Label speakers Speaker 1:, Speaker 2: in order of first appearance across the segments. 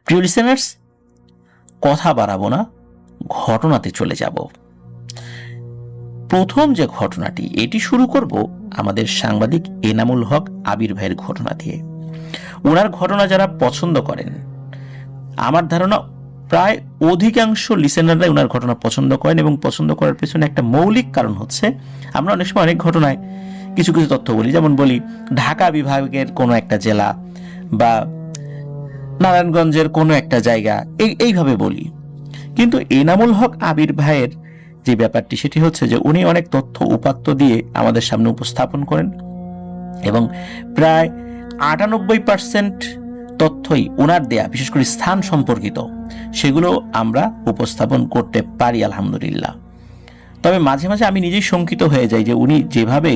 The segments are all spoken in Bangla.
Speaker 1: প্রিয় লিসেনার্স, কথা বাড়াবো না, ঘটনাতে চলে যাব। প্রথম যে ঘটনাটি, এটি শুরু করব আমাদের সাংবাদিক এনামুল হক আবির ভাইয়ের ঘটনা দিয়ে। ওনার ঘটনা যারা পছন্দ করেন, আমার ধারণা প্রায় অধিকাংশ লিসেনাররাই ওনার ঘটনা পছন্দ করেন, এবং পছন্দ করার পেছনে একটা মৌলিক কারণ হচ্ছে, আমরা অনেক সময় অনেক ঘটনায় কিছু কিছু তথ্য বলি, যেমন বলি ঢাকা বিভাগের কোনো একটা জেলা বা নারায়ণগঞ্জের কোনো একটা জায়গা, এইভাবে বলি। কিন্তু এনামুল হক আবির ভাইয়ের যে ব্যাপারটি, সেটি হচ্ছে যে উনি অনেক তথ্য উপাত্ত দিয়ে আমাদের সামনে উপস্থাপন করেন, এবং প্রায় 98% তথ্যই ওনার দেয়া, বিশেষ করে স্থান সম্পর্কিত, সেগুলো আমরা উপস্থাপন করতে পারি আলহামদুলিল্লাহ। তবে মাঝে মাঝে আমি নিজেই শঙ্কিত হয়ে যাই যে উনি যেভাবে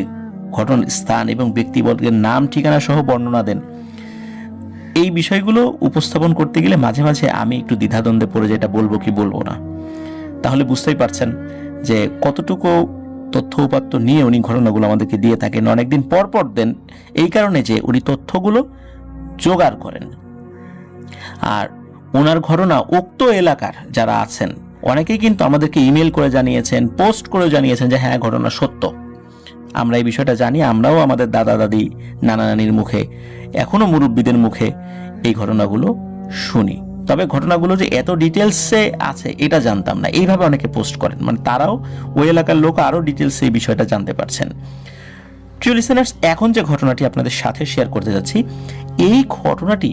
Speaker 1: ঘটনা, স্থান এবং ব্যক্তিবর্গের নাম ঠিকানা সহ বর্ণনা দেন, এই বিষয়গুলো উপস্থাপন করতে গেলে মাঝে মাঝে আমি একটু দ্বিধাদ্বন্দ্বে পড়ে যাই, এটা বলবো কি বলবো না। তাহলে বুঝতেই পারছেন যে কতটুকু তথ্য উপাত্ত নিয়ে উনি ঘটনাগুলো আমাদেরকে দিয়ে থাকেন, অনেকদিন পর পর দেন, এই কারণে যে উনি তথ্যগুলো জোগাড় করেন। আর ওনার ঘটনা উক্ত এলাকার যারা আছেন অনেকেই কিন্তু আমাদেরকে ইমেল করে জানিয়েছেন, পোস্ট করে জানিয়েছেন যে হ্যাঁ, ঘটনা সত্য। আমরা এই বিষয়টা জানি, আমরাও আমাদের দাদা দাদি, নানা নানির মুখে, এখনো মুরব্বীদের মুখে এই ঘটনাগুলো শুনি। তবে ঘটনাগুলো যে এত ডিটেলসে আছে এটা জানতাম না। এইভাবে অনেকে পোস্ট করেন, মানে তারাও, ওই এলাকার লোক আরো ডিটেলসে এই বিষয়টা জানতে পারছেন। প্রিয় লিসেনার্স, এখন যে ঘটনাটি আপনাদের সাথে শেয়ার করতে যাচ্ছি, এই ঘটনাটি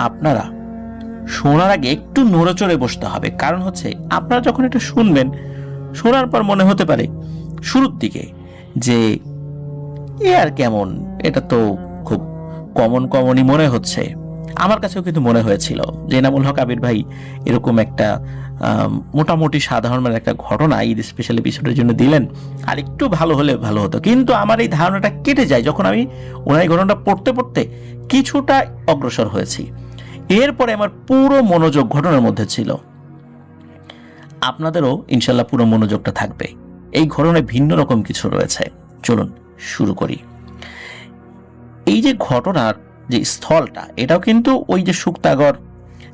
Speaker 1: আপনারা শোনার আগে একটু নড়েচড়ে বসতে হবে। কারণ হচ্ছে, আপনারা যখন এটা শুনবেন, শোনার পর মনে হতে পারে শুরুর দিকে যে এ আর কেমন, এটা তো খুব কমনই মনে হচ্ছে। আমার কাছেও কিন্তু মনে হয়েছিল যে এনামুল হক আবির ভাই এরকম একটা মোটামুটি সাধারণ একটা ঘটনা ঈদ স্পেশাল এপিসোডের জন্য দিলেন, আর একটু ভালো হলে ভালো হতো। কিন্তু আমার এই ধারণাটা কেটে যায় যখন আমি ওনার এই ঘটনাটা পড়তে পড়তে কিছুটা অগ্রসর হয়েছি। এরপরে আমার পুরো মনোযোগ ঘটনার মধ্যে ছিল। আপনাদেরও ইনশাল্লাহ পুরো মনোযোগটা থাকবে। এই ঘটনায় ভিন্ন রকম কিছু রয়েছে। চলুন শুরু করি। এই যে ঘটনার যে স্থলটা, এটাও কিন্তু ওই যে শুক্তাগড়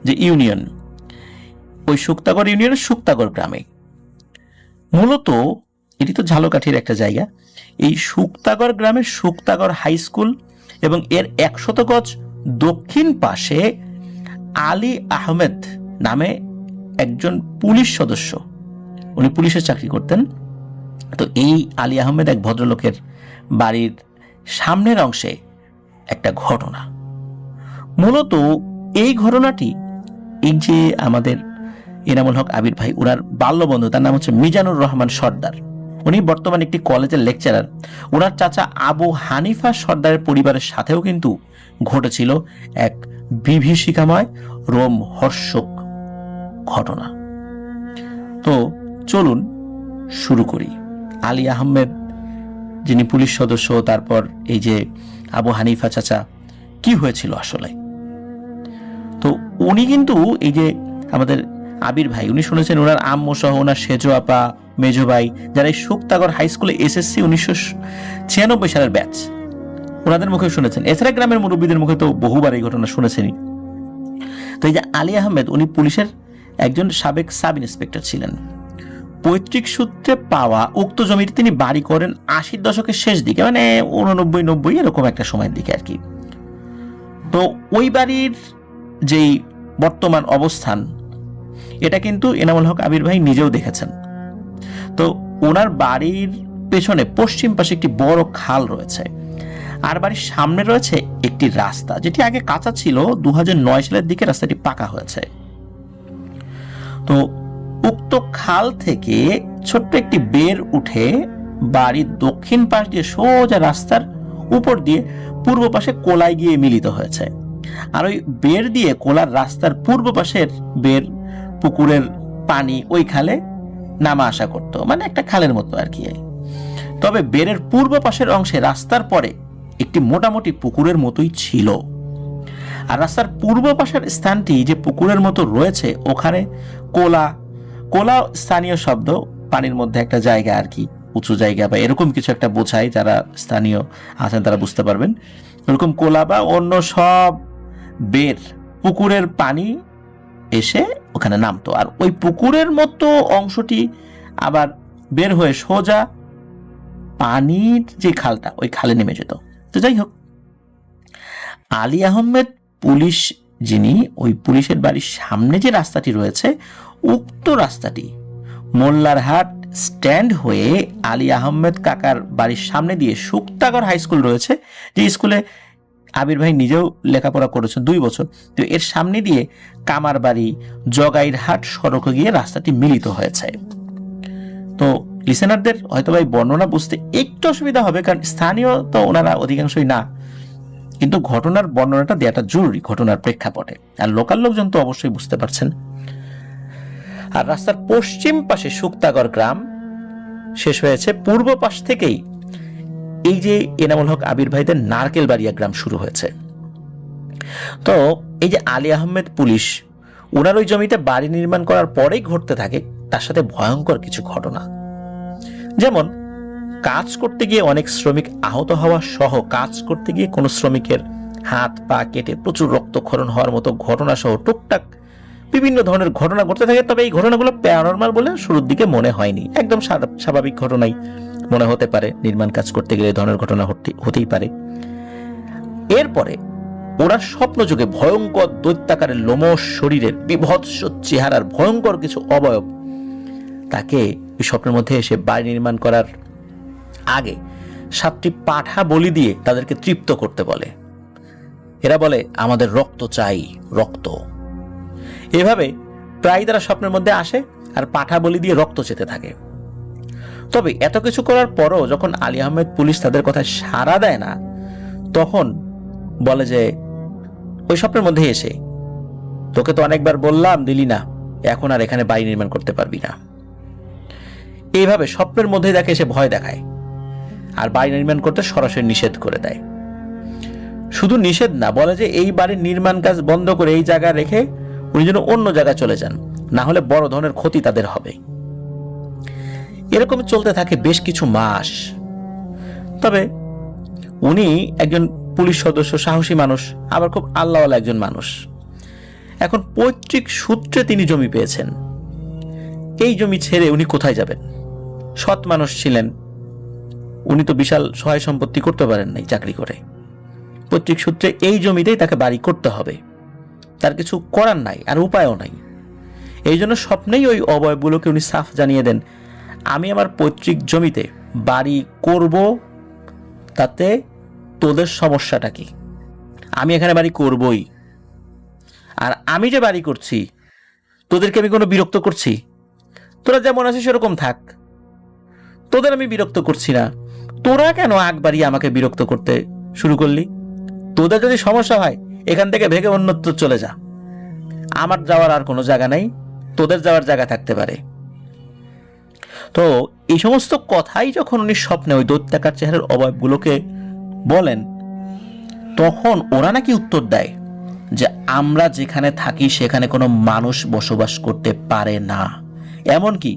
Speaker 1: যে ইউনিয়ন, ওই শুক্তাগড় ইউনিয়নের শুক্তাগড় গ্রামে। মূলত এটি তো ঝালকাঠির একটা জায়গা। এই শুক্তাগড় গ্রামের শুক্তাগড় হাই স্কুল এবং এর 100 গজ দক্ষিণ পাশে আলী আহমেদ নামে একজন পুলিশ সদস্য, উনি পুলিশের চাকরি করতেন। তো এই আলী আহমেদ এক ভদ্রলোকের বাড়ির সামনের অংশে একটা ঘটনা। মূলত এই ঘটনাটি, এই যে আমাদের এনামুল হক আবির ভাই, ওনার বাল্যবন্ধু, তার নাম হচ্ছে মিজানুর রহমান সর্দার, উনি বর্তমানে একটি কলেজের লেকচারার। ওনার চাচা আবু হানিফা সর্দারের পরিবারের সাথেও কিন্তু ঘটেছিল এক বিভীষিকাময় রোমহর্ষক ঘটনা। তো চলুন শুরু করি। আলী আহমেদ যিনি পুলিশ সদস্য, তারপর এই যে আবু হানিফা চাচা, কি হয়েছিল আসলে। তো উনি কিন্তু এই যে আমাদের আবির ভাই, উনি শুনেছেন ওনার আম্মু সহ ওনার সেজো আপা, মেজো ভাই, যারা এই শুক্তাগড় হাই স্কুলে এসএসসি 1996 সালের ব্যাচ, ওনাদের মুখে শুনেছেন। এছাড়া গ্রামের মুরব্বীদের মুখে তো বহুবার এই ঘটনা শুনেছেনই। তো এই যে আলী আহমেদ, উনি পুলিশের একজন সাবেক সাব ইন্সপেক্টর ছিলেন। পৈতৃক সূত্রে পাওয়া উক্ত জমিতে তিনি বাড়ি করেন 80 দশকের শেষ দিকে, মানে 89-90 এরকম একটা সময়ের দিকে আর কি। তো ওই বাড়ির যেই বর্তমান অবস্থান, এটা কিন্তু এনামুল হক আবির ভাই নিজেও দেখেছেন। তো ওনার বাড়ির পেছনে পশ্চিম পাশে একটি বড় খাল রয়েছে, আর বাড়ির সামনে রয়েছে একটি রাস্তা, যেটি আগে কাঁচা ছিল। 2009 সালের দিকে রাস্তাটি পাকা হয়েছে। তো উক্ত খাল থেকে ছোট্ট একটি বের উঠে বাড়ির দক্ষিণ পাশ দিয়ে সোজা রাস্তার উপর দিয়ে পূর্ব পাশে কোলায় গিয়ে মিলিত হয়েছে। আর ওই বের দিয়ে কোলার রাস্তার পূর্ব পাশের বের পুকুরের পানি ওই খালে নামা আসা করতো, মানে একটা খালের মতো আর কি। তবে বেরের পূর্ব পাশের অংশে রাস্তার পরে একটি মোটামুটি পুকুরের মতোই ছিল। আর রাস্তার পূর্ব পাশের স্থানটি যে পুকুরের মতো রয়েছে, ওখানে কোলা স্থানীয় শব্দ, পানির মধ্যে একটা জায়গা আর কি, উঁচু জায়গা বা এরকম কিছু একটা বোঝায়। যারা স্থানীয় আছেন তারা বুঝতে পারবেন। এরকম কোলা বা অন্য সব বের পুকুরের পানি এসে ওখানে নামতো, আর ওই পুকুরের মতো অংশটি আবার বের হয়ে সোজা পানির যে খালটা ওই খালে নেমে যেত। তো যাই হোক, আলী আহমেদ পুলিশ যিনি, ওই পুলিশের বাড়ির সামনে যে রাস্তাটি রয়েছে, উক্ত রাস্তাটি মোল্লারহাট স্ট্যান্ড হয়ে আলী আহমেদ কাকার বাড়ির সামনে দিয়ে শুক্তাগড় হাই স্কুল রয়েছে, যে স্কুলে আবির ভাই নিজেও লেখাপড়া করেছেন 2 বছর। তো এর সামনে দিয়ে কামারবাড়ি জগাইরহাট সড়কে গিয়ে রাস্তাটি মিলিত হয়েছে। তো লিসেনারদের হয়তো ভাই বর্ণনা বুঝতে একটু অসুবিধা হবে, কারণ স্থানীয় তো ওনারা অধিকাংশই না, কিন্তু ঘটনার বর্ণনাটা দেওয়াটা জরুরি ঘটনার প্রেক্ষাপটে, আর লোকাল লোকজন তো অবশ্যই বুঝতে পারছেন। আর রাস্তার পশ্চিম পাশে শুক্তাগড় গ্রাম শেষ হয়েছে, পূর্ব পাশ থেকেই এই যে এনামুল হক আবির ভাইদের নারকেল বাড়িয়া গ্রাম শুরু হয়েছে। তো এই যে আলী আহমেদ পুলিশ, ওনার ওই জমিতে বাড়ি নির্মাণ করার পরেই ঘটতে থাকে তার সাথে ভয়ঙ্কর কিছু ঘটনা। যেমন কাজ করতে গিয়ে অনেক শ্রমিক আহত হওয়া সহ, কাজ করতে গিয়ে কোনো শ্রমিকের হাত পা কেটে প্রচুর রক্তক্ষরণ হওয়ার মতো ঘটনা সহ টুকটাক বিভিন্ন ধরনের ঘটনা ঘটতে থাকে। তবে এই ঘটনাগুলো প্যারানরমাল বলে শুরুর দিকে মনে হয়নি, একদম স্বাভাবিক ঘটনাই মনে হতে পারে, নির্মাণ কাজ করতে গেলে এই ধরনের ঘটনা হতেই পারে। এরপরে ওরা স্বপ্ন যুগে ভয়ঙ্কর দৈত্যাকারের লোমশ শরীরের বিভৎস চেহারার ভয়ঙ্কর কিছু অবয়ব তাকে ওই স্বপ্নের মধ্যে এসে বাড়ি নির্মাণ করার আগে 7টি পাঠা বলি দিয়ে তাদেরকে তৃপ্ত করতে বলে। এরা বলে, আমাদের রক্ত চাই, রক্ত। এভাবে প্রায় তারা স্বপ্নের মধ্যে আসে আর পাঠা বলি দিয়ে রক্ত চেতে থাকে। তবে এত কিছু করার পরও যখন আলী আহমেদ পুলিশ তাদের কথায় সাড়া দেয় না, তখন বলে যে ওই স্বপ্নের মধ্যে এসে, তোকে তো অনেকবার বললাম, দিলি না, এখন আর এখানে বাড়ি নির্মাণ করতে পারবি না। এইভাবে স্বপ্নের মধ্যে তাকে এসে ভয় দেখায় আর বাড়ি নির্মাণ করতে সরাসরি নিষেধ করে দেয়। শুধু নিষেধ না, বলে যে এই বাড়ির নির্মাণ কাজ বন্ধ করে এই জায়গায় রেখে উনি যেন অন্য জায়গায় চলে যান, না হলে বড় ধরনের ক্ষতি তাদের হবে। এরকম চলতে থাকে বেশ কিছু মাস। তবে উনি একজন পুলিশ সদস্য, সাহসী মানুষ, আবার খুব আল্লাহওয়ালা একজন মানুষ। এখন পৈতৃক সূত্রে তিনি জমি পেয়েছেন, এই জমি ছেড়ে উনি কোথায় যাবেন? সৎ মানুষ ছিলেন উনি, তো বিশাল সহায় সম্পত্তি করতে পারেন নাই চাকরি করে। পৈতৃক সূত্রে এই জমিতেই তাকে বাড়ি করতে হবে, তার কিছু করার নাই, আর উপায়ও নাই। এই জন্য স্বপ্নেই ওই অবয়বগুলোকে উনি সাফ জানিয়ে দেন, আমি আমার পৈতৃক জমিতে বাড়ি করব, তাতে তোদের সমস্যাটা কি? আমি এখানে বাড়ি করবই, আর আমি যে বাড়ি করছি তোদেরকে আমি কোনো বিরক্ত করছি? তোরা যেমন আছিস সেরকম থাক, তোদের আমি বিরক্ত করছি না। তোরা কেন আগ বাড়িয়ে আমাকে বিরক্ত করতে শুরু করলি? তোদের যদি সমস্যা হয় এখান থেকে ভেগে অন্যত্র চলে যা, আমার যাওয়ার আর কোনো জায়গা নাই, তোদের যাওয়ার জায়গা থাকতে পারে। তো এই সমস্ত কথাই যখন উনি স্বপ্নে ওই দৈত্যাকার চেহারার অবয়বগুলোকে বলেন, তখন ওরা নাকি উত্তর দেয় যে আমরা যেখানে থাকি সেখানে কোনো মানুষ বসবাস করতে পারে না, এমনকি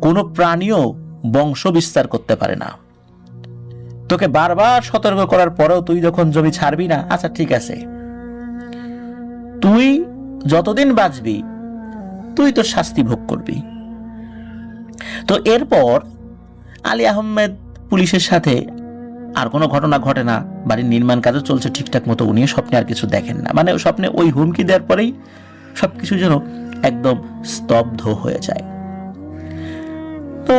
Speaker 1: কোনো প্রাণীও বংশ বিস্তার করতে পারে না। তোকে বারবার সতর্ক করার পরেও তুই যখন জমি ছাড়বি না, আচ্ছা ঠিক আছে, তুই যতদিন বাঁচবি তুই তো শাস্তি ভোগ করবি। তো এরপর আলী আহমেদ পুলিশের সাথে আর কোনো ঘটনা ঘটে না, বাড়ির নির্মাণ কাজও চলছে ঠিকঠাক মতো, উনিও স্বপ্নে আর কিছু দেখেন না। মানে স্বপ্নে ওই হুমকি দেওয়ার পরেই সবকিছু যেন একদম স্তব্ধ হয়ে যায়। তো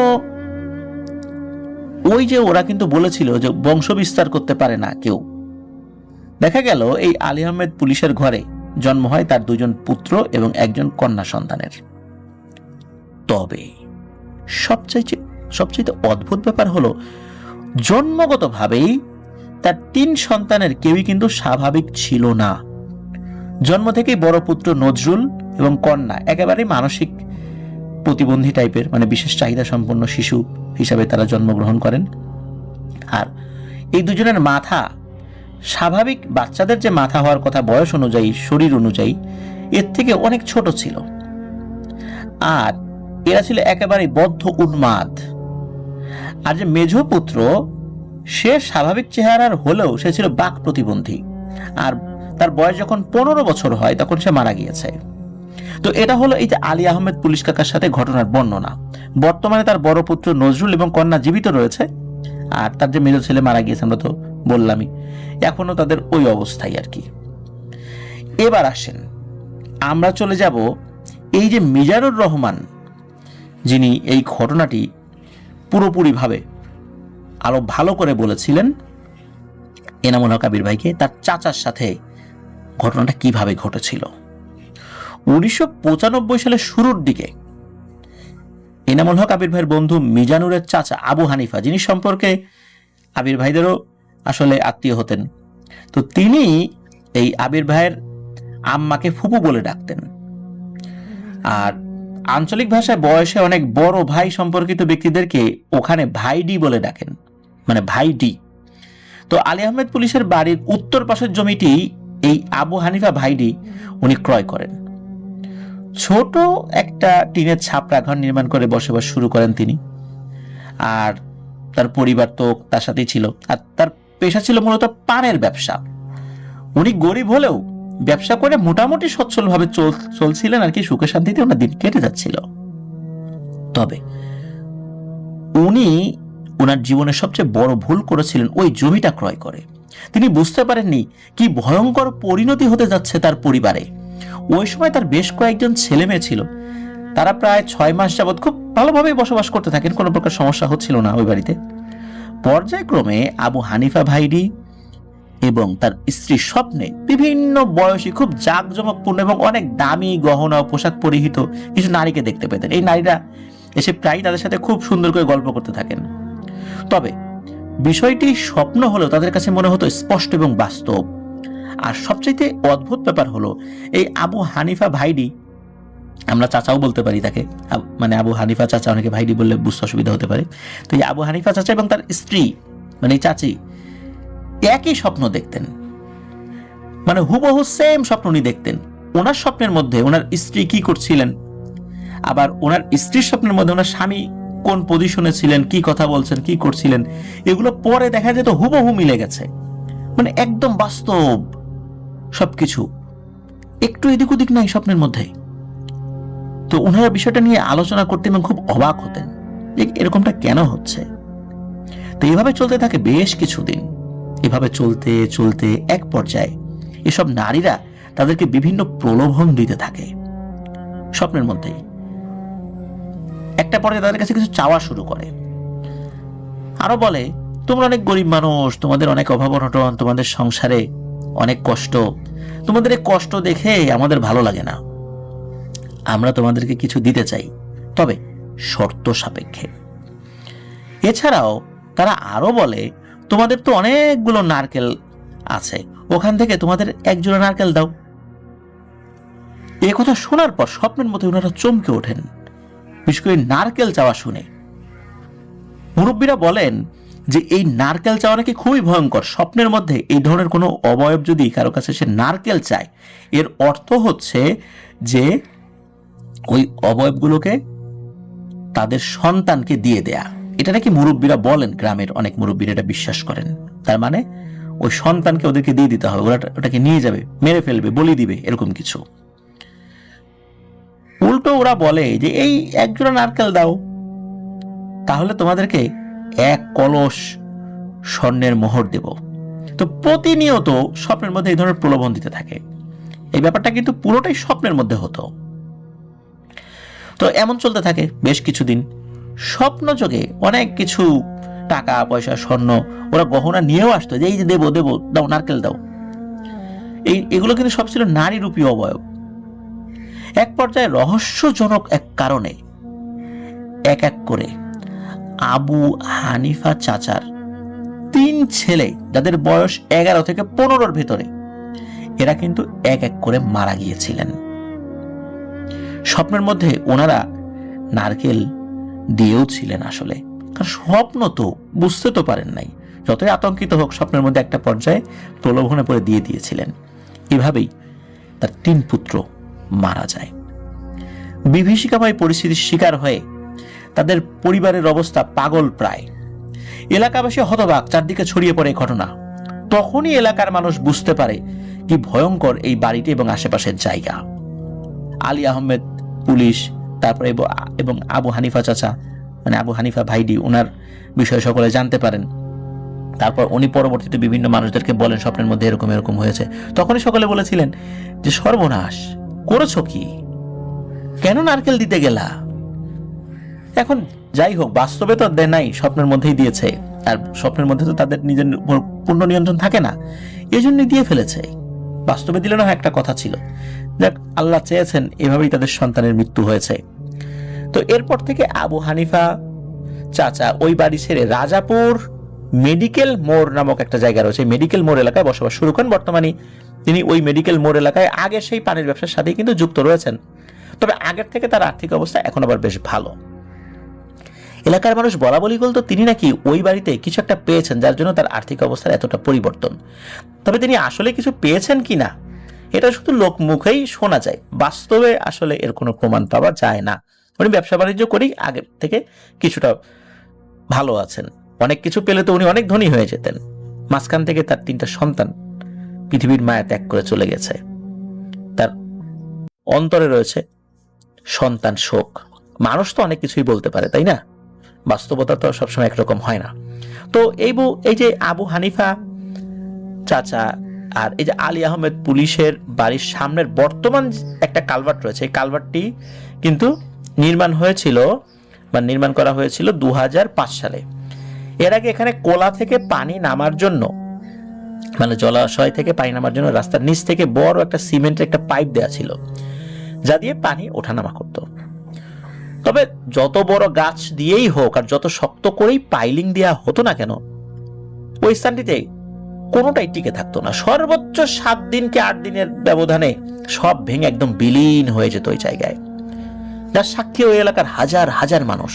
Speaker 1: ওই যে ওরা কিন্তু বলেছিল যে বংশ বিস্তার করতে পারে না কেউ, দেখা গেল এই আলী আহমেদ পুলিশের ঘরে জন্ম হয় তার 2 জন পুত্র এবং 1 জন কন্যা সন্তানের। তবে সবচেয়ে অদ্ভুত ব্যাপার হলো, জন্মগতভাবেই তার 3 সন্তানের কেউই কিন্তু স্বাভাবিক ছিল না। জন্ম থেকেই বড় পুত্র নজরুল এবং কন্যা একেবারে মানসিক প্রতিবন্ধী টাইপের, মানে বিশেষ চাহিদা সম্পন্ন শিশু হিসাবে তারা জন্মগ্রহণ করেন। আর এই 2 জনের মাথা স্বাভাবিক বাচ্চাদের যে মাথা হওয়ার কথা বয়স অনুযায়ী, শরীর অনুযায়ী, এর থেকে অনেক ছোট ছিল। আর এরা ছিল একেবারে বদ্ধ উন্মাদ। আর যে মেজ পুত্র, সে স্বাভাবিক চেহারার হলেও সে ছিল বাক প্রতিবন্ধী, আর তার বয়স যখন 15 বছর হয় তখন সে মারা গিয়েছে। তো এটা হলো এই যে আলী আহমেদ পুলিশ কাকার সাথে ঘটনার বর্ণনা। বর্তমানে তার বড় পুত্র নজরুল এবং কন্যা জীবিত রয়েছে, আর তার যে মেজো ছেলে মারা গিয়েছে আমরা তো বললামই, এখনো তাদের ওই অবস্থায় আর কি। এবার আসেন আমরা চলে যাব এই যে মিজানুর রহমান, যিনি এই ঘটনাটি পুরোপুরিভাবে আরো ভালো করে বলেছিলেন এনামুল হক আবির ভাইকে, তার চাচার সাথে ঘটনাটা কিভাবে ঘটেছিল। 1995 সালের শুরুর দিকে এনামুল হক আবির ভাইয়ের বন্ধু মিজানুরের চাচা আবু হানিফা, যিনি সম্পর্কে আবির ভাইদেরও আসলে আত্মীয় হতেন, তো তিনি এই আবির ভাইয়ের আম্মাকে ফুপু বলে ডাকতেন। আর আঞ্চলিক ভাষায় বয়সে অনেক বড় ভাই সম্পর্কিত ব্যক্তিদেরকে ওখানে ভাইডি বলে ডাকেন, মানে ভাইডি। তো আলী আহমেদ পুলিশের বাড়ির উত্তর পাশের জমিটি এই আবু হানিফা ভাইডি উনি ক্রয় করেন। ছোট একটা টিনের ছাপরা ঘর নির্মাণ করে বসবাস শুরু করেন তিনি। আর তার পরিবার তো তার সাথেই ছিল, আর তার পেশা ছিল মূলত পানের ব্যবসা। উনি গরিব হলেও ব্যবসা করে মোটামুটি সচ্ছলভাবে চলছিলেন আর কি, সুখে শান্তিতে ওনার দিন কেটে যাচ্ছিল। তবে উনি ওনার জীবনের সবচেয়ে বড় ভুল করেছিলেন ওই জমিটা ক্রয় করে। তিনি বুঝতে পারেননি কি ভয়ঙ্কর পরিণতি হতে যাচ্ছে তার পরিবারে। ওই সময় তার বেশ কয়েকজন ছেলে মেয়ে ছিল, তারা প্রায় 6 মাস যাবৎ খুব ভালোভাবে বসবাস করতে থাকেন, কোনো প্রকার সমস্যা হচ্ছিল না ওই বাড়িতে। পর্যায়ক্রমে আবু হানিফা ভাইডি এবং তার স্ত্রীর স্বপ্নে বিভিন্ন বয়সী খুব জাঁকজমকপূর্ণ এবং অনেক দামি গহনা ও পোশাক পরিহিত কিছু নারীকে দেখতে পেতেন। এই নারীরা এসে প্রায় তাদের সাথে খুব সুন্দর করে গল্প করতে থাকেন। তবে বিষয়টি স্বপ্ন হলেও তাদের কাছে মনে হতো স্পষ্ট এবং বাস্তব। আর সবচেয়ে অদ্ভুত ব্যাপার হলো এই আবু হানিফা ভাইডি, আমরা চাচাও বলতে পারি তাকে, মানে আবু হানিফা চাচা, অনেকে ভাইডি বললে বুঝতে অসুবিধা হতে পারে। তো এই আবু হানিফা চাচা এবং তার স্ত্রী মানে এই চাচি একই স্বপ্ন দেখতেন, মানে হুবহু সেম স্বপ্ন উনি দেখতেন। ওনার স্বপ্নের মধ্যে ওনার স্ত্রী কি করছিলেন, আবার ওনার স্ত্রীর স্বপ্নের মধ্যে ওনার স্বামী কোন পজিশনে ছিলেন, কি কথা বলছেন, কি করছিলেন, এগুলো পরে দেখা যেত হুবহু মিলে গেছে, মানে একদম বাস্তব সবকিছু, একটু এদিক ওদিক নাই স্বপ্নের মধ্যে। তো ওনারা বিষয়টা নিয়ে আলোচনা করতেন এবং খুব অবাক হতেন যে এরকমটা কেন হচ্ছে। তো এইভাবে চলতে থাকে বেশ কিছুদিন। এভাবে চলতে চলতে এক পর্যায়ে এসব নারীরা তাদেরকে বিভিন্ন প্রলোভন দিতে থাকে স্বপ্নের মধ্যেই। একটা পর্যায়ে তাদের কাছে কিছু চাওয়া শুরু করে, আরো বলে তোমরা অনেক গরিব মানুষ, তোমাদের অনেক অভাব অনটন, তোমাদের সংসারে অনেক কষ্ট, তোমাদের এই কষ্ট দেখে আমাদের ভালো লাগে না, আমরা তোমাদেরকে কিছু দিতে চাই, তবে শর্ত সাপেক্ষে। এছাড়াও তারা আরো বলে তোমাদের তো অনেকগুলো নারকেল আছে, ওখান থেকে তোমাদের একজোড়া নারকেল দাও। এই কথা শোনার পর স্বপ্নের মধ্যে ওনারা চমকে ওঠেন, বিশেষ করে নারকেল চাওয়া শুনে। মুরব্বীরা বলেন যে এই নারকেল চাওয়া নাকি খুবই ভয়ঙ্কর। স্বপ্নের মধ্যে এই ধরনের কোনো অবয়ব যদি কারো কাছে সে নারকেল চায়, এর অর্থ হচ্ছে যে ওই অবয়বগুলোকে তাদের সন্তানকে দিয়ে দেয়া। এটা নাকি মুরব্বীরা বলেন, গ্রামের অনেক মুরব্বীরা এটা বিশ্বাস করেন। তার মানে ওই সন্তানকে ওদেরকে দিয়ে দিতে হবে, ওরা ওটাকে নিয়ে যাবে, মেরে ফেলবে, বলি দিবে, এরকম কিছু। উল্টো ওরা বলে যে এই একজোড়া নারকেল দাও, তাহলে তোমাদেরকে 1 কলস স্বর্ণের মোহর দেব। তো প্রতিনিয়ত স্বপ্নের মধ্যে এই ধরনের প্রলোভন দিতে থাকে। এই ব্যাপারটা কিন্তু পুরোটাই স্বপ্নের মধ্যে হতো। তো এমন চলতে থাকে বেশ কিছুদিন। স্বপ্ন যোগে অনেক কিছু টাকা পয়সা স্বর্ণ ওরা গহনা নিয়েও আসতো, যে এই যে দেবো দেবো, দাও নারকেল দাও। এগুলো কিন্তু সব ছিল নারী রূপী অবয়ব। এক পর্যায়ে রহস্যজনক এক কারণে এক এক করে আবু হানিফা চাচার 3 ছেলে, যাদের বয়স 11 থেকে 15-র ভেতরে, এরা কিন্তু এক এক করে মারা গিয়েছিলেন। স্বপ্নের মধ্যে ওনারা নারকেল দিয়েও ছিলেন আসলে, কারণ স্বপ্ন তো বুঝতে তো পারেন নাই, যতই আতঙ্কিত হোক স্বপ্নের মধ্যে একটা পর্যায়ে প্রলোভনে পড়ে দিয়ে দিয়েছিলেন। এভাবেই তার 3 পুত্র মারা যায়। বিভীষিকাময় পরিস্থিতির শিকার হয়ে তাদের পরিবারের অবস্থা পাগল প্রায়। এলাকাবাসী হতবাক, চারদিকে ছড়িয়ে পড়ে ঘটনা। তখনই এলাকার মানুষ বুঝতে পারে কি ভয়ঙ্কর এই বাড়িটি এবং আশেপাশের জায়গা। আলী আহমেদ পুলিশ, তারপরে এবং আবু হানিফা চাচা মানে আবু হানিফা ভাইডি, ওনার বিষয়ে সকলে জানতে পারেন। তারপর উনি পরবর্তীতে বিভিন্ন মানুষদেরকে বলেন স্বপ্নের মধ্যে এরকম এরকম হয়েছে। তখনই সকলে বলেছিলেন যে সর্বনাশ করেছো কি, কেন নারকেল দিতে গেলা? এখন যাই হোক, বাস্তবে তো দেয় নাই, স্বপ্নের মধ্যেই দিয়েছে। আর স্বপ্নের মধ্যে তো তাদের নিজের পূর্ণ নিয়ন্ত্রণ থাকে না, এই জন্যই দিয়ে ফেলেছে। বাস্তবে দিলে না একটা কথা ছিল, দেখ আল্লাহ চেয়েছেন এভাবেই তাদের সন্তানের মৃত্যু হয়েছে। তো এরপর থেকে আবু হানিফা চাচা ওই বাড়ি ছেড়ে রাজাপুর মেডিকেল মোড় নামক একটা জায়গা রয়েছে, মেডিকেল মোড় এলাকায় বসবাস শুরু করেন। বর্তমানে তিনি ওই মেডিকেল মোড় এলাকায় আগে সেই পানির ব্যবসার সাথেই কিন্তু যুক্ত রয়েছেন। তবে আগের থেকে তার আর্থিক অবস্থা এখন আবার বেশ ভালো। এলাকার মানুষ বলা বলি বলতো তিনি নাকি ওই বাড়িতে কিছু একটা পেয়েছেন, যার জন্য তার আর্থিক অবস্থার এতটা পরিবর্তন। তবে তিনি আসলে কিছু পেয়েছেন কিনা এটা শুধু লোক মুখেই শোনা যায়, বাস্তবে আসলে এর কোনো প্রমাণ পাওয়া যায় না। উনি ব্যবসা বাণিজ্য করেই আগের থেকে কিছুটা ভালো আছেন। অনেক কিছু পেলে তো উনি অনেক ধনী হয়ে যেতেন। মাঝখান থেকে তার 3টা সন্তান পৃথিবীর মায়া ত্যাগ করে চলে গেছে। তার অন্তরে রয়েছে সন্তান শোক। মানুষ তো অনেক কিছুই বলতে পারে, তাই না? বাস্তবতা তো সবসময় একরকম হয় না। তো এই যে আবু হানিফা চাচা আর এই যে আলী আহমেদ পুলিশের বাড়ির সামনের বর্তমান একটা কালভার্ট রয়েছে, এই কালভার্টটি কিন্তু নির্মাণ করা হয়েছিল 2005 সালে। এর আগে এখানে কোলা থেকে পানি নামার জন্য, মানে জলাশয় থেকে পানি নামার জন্য রাস্তার নিচ থেকে বড় একটা সিমেন্টের একটা পাইপ দেওয়া ছিল, যা দিয়ে পানি ওঠানামা করত। তবে যত বড় গাছ দিয়েই হোক আর যত শক্ত করেই পাইলিং দেওয়া হতো না কেন, ওই স্থানটিতে কোনোটাই টিকে থাকতো না। সর্বোচ্চ 7 দিন কি 8 দিনের ব্যবধানে সব ভেঙে একদম বিলীন হয়ে যেত ওই জায়গায়, যার সাক্ষী ওই এলাকার হাজার হাজার মানুষ।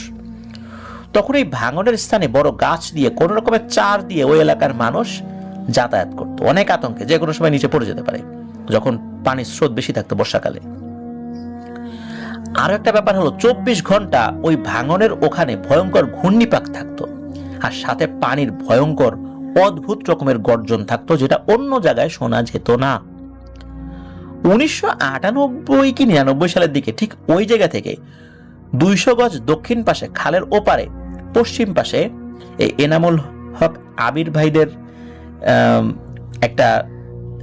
Speaker 1: তখন এই ভাঙনের স্থানে বড় গাছ দিয়ে কোন রকমের চার দিয়ে ওই এলাকার মানুষ যাতায়াত করত, অনেক আতঙ্কে, যে কোনো সময় নিচে পড়ে যেতে পারে যখন পানির স্রোত বেশি থাকতো বর্ষাকালে। আরো একটা ব্যাপার হলো 24 ঘন্টা ওই ভাঙনের ওখানে ভয়ঙ্কর ঘূর্ণিপাক থাকতো, আর সাথে পানির ভয়ঙ্কর অদ্ভুত রকমের গর্জন থাকতো, যেটা অন্য জায়গায় শোনা যেত না। 1998 কি 99 সালের দিকে ঠিক ওই জায়গা থেকে 200 গজ দক্ষিণ পাশে খালের ওপারে পশ্চিম পাশে এই এনামুল হক আবির ভাইদের একটা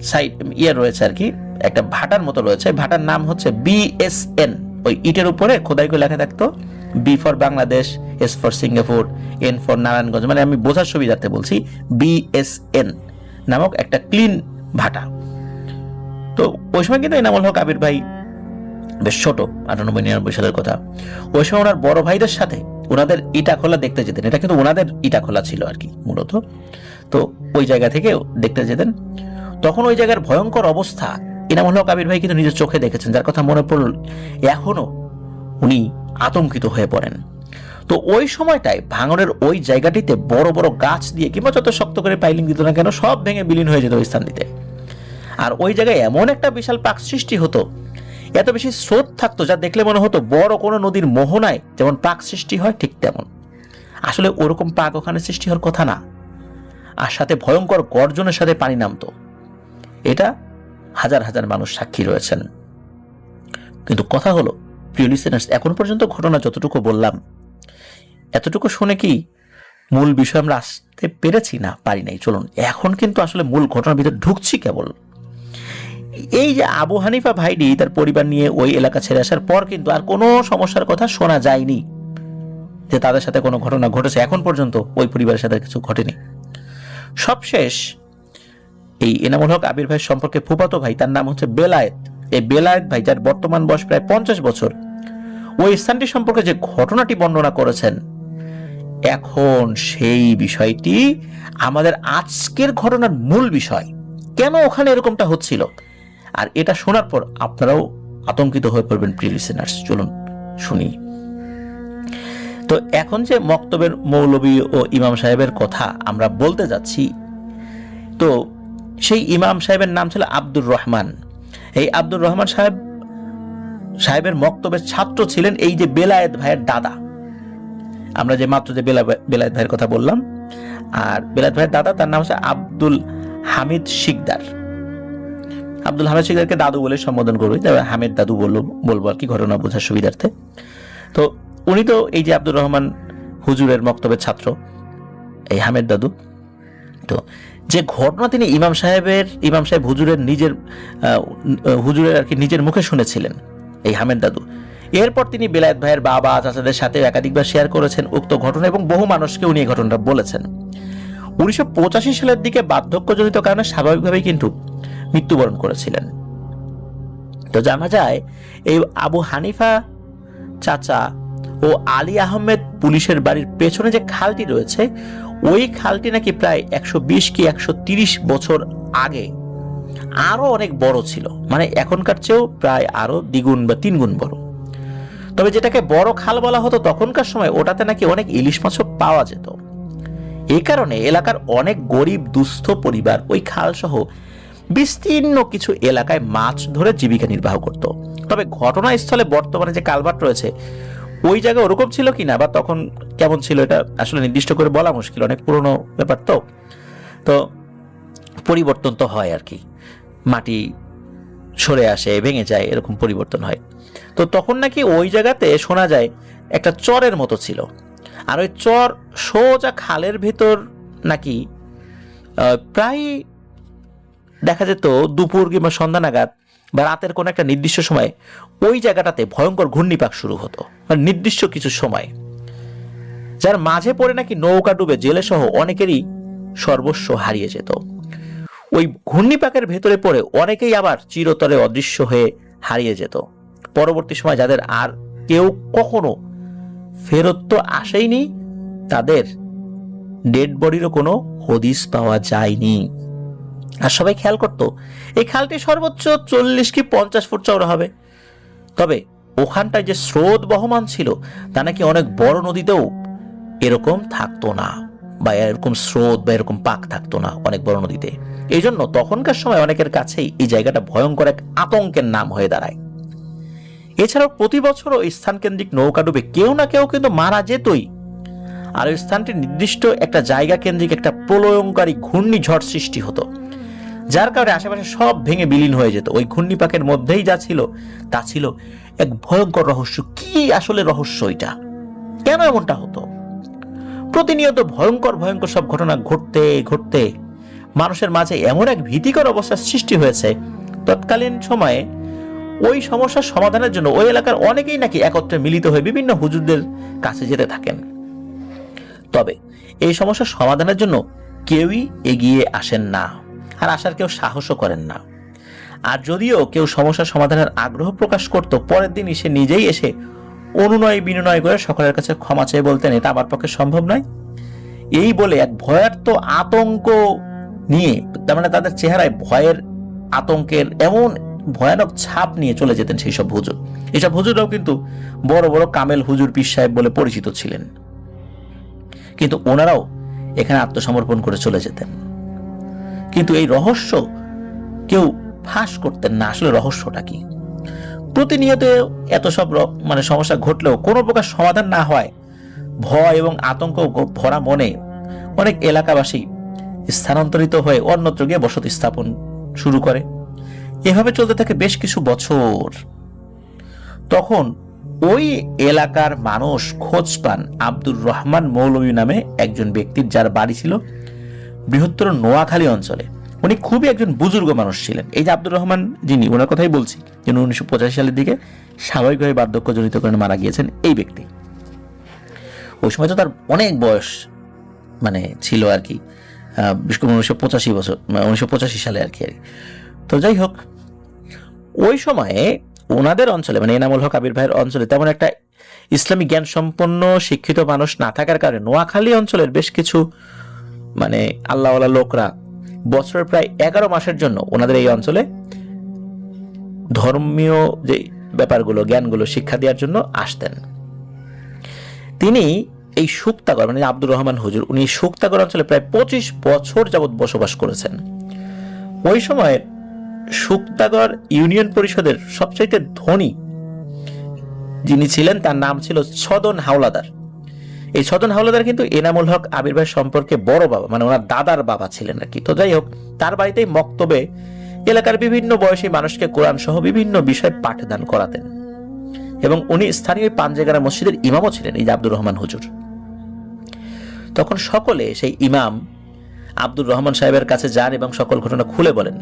Speaker 1: সাইট রয়েছে আর কি, একটা ভাটার মতো রয়েছে। ভাটার নাম হচ্ছে BSN। ওই ইটের উপরে খোদাই করে লেখা থাকতো B for Bangladesh, S for Singapore, N for Narayanganj, মানে আমি বোঝার সুবিধার্থে বলছি BSN নামক একটা ক্লিন ভাটা। তো ওই সময় কিন্তু এনামুল হক আবির ভাই বেশ ছোট, 98-99 সালের কথা। ওই সময় ওনার বড় ভাইদের সাথে ওনাদের ইটাখোলা দেখতে যেতেন। এটা কিন্তু ওনাদের ইটাখোলা ছিল আর কি মূলত। তো ওই জায়গা থেকে দেখতে যেতেন। তখন ওই জায়গার ভয়ঙ্কর অবস্থা এনামুল হক আবির ভাই কিন্তু নিজের চোখে দেখেছেন, যার কথা মনে পড়ল এখনো উনি আতঙ্কিত হয়ে পড়েন। তো ওই সময়টায় ভাঙনের ওই জায়গাটিতে বড় বড় গাছ দিয়ে কিংবা যত শক্ত করে পাইলিং দিত না কেন, সব ভেঙে বিলীন হয়ে যেত ওই স্থানটিতে। আর ওই জায়গায় এমন একটা বিশাল পাক সৃষ্টি হতো, এত বেশি স্রোত থাকতো, যা দেখলে মনে হতো বড় কোনো নদীর মোহনায় যেমন পাক সৃষ্টি হয় ঠিক তেমন। আসলে ওরকম পাক ওখানে সৃষ্টি হওয়ার কথা না, আর সাথে ভয়ঙ্কর গর্জনের সাথে পানি নামতো। এটা হাজার হাজার মানুষ সাক্ষী রয়েছেন। কিন্তু কথা হলো প্রিয় লিসেনার্স, এখন পর্যন্ত ঘটনা যতটুকু বললাম, এতটুকু শুনে কি মূল বিষয় আমরা আসতে পেরেছি? না, পারি নাই। চলুন এখন কিন্তু আসলে মূল ঘটনার ভিতরে ঢুকছি কেবল। এই যে আবু হানিফা ভাইডি তার পরিবার নিয়ে ওই এলাকা ছেড়ে আসার পর কিন্তু আর কোনো সমস্যার কথা শোনা যায়নি, যে তাদের সাথে কোনো ঘটনা ঘটেছে। এখন পর্যন্ত ওই পরিবারের সাথে কিছু ঘটেনি। সবশেষ এই এনামুল হক আবির ভাইয়ের সম্পর্কে ফুফাতো ভাই, তার নাম হচ্ছে বেলায়েত। এই বেলায়েত ভাই, যার বর্তমান বয়স প্রায় 50 বছর, ওই স্থানটি সম্পর্কে যে ঘটনাটি বর্ণনা করেছেন, এখন সেই বিষয়টি আমাদের আজকের ঘটনার মূল বিষয়। কেন ওখানে এরকমটা হচ্ছিল, আর এটা শোনার পর আপনারাও আতঙ্কিত হয়ে পড়বেন প্রিয় লিসেনার্স। চলুন শুনি। তো এখন যে মক্তবের মৌলবী ও ইমাম সাহেবের কথা আমরা বলতে যাচ্ছি, তো সেই ইমাম সাহেবের নাম ছিল আব্দুর রহমান। এই আব্দুর রহমান সাহেবের মক্তবের ছাত্র ছিলেন এই যে বেলায়েত ভাইয়ের দাদা। আমরা যে মাত্র যে বেলায়েত ভাইয়ের কথা বললাম, আর বেলায়েত ভাইয়ের দাদা, তার নাম হচ্ছে আব্দুল হামিদ শিকদার। আব্দুল হামিদ শিকদারকে দাদু বলে সম্বোধন করবো, তবে হামিদ দাদু বলবো আর কি, ঘটনা বোঝার সুবিধার্থে। তো উনি তো এই যে আব্দুর রহমান হুজুরের মক্তবের ছাত্র, এই হামিদ দাদু। তো যে ঘটনা তিনি ইমাম সাহেব হুজুরের হুজুরের আর কি নিজের মুখে শুনেছিলেন এই হামিদ দাদু, এরপর তিনি বেলায়েত ভাইয়ের বাবা চাচাদের সাথে একাধিকবার শেয়ার করেছেন উক্ত ঘটনা এবং বহু মানুষকে উনি এই ঘটনাটা বলেছেন। 1985 সালের দিকে বার্ধক্যজনিত কারণে স্বাভাবিকভাবেই কিন্তু মৃত্যুবরণ করেছিলেন। তো জানা যায় এই আবু হানিফা চাচা ও আলী আহমেদ পুলিশের বাড়ির পেছনে যে খালটি রয়েছে, ওই খালটি নাকি প্রায় 120 কি 130 বছর আগে আরো অনেক বড় ছিল, মানে এখনকার চেয়েও প্রায় আরো দ্বিগুণ বা তিনগুণ বড়। তবে যেটাকে বড় খাল বলা হতো তখনকার সময়, ওটাতে নাকি অনেক ইলিশ মাছও পাওয়া যেত। এই কারণে এলাকার অনেক গরিব দুস্থ পরিবার ওই খাল সহ বিস্তীর্ণ কিছু এলাকায় মাছ ধরে জীবিকা নির্বাহ করত। তবে ঘটনাস্থলে বর্তমানে যে কালভার্ট রয়েছে ওই জায়গায় ওরকম ছিল কিনা বা তখন কেমন ছিল এটা আসলে নির্দিষ্ট করে বলা মুশকিল, অনেক পুরনো ব্যাপার। তো পরিবর্তন তো হয় আর কি, মাটি সরে আসে, ভেঙে যায়, এরকম পরিবর্তন হয়। তো তখন নাকি ওই জায়গাতে শোনা যায় একটা চরের মতো ছিল, আর ওই চর সোজা খালের ভেতর নাকি প্রায় দেখা যেত দুপুর কিংবা সন্ধ্যা নাগাদ বা রাতের কোনো একটা নির্দিষ্ট সময় ওই জায়গাটাতে ভয়ঙ্কর ঘূর্ণিপাক শুরু হতো, মানে নির্দিষ্ট কিছু সময়, যার মাঝে পড়ে নাকি নৌকা ডুবে জেলে সহ অনেকেরই সর্বস্ব হারিয়ে যেত। ওই ঘূর্ণিপাকের ভেতরে পড়ে অনেকেই আবার চিরতরে অদৃশ্য হয়ে হারিয়ে যেত। পরবর্তী সময় যাদের আর কেউ কখনো ফেরত তো আসেইনি, তাদের ডেড বডিরও কোনো হদিস পাওয়া যায়নি। আর সবাই খেয়াল করতো এই খালটি সর্বোচ্চ 40 কি 50 ফুট চওড়া হবে। তবে ওখানটায় যে স্রোত বহমান ছিল তা নাকি অনেক বড় নদীতেও এরকম থাকতো না, বা এরকম স্রোত বা এরকম পাক থাকতো না অনেক বড় নদীতে। এই জন্য তখনকার সময় অনেকের কাছেই এই জায়গাটা ভয়ঙ্কর এক আতঙ্কের নাম হয়ে দাঁড়ায়। এছাড়াও প্রতি বছর ওই স্থানকেন্দ্রিক নৌকা ডুবে কেউ না কেউ কিন্তু মারা যেতই। আর ওই স্থানটি নির্দিষ্ট একটা জায়গা কেন্দ্রিক একটা প্রলয়ঙ্কারী ঘূর্ণিঝড় সৃষ্টি হতো, যার কারণে আশেপাশে সব ভেঙে বিলীন হয়ে যেত। ওই ঘূর্ণিপাকের মধ্যেই যা ছিল তা ছিল এক ভয়ঙ্কর রহস্য। কি আসলে রহস্য এটা, কেন এমনটা হতো? প্রতিনিয়ত ভয়ঙ্কর ভয়ঙ্কর সব ঘটনা ঘটতে ঘটতে মানুষের মাঝে এমন এক ভীতিকর অবস্থার সৃষ্টি হয়েছে, তৎকালীন সময়ে ওই সমস্যার সমাধানের জন্য ওই এলাকার অনেকেই নাকি একত্রে মিলিত হয়ে বিভিন্ন হুজুরদের কাছে যেতে থাকেন। তবে এই সমস্যার সমাধানের জন্য কেউই এগিয়ে আসেন না, আর আসার কেউ সাহসও করেন না। আর যদিও কেউ সমস্যার সমাধানের আগ্রহ প্রকাশ করত, পরের দিনই সে নিজেই এসে অনুনয় বিনয় করে সকলের কাছে ক্ষমা চেয়ে বলতেন এটা আমার পক্ষে সম্ভব নয়, এই বলে এক ভয়ার্ত আতঙ্ক নিয়ে, তার মানে তাদের চেহারায় ভয়ের আতঙ্কের এমন ভয়ানক ছাপ নিয়ে চলে যেতেন সেই সব হুজুর। এইসব হুজুররাও কিন্তু বড় বড় কামেল হুজুর পীর সাহেব বলে পরিচিত ছিলেন, কিন্তু ওনারাও এখানে আত্মসমর্পণ করে চলে যেতেন। কিন্তু এই রহস্য কেউ ফাঁস করতেন না, আসলে রহস্যটা কি। প্রতিনিয়ত এত সব মানে সমস্যা ঘটলেও কোনো প্রকার সমাধান না হয় ভয় এবং আতঙ্ক ভরা মনে অনেক এলাকাবাসী স্থানান্তরিত হয়ে অন্যত্র গিয়ে বসতি স্থাপন শুরু করে। এভাবে চলতে থাকে বেশ কিছু বছর। তখন ওই এলাকার মানুষ খোঁজ পান আব্দুর রহমান মৌলভী নামে একজন ব্যক্তির, যার বাড়ি ছিল বৃহত্তর নোয়াখালী অঞ্চলে। উনি খুবই একজন বুজুর্গ মানুষ ছিলেন। এই যে আব্দুর রহমান যিনি, ওনার কথাই বলছি, যিনি 1985 সালের দিকে স্বাভাবিকভাবে বার্ধক্যজনিত কারণে মারা গিয়েছেন এই ব্যক্তি। ওই সময় তো তার অনেক বয়স মানে ছিল আর কি, 1985 সালে আর কি। তো যাই হোক, ওই সময়ে ওনাদের অঞ্চলে মানে এনামুল হক আবির ভাইয়ের অঞ্চলে তেমন একটা ইসলামী জ্ঞান সম্পন্ন শিক্ষিত মানুষ না থাকার কারণে নোয়াখালী অঞ্চলের বেশ কিছু মানে আল্লাহওয়ালা লোকরা বছরের প্রায় 11 মাসের জন্য ওনাদের এই অঞ্চলে ধর্মীয় যে ব্যাপারগুলো জ্ঞানগুলো শিক্ষা দেওয়ার জন্য আসতেন। তিনি এই শুক্তাগড় মানে আব্দুর রহমান হুজুর, উনি শুক্তাগড় অঞ্চলে প্রায় 25 বছর যাবৎ বসবাস করেছেন। ওই সময় শুক্তাগড় ইউনিয়ন পরিষদের সবচাইতে ধনী যিনি ছিলেন তার নাম ছিল ছদন হাওলাদার। এই ছদন হাওলাদার কিন্তু এনামুল হক আবির ভাই সম্পর্কে বড় বাবা, মানে ওনার দাদার বাবা ছিলেন আর কি। তো যাই হোক, তার বাড়িতেই মক্তবে এলাকার বিভিন্ন বয়সী মানুষকে কোরআন সহ বিভিন্ন বিষয় পাঠদান করাতেন এবং উনি স্থানীয় পাঞ্জেগারা মসজিদের ইমামও ছিলেন, এই যে আব্দুর রহমান হুজুর। তখন সকলে সেই ইমাম আব্দুর রহমান সাহেবের কাছে যান এবং সকল ঘটনা খুলে বলেন।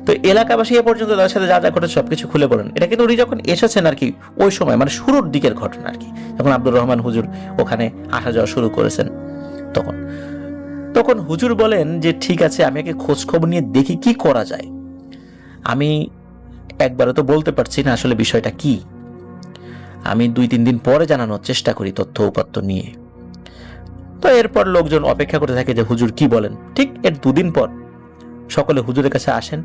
Speaker 1: তো এলাকাবাসী এ পর্যন্ত তার সাথে যা যা ঘটে সবকিছু খুলে বলেন। এটা কিন্তু উনি যখন এসেছেন আর কি ওই সময়, মানে শুরুর দিকের ঘটনা আর কি, যখন আব্দুর রহমান হুজুর ওখানে আসা যাওয়া শুরু করেছেন তখন তখন হুজুর বলেন যে ঠিক আছে, আমি আগে খোঁজ খবর নিয়ে দেখি কি করা যায়। আমি একবারও তো বলতে পারছি না আসলে বিষয়টা কি, আমি 2-3 দিন পরে জানানোর চেষ্টা করি তথ্য উপাত্ত নিয়ে। তো এরপর লোকজন অপেক্ষা করতে থাকে যে হুজুর কি বলেন। ঠিক এর 2 দিন পর সকলে হুজুরের কাছে আসেন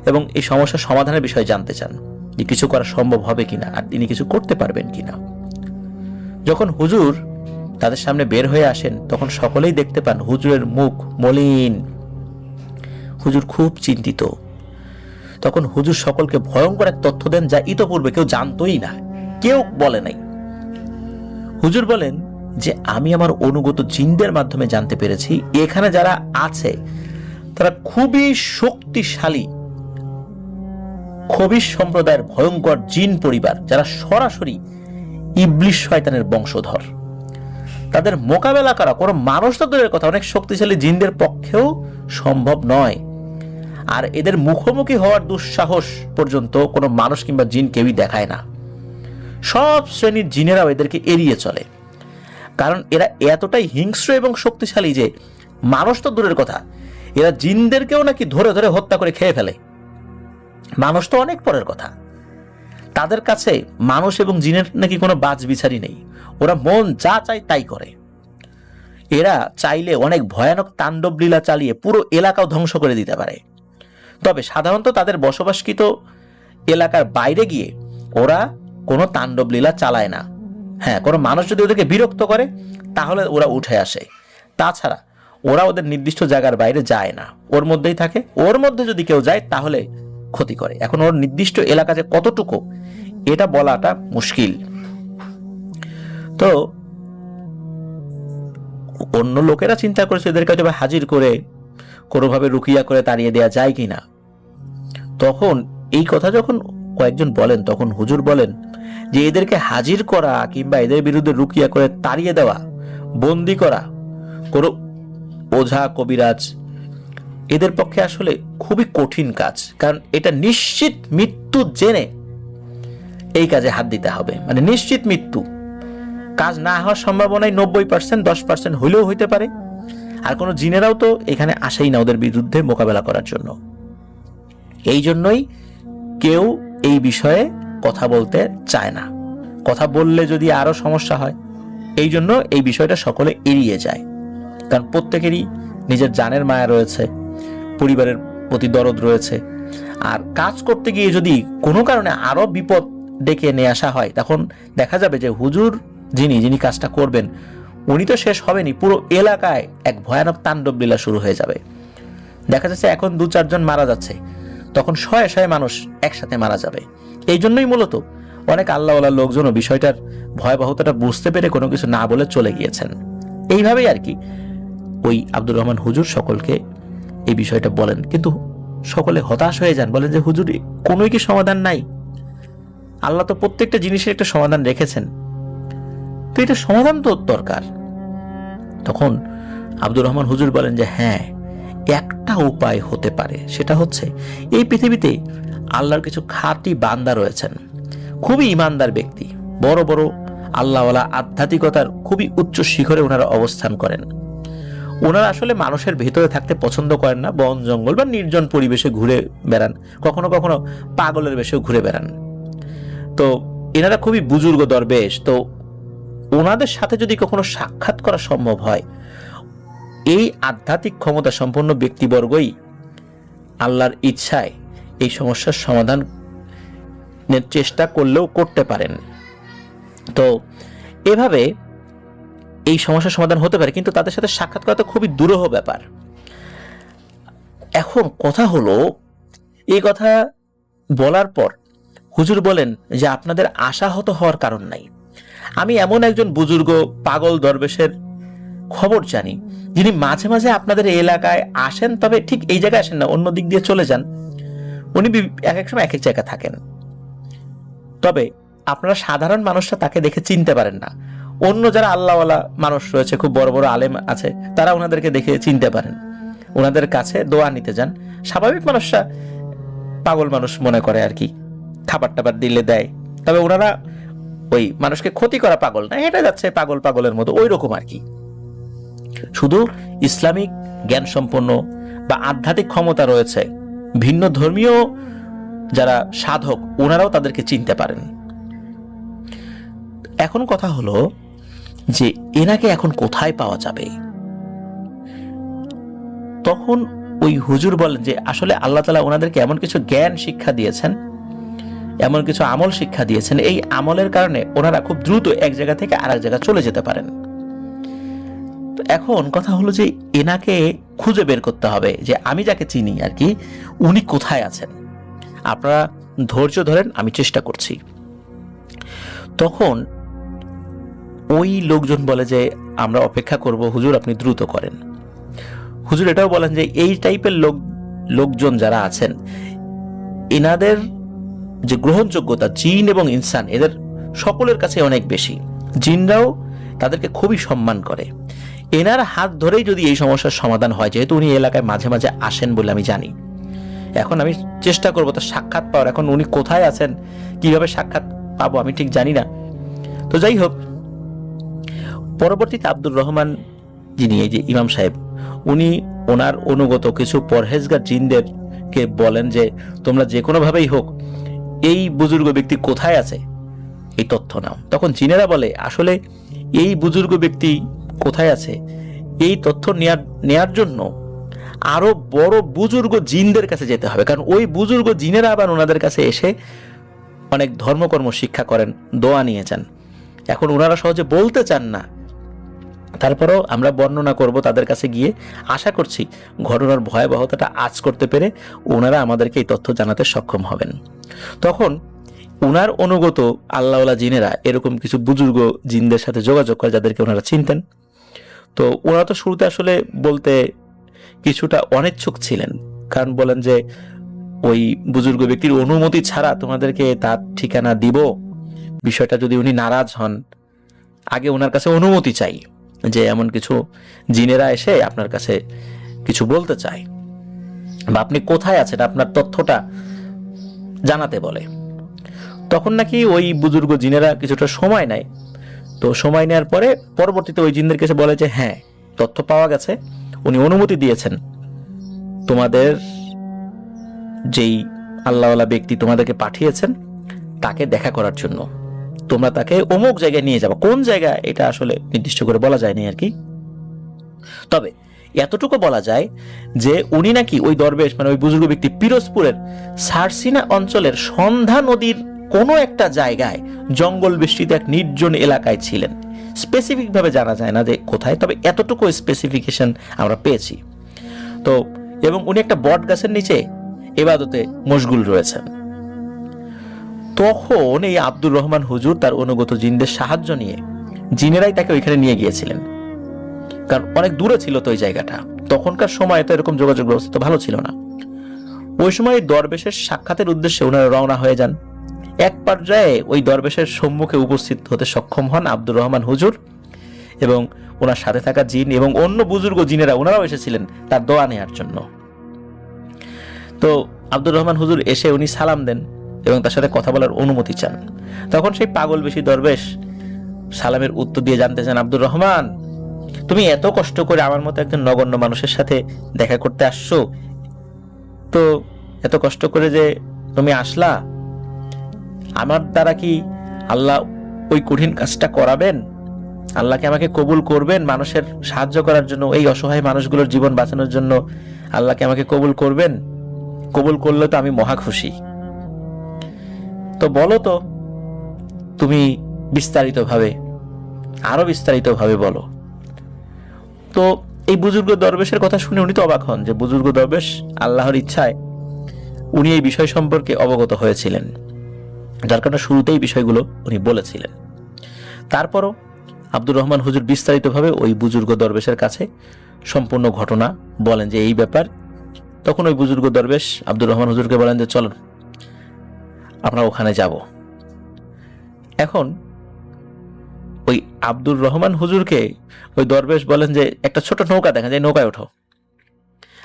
Speaker 1: এবং এই সমস্যার সমাধানের বিষয়ে জানতে চান যে কিছু করা সম্ভব হবে কিনা আর তিনি কিছু করতে পারবেন কিনা। যখন হুজুর তাদের সামনে বের হয়ে আসেন তখন সকলেই দেখতে পান হুজুরের মুখ মলিন, হুজুর খুব চিন্তিত। তখন হুজুর সকলকে ভয়ঙ্কর এক তথ্য দেন যা ইতোপূর্বে কেউ জানতোই না, কেউ বলে নাই। হুজুর বলেন যে আমি আমার অনুগত জিনদের মাধ্যমে জানতে পেরেছি এখানে যারা আছে তারা খুবই শক্তিশালী খবিশ সম্প্রদায়ের ভয়ঙ্কর জিন পরিবার, যারা সরাসরি ইবলিশ শয়তানের বংশধর। তাদের মোকাবেলা করা কোনো মানুষ তো দূরের কথা, অনেক শক্তিশালী জিনদের পক্ষেও সম্ভব নয়। আর এদের মুখোমুখি হওয়ার দুঃসাহস পর্যন্ত কোনো মানুষ কিংবা জিন কেউই দেখায় না। সব শ্রেণীর জিনেরাও এদেরকে এড়িয়ে চলে, কারণ এরা এতটাই হিংস্র এবং শক্তিশালী যে মানুষ তো দূরের কথা, এরা জিনদেরকেও নাকি ধরে ধরে হত্যা করে খেয়ে ফেলে। মানুষ তো অনেক পরের কথা, তাদের কাছে মানুষ এবং জিনের নাকি কোনো বাজ বিচারই নেই। ওরা মন যা চায় তাই করে। এরা চাইলে অনেক ভয়ানক তাণ্ডব লীলা চালিয়ে পুরো এলাকাও ধ্বংস করে দিতে পারে। তবে সাধারণত তাদের বসবাসকৃত এলাকার বাইরে গিয়ে ওরা কোনো তাণ্ডব লীলা চালায় না। হ্যাঁ, কোনো মানুষ যদি ওদেরকে বিরক্ত করে তাহলে ওরা উঠে আসে, তাছাড়া ওরা ওদের নির্দিষ্ট জায়গার বাইরে যায় না, ওর মধ্যেই থাকে। ওর মধ্যে যদি কেউ যায় তাহলে ক্ষতি করে। এখন ওর নির্দিষ্ট এলাকা যে কতটুকু এটা বলাটা মুশকিল। তো অন্য লোকেরা চিন্তা করেছে এদেরকে হয়তো হাজির করে কোনোভাবে রুকিয়া করে তাড়িয়ে দেওয়া যায় কিনা। তখন এই কথা যখন কয়েকজন বলেন তখন হুজুর বলেন যে এদেরকে হাজির করা কিংবা এদের বিরুদ্ধে রুকিয়া করে তাড়িয়ে দেওয়া, বন্দি করা কোনো ওঝা কবিরাজ এদের পক্ষে আসলে খুবই কঠিন কাজ, কারণ এটা নিশ্চিত মৃত্যু জেনে এই কাজে হাত দিতে হবে। মানে নিশ্চিত মৃত্যু, কাজ না হওয়ার সম্ভাবনাই 90%, 10% হইলেও হইতে পারে। আর কোনো জিনেরাও তো এখানে আসেই না ওদের বিরুদ্ধে মোকাবেলা করার জন্য। এই জন্যই কেউ এই বিষয়ে কথা বলতে চায় না, কথা বললে যদি আরো সমস্যা হয়, এই জন্য এই বিষয়টা সকলে এড়িয়ে যায়। কারণ প্রত্যেকেরই নিজের জানের মায়া রয়েছে, পরিবারের প্রতি দরদ রয়েছে। আর কাজ করতে গিয়ে যদি কোনো কারণে আরো বিপদ ডেকে নিয়ে আসা হয় তখন দেখা যাবে যে হুজুর যিনি কাজটা করবেন উনি তো শেষ হবেনি, পুরো এলাকায় এক ভয়ানক তাণ্ডব লীলা শুরু হয়ে যাবে। দেখা যাচ্ছে এখন 2-4 জন মারা যাচ্ছে, তখন শয়ে শয়ে মানুষ একসাথে মারা যাবে। এই জন্যই মূলত অনেক আল্লাহওয়ালা লোকজনও বিষয়টার ভয়াবহতাটা বুঝতে পেরে কোনো কিছু না বলে চলে গিয়েছেন। এইভাবেই আর কি ওই আব্দুর রহমান হুজুর সকলকে এই বিষয়টা বলেন, কিন্তু সকলে হতাশ হয়ে যান, বলেন যে হুজুর কোনোই কি সমাধান নাই? আল্লাহ তো প্রত্যেকটা জিনিসের একটা সমাধান রেখেছেন, তো এটা সমাধান তো দরকার। তখন আব্দুর রহমান হুজুর বলেন যে হ্যাঁ, একটা উপায় হতে পারে, সেটা হচ্ছে এই পৃথিবীতে আল্লাহর কিছু খাঁটি বান্দা রয়েছেন, খুবই ইমানদার ব্যক্তি, বড় বড় আল্লাহওয়ালা, আধ্যাত্মিকতার খুবই উচ্চ শিখরে ওনারা অবস্থান করেন। ওনারা আসলে মানুষের ভেতরে থাকতে পছন্দ করেন না, বন জঙ্গল বা নির্জন পরিবেশে ঘুরে বেড়ান, কখনো কখনো পাগলের বেশেও ঘুরে বেড়ান। তো এনারা খুবই বুজুর্গ দরবেশ। তো ওনাদের সাথে যদি কখনো সাক্ষাৎ করা সম্ভব হয়, এই আধ্যাত্মিক ক্ষমতা সম্পন্ন ব্যক্তিবর্গই আল্লাহর ইচ্ছায় এই সমস্যার সমাধান চেষ্টা করলেও করতে পারেন। তো এভাবে এই সমস্যার সমাধান হতে পারে, কিন্তু তাদের সাথে সাক্ষাৎ করা তো খুবই দুরূহ ব্যাপার। এখন কথা হলো, এই কথা বলার পর হুজুর বলেন যে আপনাদের আশাহত হওয়ার কারণ নাই। আমি এমন একজন বুজুর্গ পাগল দরবেশের খবর জানি যিনি মাঝে মাঝে আপনাদের এলাকায় আসেন, তবে ঠিক এই জায়গায় আসেন না, অন্য দিক দিয়ে চলে যান। উনি এক এক সময় এক এক জায়গায় থাকেন, তবে আপনারা সাধারণ মানুষরা তাকে দেখে চিনতে পারেন না। অন্য যারা আল্লাহওয়ালা মানুষ রয়েছে, খুব বড় বড় আলেম আছে, তারা ওনাদেরকে দেখে চিনতে পারেন, ওনাদের কাছে দোয়া নিতে যান। স্বাভাবিক মানুষরা পাগল মানুষ মনে করে আর কি, খাবার টাবার দিলে দেয়, তবে ওনারা ওই মানুষকে ক্ষতি করা পাগল না, এটা যাচ্ছে পাগল পাগলের মতো ওই রকম আর কি। শুধু ইসলামিক জ্ঞান সম্পন্ন বা আধ্যাত্মিক ক্ষমতা রয়েছে, ভিন্ন ধর্মীয় যারা সাধক ওনারাও তাদেরকে চিনতে পারেন। এখন কথা হলো যে এনাকে এখন কোথায় পাওয়া যাবে? তখন ওই হুজুর বলেন যে আসলে আল্লাহ তাআলা ওনাদেরকে এমন কিছু জ্ঞান শিক্ষা দিয়েছেন, এমন কিছু আমল শিক্ষা দিয়েছেন, এই আমলের কারণে ওনারা খুব দ্রুত এক জায়গা থেকে আরেক জায়গায় চলে যেতে পারেন। তো এখন কথা হলো যে এনাকে খুঁজে বের করতে হবে, যে আমি যাকে চিনি আর কি, উনি কোথায় আছেন। আপনারা ধৈর্য ধরেন, আমি চেষ্টা করছি। তখন ওই লোকজন বলে যে আমরা অপেক্ষা করব হুজুর, আপনি দ্রুত করেন। হুজুর এটাও বলেন যে এই টাইপের লোকজন যারা আছেন, এনাদের যে গ্রহণযোগ্যতা জিন এবং ইনসান এদের সকলের কাছে অনেক বেশি। জিনরাও তাদেরকে খুবই সম্মান করে। এনার হাত ধরেই যদি এই সমস্যার সমাধান হয়, যেহেতু উনি এলাকায় মাঝে মাঝে আসেন বলে আমি জানি, এখন আমি চেষ্টা করবো তার সাক্ষাৎ পাওয়ার। এখন উনি কোথায় আছেন, কিভাবে সাক্ষাৎ পাবো আমি ঠিক জানি না। তো যাই হোক, পরবর্তীতে আব্দুর রহমান যিনি এই যে ইমাম সাহেব, উনি ওনার অনুগত কিছু পরহেজগার জিনদেরকে বলেন যে তোমরা যে কোনোভাবেই হোক এই বুজুর্গ ব্যক্তি কোথায় আছে এই তথ্য নাও। তখন জিনেরা বলে আসলে এই বুজুর্গ ব্যক্তি কোথায় আছে এই তথ্য নেয়ার জন্য আরো বড় বুজুর্গ জিনদের কাছে যেতে হবে, কারণ ওই বুজুর্গ জিনেরা আবার ওনাদের কাছে এসে অনেক ধর্মকর্ম শিক্ষা করেন, দোয়া নিয়ে যান। এখন ওনারা সহজে বলতে চান না, তারপরেও আমরা বর্ণনা করব তাদের কাছে গিয়ে। আশা করছি ঘটনার ভয়াবহতাটা আঁচ করতে পেরে ওনারা আমাদেরকে এই তথ্য জানাতে সক্ষম হবেন। তখন ওনার অনুগত আল্লাহওয়ালা জিনেরা এরকম কিছু বুজুর্গ জিনদের সাথে যোগাযোগ করে, যাদেরকে ওনারা চিনতেন। তো ওনারা তো শুরুতে আসলে বলতে কিছুটা অনিচ্ছুক ছিলেন, কারণ বলেন যে ওই বুজুর্গ ব্যক্তির অনুমতি ছাড়া তোমাদেরকে তার ঠিকানা দিব, বিষয়টা যদি উনি নারাজ হন, আগে ওনার কাছে অনুমতি চাই যে এমন কিছু জিনেরা এসে আপনার কাছে কিছু বলতে চায়, বা আপনি কোথায় আছেন আপনার তথ্যটা জানাতে বলে। তখন নাকি ওই বুজুর্গ জিনেরা কিছুটা সময় নেয়। তো সময় নেওয়ার পরে পরবর্তীতে ওই জিনদের কাছে বলে যে হ্যাঁ, তথ্য পাওয়া গেছে, উনি অনুমতি দিয়েছেন তোমাদের যেই আল্লাহওয়ালা ব্যক্তি তোমাদেরকে পাঠিয়েছেন তাকে দেখা করার জন্য, তোমরা তাকে অমুক জায়গায় নিয়ে যাবে। কোন জায়গা এটা আসলে নির্দিষ্ট করে বলা যায়নি আর কি, তবে এতটুকু বলা যায় যে উনি নাকি ওই দরবেশ মানে ওই বুজুর্গ ব্যক্তি পিরোজপুরের সারসিনা অঞ্চলের সন্ধ্যা নদীর কোনো একটা জায়গায় জঙ্গল বেষ্টিত এক নির্জন এলাকায় ছিলেন। স্পেসিফিক ভাবে জানা যায় না যে কোথায়, তবে এতটুকু স্পেসিফিকেশন আমরা পেয়েছি। তো এবং উনি একটা বট গাছের নিচে ইবাদতে মশগুল রয়েছেন। তখন এই আব্দুর রহমান হুজুর তার অনুগত জিনদের সাহায্য নিয়ে, জিনেরাই তাকে ওইখানে নিয়ে গিয়েছিলেন, কারণ অনেক দূরে ছিল তো ওই জায়গাটা। তখনকার সময় তো এরকম যোগাযোগ ব্যবস্থা তো ভালো ছিল না। ওই সময় দরবেশের সাক্ষাতের উদ্দেশ্যে ওনারা রওনা হয়ে যান। এক পর্যায়ে ওই দরবেশের সম্মুখে উপস্থিত হতে সক্ষম হন আব্দুর রহমান হুজুর এবং ওনার সাথে থাকা জিন এবং অন্য বুজুর্গ জিনেরা, ওনারাও এসেছিলেন তার দোয়া নেওয়ার জন্য। তো আব্দুর রহমান হুজুর এসে উনি সালাম দেন এবং তার সাথে কথা বলার অনুমতি চান। তখন সেই পাগল বেশি দরবেশ সালামের উত্তর দিয়ে জানতে চান, আব্দুর রহমান, তুমি এত কষ্ট করে আমার মতো একজন নগণ্য মানুষের সাথে দেখা করতে আসছো, তো এত কষ্ট করে যে তুমি আসলা, আমার দ্বারা কি আল্লাহ ওই কঠিন কাজটা করাবেন? আল্লাহকে আমাকে কবুল করবেন মানুষের সাহায্য করার জন্য, এই অসহায় মানুষগুলোর জীবন বাঁচানোর জন্য আল্লাহকে আমাকে কবুল করবেন? কবুল করলে তো আমি মহা খুশি। তো বলো তো তুমি বিস্তারিতভাবে, আরো বিস্তারিতভাবে বলো। তো এই বুজুর্গ দরবেশের কথা শুনে উনি তো অবাক হন যে বুজুর্গ দরবেশ আল্লাহর ইচ্ছায় উনি এই বিষয় সম্পর্কে অবগত হয়েছিলেন, যার কারণে শুরুতেই বিষয়গুলো উনি বলেছিলেন। তারপরও আব্দুর রহমান হুজুর বিস্তারিতভাবে ওই বুজুর্গ দরবেশের কাছে সম্পূর্ণ ঘটনা বলেন যে এই ব্যাপার, তখন ওই বুজুর্গ দরবেশ আব্দুর রহমান হুজুরকে বলেন যে চলো আমরা ওখানে যাব। এখন ওই আব্দুর রহমান হুজুরকে ওই দরবেশ বলেন যে একটা ছোট নৌকা দেখা যায়, নৌকায় ওঠো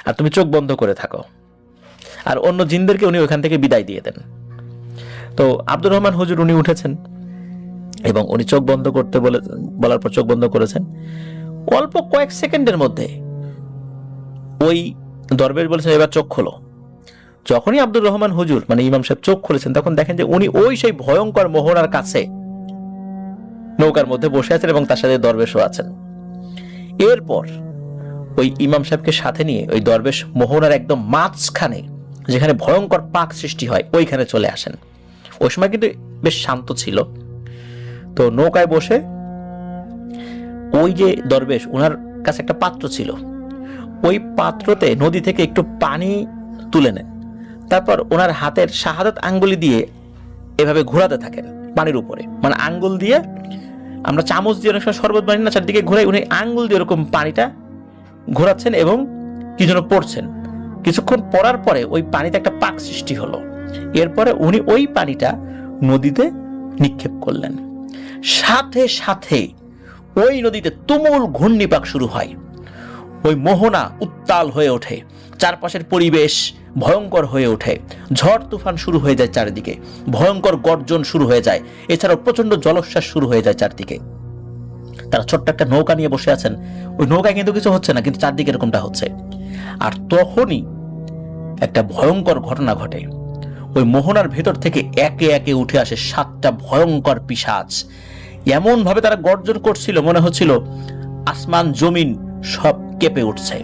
Speaker 1: আর তুমি চোখ বন্ধ করে থাকো, আর অন্য জিনদেরকে উনি ওখান থেকে বিদায় দিয়ে দেন। তো আব্দুর রহমান হুজুর উনি উঠেছেন এবং উনি চোখ বন্ধ করতে বলার পর চোখ বন্ধ করেছেন। অল্প কয়েক সেকেন্ডের মধ্যে ওই দরবেশ বলেছেন এবার চোখ খোলো। যখনই আব্দুর রহমান হুজুর মানে ইমাম সাহেব চোখ খুলেছেন, তখন দেখেন যে উনি ওই সেই ভয়ঙ্কর মোহনার কাছে নৌকার মধ্যে বসে আছেন এবং তার সাথে দরবেশও আছেন। এরপর ওই ইমাম সাহেবকে সাথে নিয়ে ওই দরবেশ মোহনার একদম মাঝখানে, যেখানে ভয়ঙ্কর পাক সৃষ্টি হয়, ওইখানে চলে আসেন। ওই সময় কিন্তু বেশ শান্ত ছিল। তো নৌকায় বসে ওই যে দরবেশ, ওনার কাছে একটা পাত্র ছিল, ওই পাত্রতে নদী থেকে একটু পানি তুলে নেন, তারপর ওনার হাতের শাহাদাত আঙ্গুলি দিয়ে এভাবে ঘোরাতে থাকেন পানির উপরে, মানে আঙ্গুল দিয়ে, আমরা চামচ দিয়ে অনেক সময় শরবত বানি না, চারদিকে ঘোরাই, উনি আঙ্গুল দিয়ে এরকম পানিটা ঘোরাচ্ছেন এবং কি যেন পড়ছেন। কিছুক্ষণ পড়ার পরে ওই পানিতে একটা পাক সৃষ্টি হলো। এরপরে উনি ওই পানিটা নদীতে নিক্ষেপ করলেন। সাথে সাথে ওই নদীতে তুমুল ঘূর্ণিপাক শুরু হয়, ওই মোহনা উত্তাল হয়ে ওঠে, চারপাশের পরিবেশ ভয়ঙ্কর হয়ে ওঠে, ঝড় তুফান শুরু হয়ে যায় চারিদিকে, ভয়ঙ্কর গর্জন শুরু হয়ে যায়, এছাড়াও প্রচন্ড জলোচ্ছ্বাস শুরু হয়ে যায় চারদিকে। তারা ছোট্ট একটা নৌকা নিয়ে বসে আছেন, ওই নৌকায় কিন্তু কিছু হচ্ছে না, কিন্তু চারদিকে এরকমটা হচ্ছে। আর তখনই একটা ভয়ঙ্কর ঘটনা ঘটে। ওই মোহনার ভেতর থেকে একে একে উঠে আসে 7টা ভয়ঙ্কর পিশাচ। এমন ভাবে তারা গর্জন করছিল, মনে হচ্ছিল আসমান জমিন সব কেঁপে উঠছে,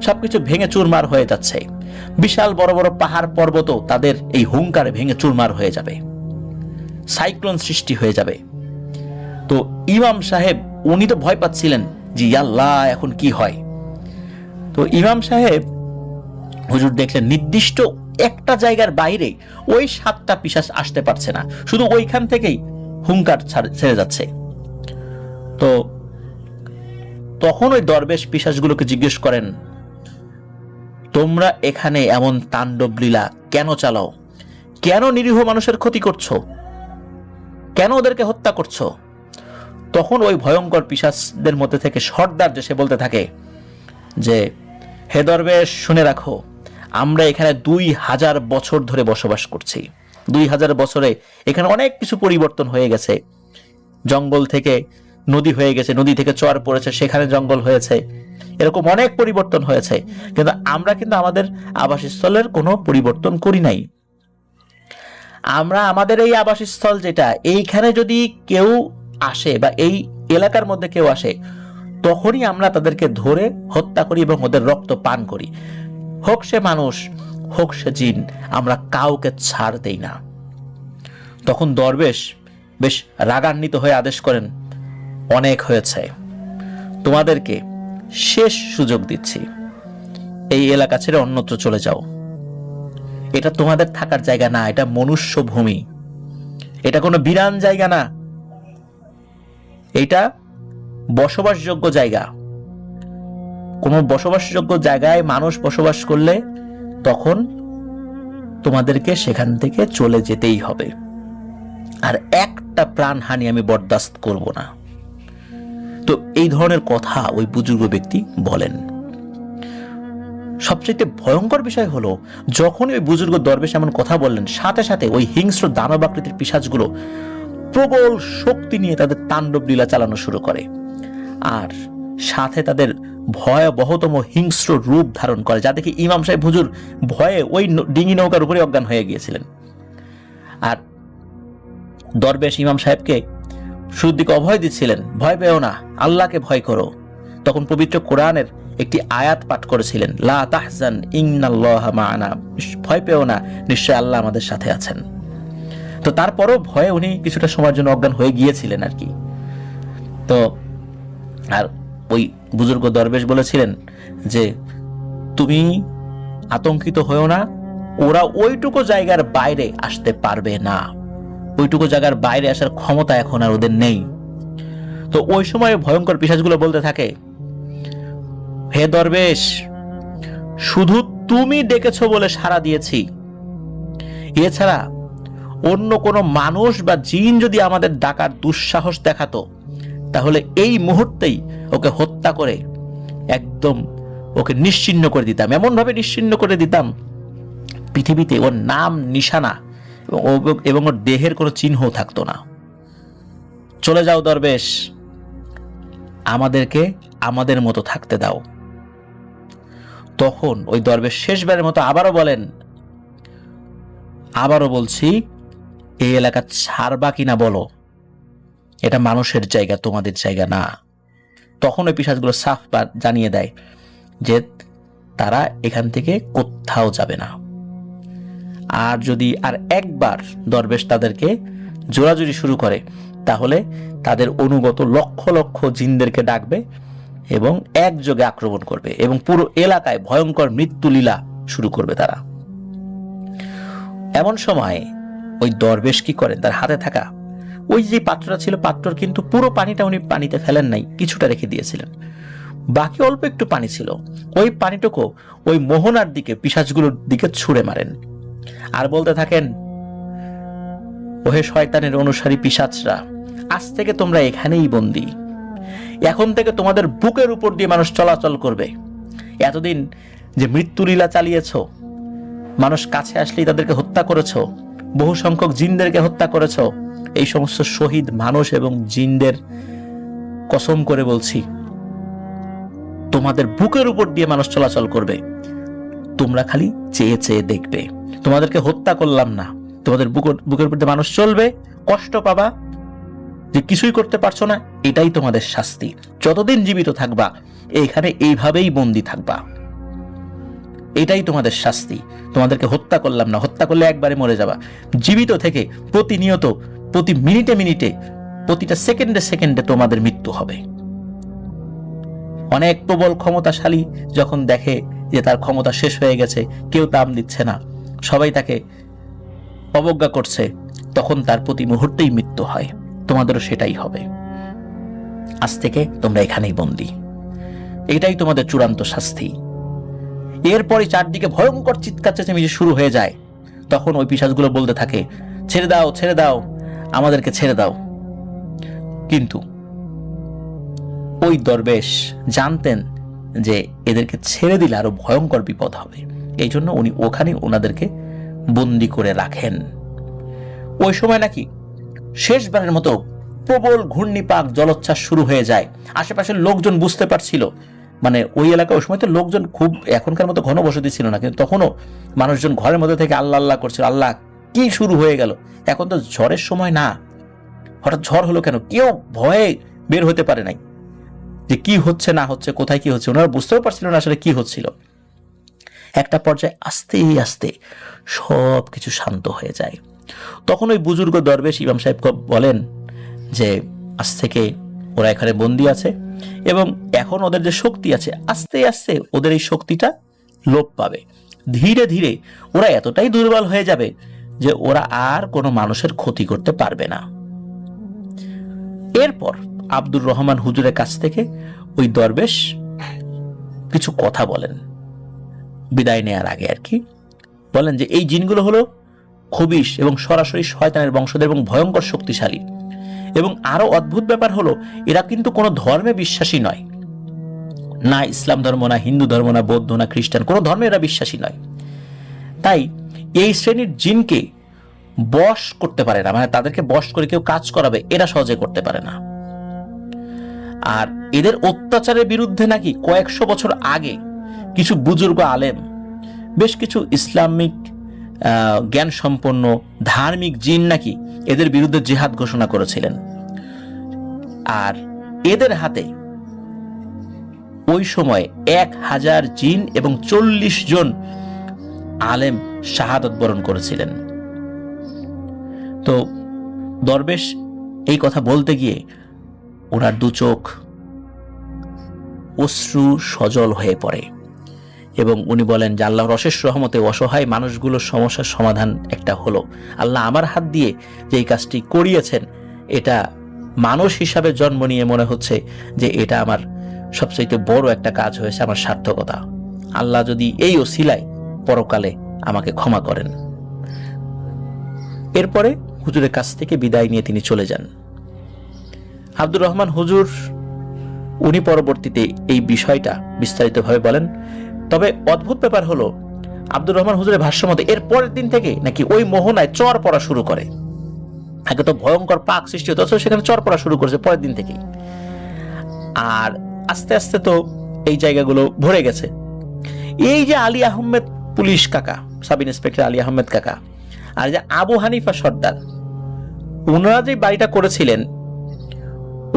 Speaker 1: সবকিছু ভেঙে চুরমার হয়ে যাচ্ছে। বিশাল বড় বড় পাহাড় পর্বত তাদের এই হুঙ্কারে ভেঙে চুরমার হয়ে যাবে, সাইক্লোন সৃষ্টি হয়ে যাবে। তো ইমাম সাহেব উনি তো ভয় পাচ্ছিলেন যে আল্লাহ এখন কি হয়। তো ইমাম সাহেব হুজুর দেখলেন নির্দিষ্ট একটা জায়গার বাইরে ওই 7টা পিশাচ আসতে পারছে না, শুধু ওইখান থেকেই হুঙ্কার ছেড়ে যাচ্ছে। তো তখন ওই দরবেশ পিশাচগুলোকে জিজ্ঞেস করেন, তোমরা এখানে এমন তাণ্ডব লীলা কেন চালাও? কেন নিরীহ মানুষের ক্ষতি করছো? কেন ওদেরকে হত্যা করছো? তখন ওই ভয়ঙ্কর পিশাচদের মধ্যে থেকে সর্দার যে সে বলতে থাকে যে হে দরবেশ, শুনে রাখো, আমরা এখানে 2000 বছর ধরে বসবাস করছি। 2000 বছরে এখানে অনেক কিছু পরিবর্তন হয়ে গেছে। জঙ্গল থেকে নদী হয়ে গেছে, নদী থেকে চর পড়েছে, সেখানে জঙ্গল হয়েছে, এরকম অনেক পরিবর্তন হয়েছে, কিন্তু আমরা কিন্তু আমাদের আবাসস্থলের কোনো পরিবর্তন করি নাই। আমরা আমাদের এই আবাসস্থল যেটা, এইখানে যদি কেউ আসে বা এই এলাকার মধ্যে কেউ আসে, তখনই আমরা তাদেরকে ধরে হত্যা করি এবং ওদের রক্ত পান করি, হোক সে মানুষ হোক সে জিন, আমরা কাউকে ছাড় দেই না। তখন দরবেশ বেশ রাগান্বিত হয়ে আদেশ করেন, অনেক হয়েছে, তোমাদেরকে শেষ সুযোগ দিচ্ছি, এই এলাকা ছেড়ে অন্যত্র চলে যাও। এটা তোমাদের থাকার জায়গা না, এটা মনুষ্য ভূমি, এটা কোনো বিরান জায়গা না, এটা বসবাসযোগ্য জায়গা। কোনো বসবাসযোগ্য জায়গায় মানুষ বসবাস করলে তখন তোমাদেরকে সেখান থেকে চলে যেতেই হবে, আর একটা প্রাণহানি আমি বরদাস্ত করব না। তো এই ধরনের কথা ওই বুজুর্গ ব্যক্তি বলেন। সবচেয়ে ভয়ঙ্কর বিষয় হলো, যখন ওই বুজুর্গ দরবেশ এমন কথা বললেন, সাথে সাথে ওই হিংস্র দানবাকৃতির পিশাচগুলো প্রবল শক্তি নিয়ে তাদের তাণ্ডব লীলা চালানো শুরু করে, আর সাথে তাদের ভয়াবহতম হিংস্র রূপ ধারণ করে, যা দেখে ইমাম সাহেব হুজুর ভয়ে ওই ডিঙি নৌকার উপরে অজ্ঞান হয়ে গিয়েছিলেন। আর দরবেশ ইমাম সাহেবকে শুরুর দিকে অভয় দিচ্ছিলেন, ভয় পেও না, আল্লাহকে ভয় করো। তখন পবিত্র কোরআনের একটি আয়াত পাঠ করেছিলেন, লা তাহজান ইন্নাল্লাহা মা'ানা, ভয় পেও না, নিশ্চয় আল্লাহ আমাদের সাথে আছেন। তো তারপরও ভয়ে উনি কিছুটা সময়ের জন্য অজ্ঞান হয়ে গিয়েছিলেন আর কি। তো আর ওই বুজুর্গ দরবেশ বলেছিলেন যে তুমি আতঙ্কিত হয়েও না, ওরা ওইটুকু জায়গার বাইরে আসতে পারবে না, ওইটুকু জায়গার বাইরে আসার ক্ষমতা এখন আর ওদের নেই। তো ওই সময় ভয়ঙ্কর পিশাচগুলো বলতে থাকে, হে দরবেশ, শুধু তুমি ডেকেছো বলে সাড়া দিয়েছি। এছাড়া অন্য কোনো মানুষ বা জিন যদি আমাদের ডাকার দুঃসাহস দেখাতো, তাহলে এই মুহূর্তেই ওকে হত্যা করে একদম ওকে নিশ্চিহ্ন করে দিতাম, এমন ভাবে নিশ্চিহ্ন করে দিতাম পৃথিবীতে ওর নাম নিশানা এবং ওর দেহের কোনো চিহ্ন থাকতো না। চলে যাও দরবেশ, আমাদেরকে আমাদের মতো থাকতে দাও। তখন ওই দরবেশ শেষবারের মতো আবারও বলেন, আবারও বলছি, এই এলাকা ছাড়বা কিনা বলো, এটা মানুষের জায়গা, তোমাদের জায়গা না। তখন ওই পিশাচগুলো সাফ জানিয়ে দেয় যে তারা এখান থেকে কোথাও যাবে না। আর যদি আর একবার দরবেশ তাদেরকে জোরাজুরি শুরু করে, তাহলে তাদের অনুগত লক্ষ লক্ষ জিনদেরকে ডাকবে এবং একযোগে আক্রমণ করবে এবং পুরো এলাকায় ভয়ঙ্কর মৃত্যুলীলা শুরু করবে তারা। এমন সময় ওই দরবেশ কি করেন, তার হাতে থাকা ওই যে পাত্রটা ছিল, পাত্রর কিন্তু পুরো পানিটা উনি পানিতে ফেলেন নাই, কিছুটা রেখে দিয়েছিলেন, বাকি অল্প একটু পানি ছিল। ওই পানিটুকু ওই মোহনার দিকে, পিশাচগুলোর দিকে ছুঁড়ে মারেন আর বলতে থাকেন, ওহে শয়তানের অনুসারী পিশাচরা, আজ থেকে তোমরা এখানেই বন্দী। এখন থেকে তোমাদের বুকের উপর দিয়ে মানুষ চলাচল করবে। এতদিন যে মৃত্যুলীলা চালিয়েছ, মানুষ কাছে আসলেই তাদেরকে হত্যা করেছ, বহু সংখ্যক জিনদেরকে হত্যা করেছ, এই সমস্ত শহীদ মানুষ এবং জিনদের কসম করে বলছি, তোমাদের বুকের উপর দিয়ে মানুষ চলাচল করবে, তোমরা খালি চেয়ে চেয়ে দেখবে। তোমাদেরকে হত্যা করলাম না, তোমাদের বুকের উপর দিয়ে মানুষ চলবে, কষ্ট পাবা, যে কিছুই করতে পারছো না, এটাই তোমাদের শাস্তি। যতদিন জীবিত থাকবা এইখানে এইভাবেই বন্দী থাকবা, এটাই তোমাদের শাস্তি। তোমাদেরকে হত্যা করলাম না, হত্যা করলে একবারে মরে যাবা। জীবিত থেকে প্রতিনিয়ত, প্রতি মিনিটে মিনিটে, প্রতিটা সেকেন্ডে সেকেন্ডে তোমাদের মৃত্যু হবে। অনেক প্রবল ক্ষমতাশালী যখন দেখে যে তার ক্ষমতা শেষ হয়ে গেছে, কেউ দাম দিচ্ছে না, সবাই তাকে অবজ্ঞা করছে, তখন তার প্রতি মুহূর্তেই মৃত্যু হয়। তোমাদেরও সেটাই হবে। আজ থেকে তোমরা এখানেই বন্দী, এটাই তোমাদের চূড়ান্ত শাস্তি। এরপরে চারদিকে ভয়ঙ্কর চিৎকার চেঁচামেচি শুরু হয়ে যায়। তখন ওই পিশাচগুলো বলতে থাকে, ছেড়ে দাও, ছেড়ে দাও, আমাদেরকে ছেড়ে দাও। কিন্তু ওই দরবেশ জানতেন যে এদেরকে ছেড়ে দিলে আরো ভয়ঙ্কর বিপদ হবে, এই জন্য উনি ওখানে ওনাদেরকে বন্দি করে রাখেন। ওই সময় নাকি শেষবারের মতো প্রবল ঘূর্ণিপাক জলোচ্ছ্বাস শুরু হয়ে যায়। আশেপাশের লোকজন বুঝতে পারছিল, মানে ওই এলাকায় ওই সময় তো লোকজন খুব এখনকার মতো ঘন বসতি ছিল না, কিন্তু তখনও মানুষজন ঘরের মধ্যে থেকে আল্লাহ আল্লাহ করছিল, আল্লাহ কি শুরু হয়ে গেল, এখন তো ঝড়ের সময় না, হঠাৎ ঝড় হলো কেন, কেউ ভয়ে বের হতে পারে নাই যে কি হচ্ছে না হচ্ছে, কোথায় কি হচ্ছে, ওনারা বুঝতেও পারছিল না আসলে কি হচ্ছিল। একটা পর্যায়ে আস্তে আস্তে সব কিছু শান্ত হয়ে যায়। তখন ওই বুজুর্গ দরবেশ ইমাম সাহেবকে বলেন যে আজ থেকে ওরা এখানে বন্দী আছে এবং এখন ওদের যে শক্তি আছে, আস্তে আস্তে ওদের এই শক্তিটা লোপ পাবে। ধীরে ধীরে ওরা এতটাই দুর্বল হয়ে যাবে যে ওরা আর কোনো মানুষের ক্ষতি করতে পারবে না। এরপর আব্দুর রহমান হুজুরের কাছ থেকে ওই দরবেশ কিছু কথা বলেন বিদায় নেয়ার আগে আর কি। বলেন যে এই জিনগুলো হলো খবিশ এবং সরাসরি শয়তানের বংশধর এবং ভয়ঙ্কর শক্তিশালী, এবং আরো অদ্ভুত ব্যাপার হলো এরা কিন্তু কোনো ধর্মে বিশ্বাসী নয়, না ইসলাম ধর্ম, না হিন্দু ধর্ম, না বৌদ্ধ, না খ্রিস্টান, কোনো ধর্মে এরা বিশ্বাসী নয়। তাই এই শ্রেণীর জিনকে বশ করতে পারে না, মানে তাদেরকে বশ করে কেউ কাজ করাবে এরা সহজে করতে পারে না। আর এদের অত্যাচারের বিরুদ্ধে নাকি কয়েকশো বছর আগে কিছু বুজুর্গ আলেম, বেশ কিছু ইসলামিক জ্ঞান সম্পন্ন ধার্মিক জিন নাকি এদের বিরুদ্ধে জিহাদ ঘোষণা করেছিলেন। আর এদের হাতে ওই সময় 1000 জিন এবং 40 জন আলেম শাহাদত বরণ করেছিলেন। তো দরবেশ এই কথা বলতে গিয়ে ওনার দু চোখ অশ্রু সজল হয়ে পড়ে এবং উনি বলেন যে আল্লাহর অশেষ রহমতে অসহায় মানুষগুলোর সমস্যার সমাধান একটা হলো। আল্লাহ আমার হাত দিয়ে যে এই কাজটি করিয়েছেন, এটা মানুষ হিসাবে জন্ম নিয়ে মনে হচ্ছে যে এটা আমার সবচেয়ে বড় একটা কাজ হয়েছে, আমার সার্থকতা। আল্লাহ যদি এই ওসিলায় পরকালে আমাকে ক্ষমা করেন। এরপরে হুজুরের কাছ থেকে বিদায় নিয়ে তিনি চলে যান। আব্দুর রহমান হুজুর উনি পরবর্তীতে এই বিষয়টা বিস্তারিতভাবে বলেন। তবে অদ্ভুত ব্যাপার হলো, আব্দুর রহমান হুজুরের ভাষ্য মতে এর পরের দিন থেকে নাকি ওই মোহনায় চর পড়া শুরু করে। আগে তো ভয়ঙ্কর পাক সৃষ্টি হতো, সেখানে চর পড়া শুরু করেছে পরের দিন থেকেই। আর আস্তে আস্তে তো এই জায়গাগুলো ভরে গেছে। এই যে আলী আহমেদ পুলিশ কাকা, সাব ইন্সপেক্টর আলী আহমেদ কাকা, আর যে আবু হানিফা সর্দার, ওনারা যে বাড়িটা করেছিলেন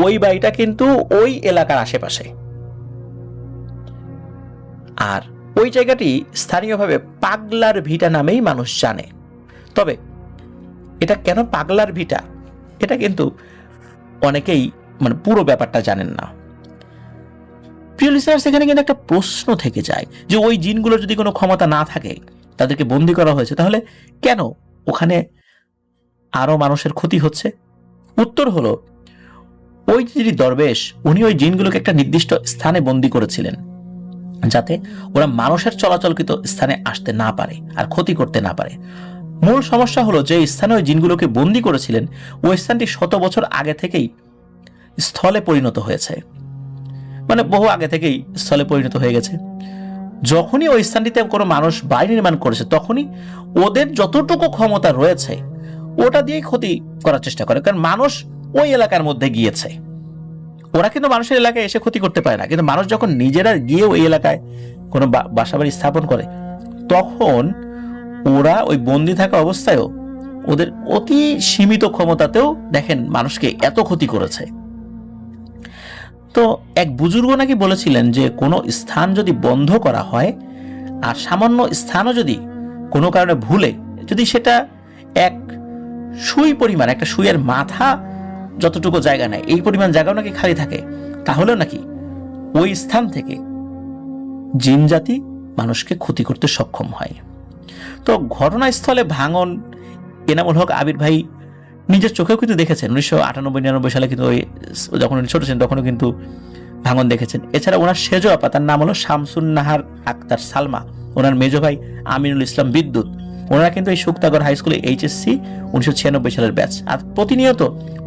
Speaker 1: ওই বাড়িটা কিন্তু ওই এলাকার আশেপাশে। আর ওই জায়গাটি স্থানীয়ভাবে পাগলার ভিটা নামেই মানুষ জানে। তবে এটা কেন পাগলার ভিটা, এটা কিন্তু অনেকেই মানে পুরো ব্যাপারটা জানেন না। প্রিয় লিসেনার্স, এখানে কিন্তু একটা প্রশ্ন থেকে যায় যে ওই জিনগুলোর যদি কোনো ক্ষমতা না থাকে, তাদেরকে বন্দী করা হয়েছে, তাহলে কেন ওখানে আরো মানুষের ক্ষতি হচ্ছে? উত্তর হলো, ওই যে দরবেশ উনি ওই জিনগুলোকে একটা নির্দিষ্ট স্থানে বন্দী করেছিলেন যাতে ওরা মানুষের চলাচলকৃত স্থানে আসতে না পারে আর ক্ষতি করতে না পারে। মূল সমস্যা হলো যে স্থানে ওই জিনগুলোকে বন্দী করেছিলেন ওই স্থানটি শত বছর আগে থেকেই স্থলে পরিণত হয়েছে, মানে বহু আগে থেকেই স্থলে পরিণত হয়ে গেছে। যখনই ওই স্থানটিতে কোনো মানুষ বাড়ি নির্মাণ করেছে তখনই ওদের যতটুকু ক্ষমতা রয়েছে ওটা দিয়েই ক্ষতি করার চেষ্টা করে, কারণ মানুষ ওই এলাকার মধ্যে গিয়েছে। ওরা কিন্তু মানুষের এলাকায় এসে ক্ষতি করতে পারে না, কিন্তু মানুষ যখন নিজেরা গিয়ে ওই এলাকায় কোনো বাসাবাড়ি স্থাপন করে তখন ওরা ওই বন্দি থাকা অবস্থায়ও ওদের অতি সীমিত ক্ষমতাতেও দেখেন মানুষকে এত ক্ষতি করেছে। তো এক বুজুর্গ নাকি বলেছিলেন যে কোনো স্থান যদি বন্ধ করা হয় আর সামান্য স্থানও যদি কোনো কারণে ভুলে যদি সেটা এক সুই পরিমাণ, একটা সুইয়ের মাথা যতটুকু জায়গা নেয় এই পরিমাণ জায়গাও নাকি খালি থাকে, তাহলেও নাকি ওই স্থান থেকে জিন জাতি মানুষকে ক্ষতি করতে সক্ষম হয়। তো ঘটনাস্থলে ভাঙন এনামুল হক আবির ভাই নিজের চোখেও কিন্তু দেখেছেন। 1998-99 সালে কিন্তু ওই যখন উনি ছোট ছিলেন তখনও কিন্তু ভাঙন দেখেছেন। এছাড়া ওনার সেজ আপা, তার নাম হলো শামসুন নাহার আক্তার সালমা, ওনার মেজো ভাই আমিনুল ইসলাম বিদ্যুৎ, ওনারা কিন্তু এই শুক্তাগড় হাই স্কুলে এইচএসসি 1996 সালের ব্যাচ। আর প্রতিনিয়ত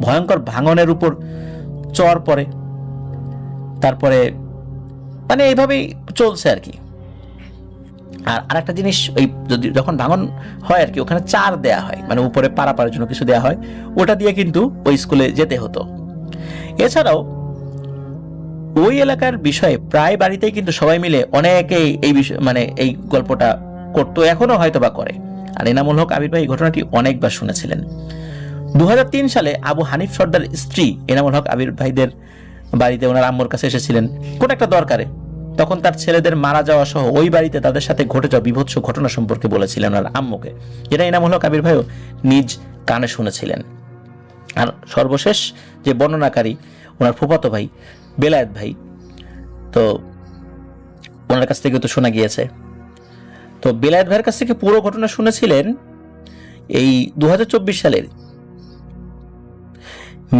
Speaker 1: ভয়ঙ্কর ভাঙনের উপর চর পড়ে, তারপরে মানে এইভাবেই চলছে আর কি। আর আরেকটা জিনিস, ওই যখন ভাঙন হয় আর কি, ওখানে চার দেয়া হয়, মানে উপরে পারাপারের জন্য কিছু দেয়া হয়, ওটা দিয়ে কিন্তু ওই স্কুলে যেতে হতো। এছাড়াও ওই এলাকার বিষয়ে প্রায় বাড়িতেই কিন্তু সবাই মিলে অনেকেই এই বিষয় মানে এই গল্পটা করতো, এখনো হয়তো বা করে। আর এনামুল হক আবির ভাই ঘটনাটি অনেকবার শুনেছিলেন। 2003 সালে আবু হানিফ সর্দার স্ত্রী এনামুল হক আবির ভাইদের বাড়িতে ওনার আম্মুর কাছে এসেছিলেন কোন একটা দরকারে। তখন তার ছেলেদের মারা যাওয়া সহ ওই বাড়িতে তাদের সাথে ঘটে যাওয়া বিভৎস ঘটনা সম্পর্কে বলেছিলেন ওনার আম্মুকে, যেটা এনামুল হক আবির ভাইও নিজ কানে শুনেছিলেন। আর সর্বশেষ যে বর্ণনাকারী ওনার ফুফাতো ভাই বেলায়েত ভাই, তো ওনার কাছ থেকে তো শোনা গিয়েছে। তো বেলায়েত ভাইয়ের কাছ থেকে পুরো ঘটনা শুনেছিলেন এই 2024 সালের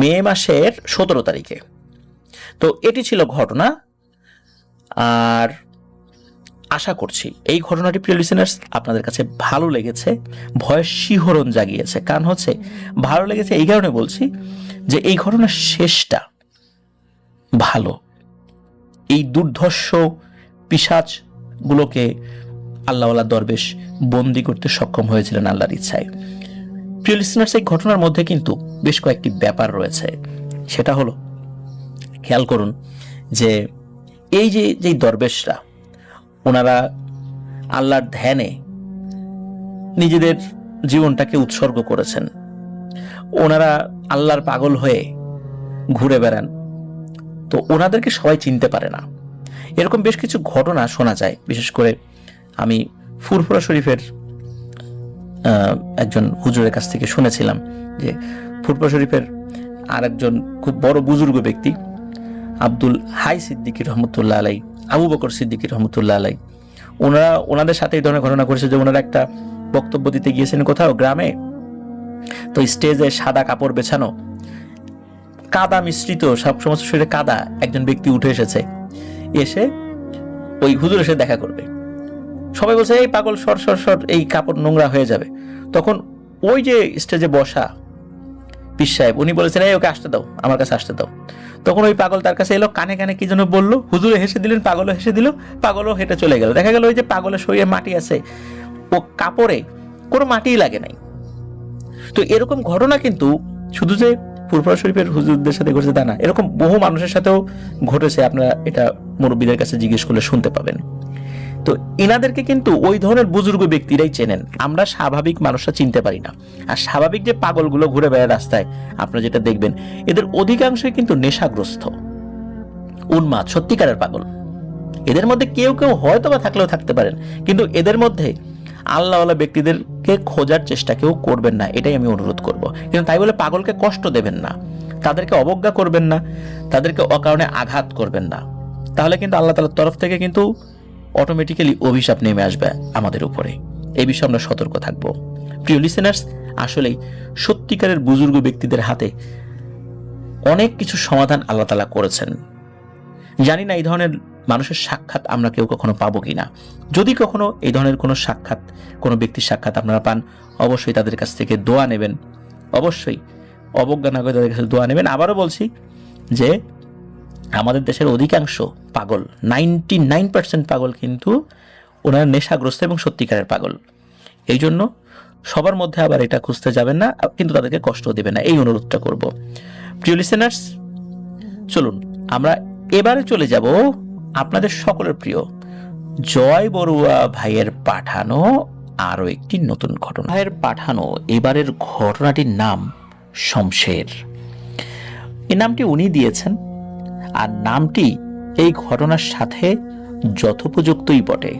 Speaker 1: মে মাসের 17 তারিখে। তো এটি ছিল ঘটনা। আর আশা করছি এই ঘটনাটি প্রিয় লিসেনার্স আপনাদের কাছে ভালো লেগেছে, ভয়ের শিহরণ জাগিয়েছে। কারণ হচ্ছে ভালো লেগেছে এই কারণে বলছি যে এই ঘটনার শেষটা ভালো। এই দুর্ধর্ষ পিশাচগুলোকে আল্লাহওয়ালা দরবেশ বন্দী করতে সক্ষম হয়েছিলেন আল্লাহর ইচ্ছায়। প্রিয় লিসেনার্স, এই ঘটনার মধ্যে কিন্তু বেশ কয়েকটি ব্যাপার রয়েছে। সেটা হলো, খেয়াল করুন যে এই যে দরবেশরা ওনারা আল্লাহর ধ্যানে নিজেদের জীবনটাকে উৎসর্গ করেছেন, ওনারা আল্লাহর পাগল হয়ে ঘুরে বেড়ান। তো ওনাদেরকে সবাই চিনতে পারে না। এরকম বেশ কিছু ঘটনা শোনা যায়। বিশেষ করে আমি ফুরফুরা শরীফের একজন হুজুরের কাছ থেকে শুনেছিলাম যে ফুরফুরা শরীফের আর একজন খুব বড় বুজুর্গ ব্যক্তি আব্দুল হাই সিদ্দিকী রহমতুল্লাহ আলাই, আবু বকর সিদ্দিকী রহমতুল্লাহ আলাই, ওনাদের সাথে এই ধরনের ঘটনা করেছে যে ওনারা একটা বক্তব্য দিতে গিয়েছেন কোথাও গ্রামে। তো স্টেজে সাদা কাপড় বেছানো, কাদা মিশ্রিত, সব সমস্ত শরীরে কাদা, একজন ব্যক্তি উঠে এসে ওই হুজুরের সাথে দেখা করবে। সবাই বলছে এই পাগল সর সর সর, এই কাপড় নোংরা হয়ে যাবে। তখন ওই যে স্টেজে বসা পীর সাহেব উনি বলেছেন এই ওকে আসতে দাও, আমার কাছে আসতে দাও। তখন ওই পাগল তার কাছে এলো, কানে কানে কি যেন বললো, হুজুরে হেসে দিলেন, পাগলও হেসে দিল, পাগলও হেঁটে চলে গেল। দেখা গেল ওই যে পাগলের শরীরে মাটি আছে, ও কাপড়ে কোনো মাটিই লাগে নাই। তো এরকম ঘটনা কিন্তু শুধু যে ফুরফুরা শরীফের হুজুরদের সাথে ঘটেছে তা না, এরকম বহু মানুষের সাথেও ঘটেছে। আপনারা এটা মুরব্বীদের কাছে জিজ্ঞেস করলে শুনতে পাবেন। তো এনাদেরকে কিন্তু ওই ধরনের বুজুর্গ ব্যক্তিরাই চেনেন, আমরা স্বাভাবিক মানুষরা চিনতে পারি না। আর স্বাভাবিক যে পাগলগুলো ঘুরে বেড়ায় রাস্তায়, আপনারা যেটা দেখবেন এদের অধিকাংশই কিন্তু নেশাগ্রস্ত, উন্মাদ, সত্যিকারের পাগল। এদের মধ্যে কেউ কেউ হয়তো বা থাকলেও থাকতে পারেন, কিন্তু এদের মধ্যে আল্লাহওয়ালা ব্যক্তিদেরকে খোঁজার চেষ্টা কেউ করবেন না, এটাই আমি অনুরোধ করব। কিন্তু তাই বলে পাগলকে কষ্ট দেবেন না, তাদেরকে অবজ্ঞা করবেন না, তাদেরকে অকারণে আঘাত করবেন না, তাহলে কিন্তু আল্লাহ তাআলার তরফ থেকে কিন্তু অটোমেটিক্যালি অভিশাপ নেমে আসবে আমাদের উপরে। এই বিষয়ে আমরা সতর্ক থাকব। প্রিয় লিসেনার্স, আসলেই সত্যিকারের বুজুর্গ ব্যক্তিদের হাতে অনেক কিছু সমাধান আল্লাহ তাআলা করেছেন। জানি না এই ধরনের মানুষের সাক্ষাৎ আমরা কেউ কখনো পাবো কিনা। যদি কখনো এই ধরনের কোনো সাক্ষাৎ, কোনো ব্যক্তির সাক্ষাৎ আপনারা পান, অবশ্যই তাদের কাছ থেকে দোয়া নেবেন, অবশ্যই অবজ্ঞা না করে তাদের কাছে দোয়া নেবেন। আবারও বলছি যে আমাদের দেশের অধিকাংশ পাগল, 99% পাগল কিন্তু ওনারা নেশাগ্রস্ত এবং সত্যিকারের পাগল। এই জন্য সবার মধ্যে আবার এটা খুঁজতে যাবেন না, কিন্তু তাদেরকে কষ্ট দেবেন না, এই অনুরোধটা করব। প্রিয় লিসেনার্স, চলুন আমরা এবারে চলে যাব আপনাদের সকলের প্রিয় জয় বড়ুয়া ভাইয়ের পাঠানো আরো একটি নতুন ঘটনা। ভাইয়ের পাঠানো এবারের ঘটনাটির নাম শমশের। এই নামটি উনি দিয়েছেন, আর নামটি এই ঘটনার সাথে যথোপযুক্তই বটে।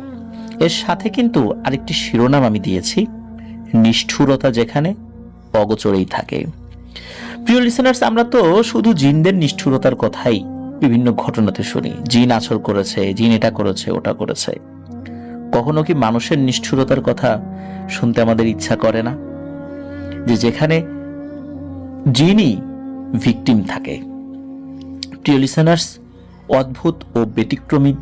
Speaker 1: এর সাথে কিন্তু আরেকটি শিরোনাম আমি দিয়েছি, নিষ্ঠুরতা যেখানে অগোচরেই থাকে। প্রিয় লিসেনার্স, আমরা তো শুধু জিনদের নিষ্ঠুরতার কথাই বিভিন্ন ঘটনাতে শুনি, জিন আছর করেছে, জিন এটা করেছে, ওটা করেছে। কখনো কি মানুষের নিষ্ঠুরতার কথা শুনতে আমাদের ইচ্ছা করে না? যে যেখানে জিনই ভিকটিম থাকে। প্রিয় লিসেনার্স, অদ্ভুত ও ব্যতিক্রমী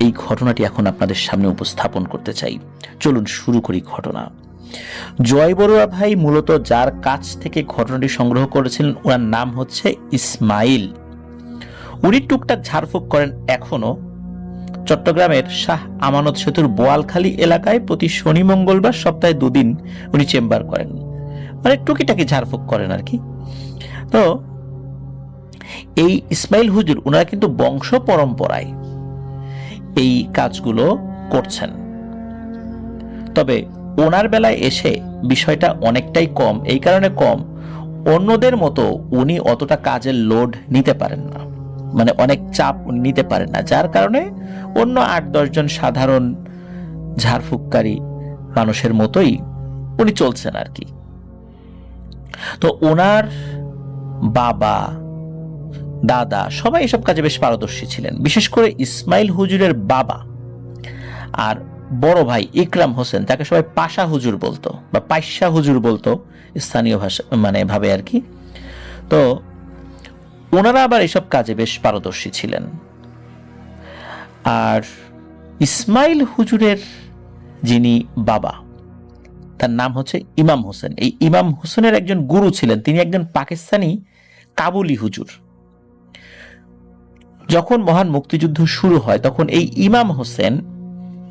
Speaker 1: এই ঘটনাটি এখন আপনাদের সামনে উপস্থাপন করতে চাই। চলুন শুরু করি ঘটনা। জয় বড়ুয়া ভাই মূলত যার কাছ থেকে ঘটনাটি সংগ্রহ করেছিলেন, ওনার নাম হচ্ছে ইসমাইল। উনি টুকটাক ঝাড়ফুঁক করেন এখনো। চট্টগ্রামের শাহ আমানত সেতুর বোয়ালখালী এলাকায় প্রতি শনি মঙ্গলবার সপ্তাহে 2 দিন উনি চেম্বার করেন, মানে টুকিটাকি ঝাড়ফুঁক করেন আর কি। তো এই ইসমাইল হুজুর ওনারা কিন্তু বংশ পরম্পরায় এই কাজগুলো করছেন। তবে ওনার বেলায় এসে বিষয়টা অনেকটাই কম। এই কারণে কম, অন্যদের মতো উনি অতটা কাজের লোড নিতে পারেন না, মানে অনেক চাপ উনি নিতে পারেন না, যার কারণে অন্য 8-10 জন সাধারণ ঝাড়ফুঁককারী মানুষের মতোই উনি চলছেন আর কি। তো ওনার বাবা, দাদা সবাই এসব কাজে বেশ পারদর্শী ছিলেন। বিশেষ করে ইসমাইল হুজুরের বাবা আর বড় ভাই ইকরাম হোসেন, তাকে সবাই পাশা হুজুর বলতো বা পাইশা হুজুর বলতো স্থানীয় ভাষা, মানে ভাবে আর কি। তো ওনারা আবার এসব কাজে বেশ পারদর্শী ছিলেন। আর ইসমাইল হুজুরের যিনি বাবা, তার নাম হচ্ছে ইমাম হোসেন। এই ইমাম হোসেনের একজন গুরু ছিলেন, তিনি একজন পাকিস্তানি কাবুলি হুজুর। যখন মহান মুক্তিযুদ্ধ শুরু হয় তখন এই ইমাম হোসেন,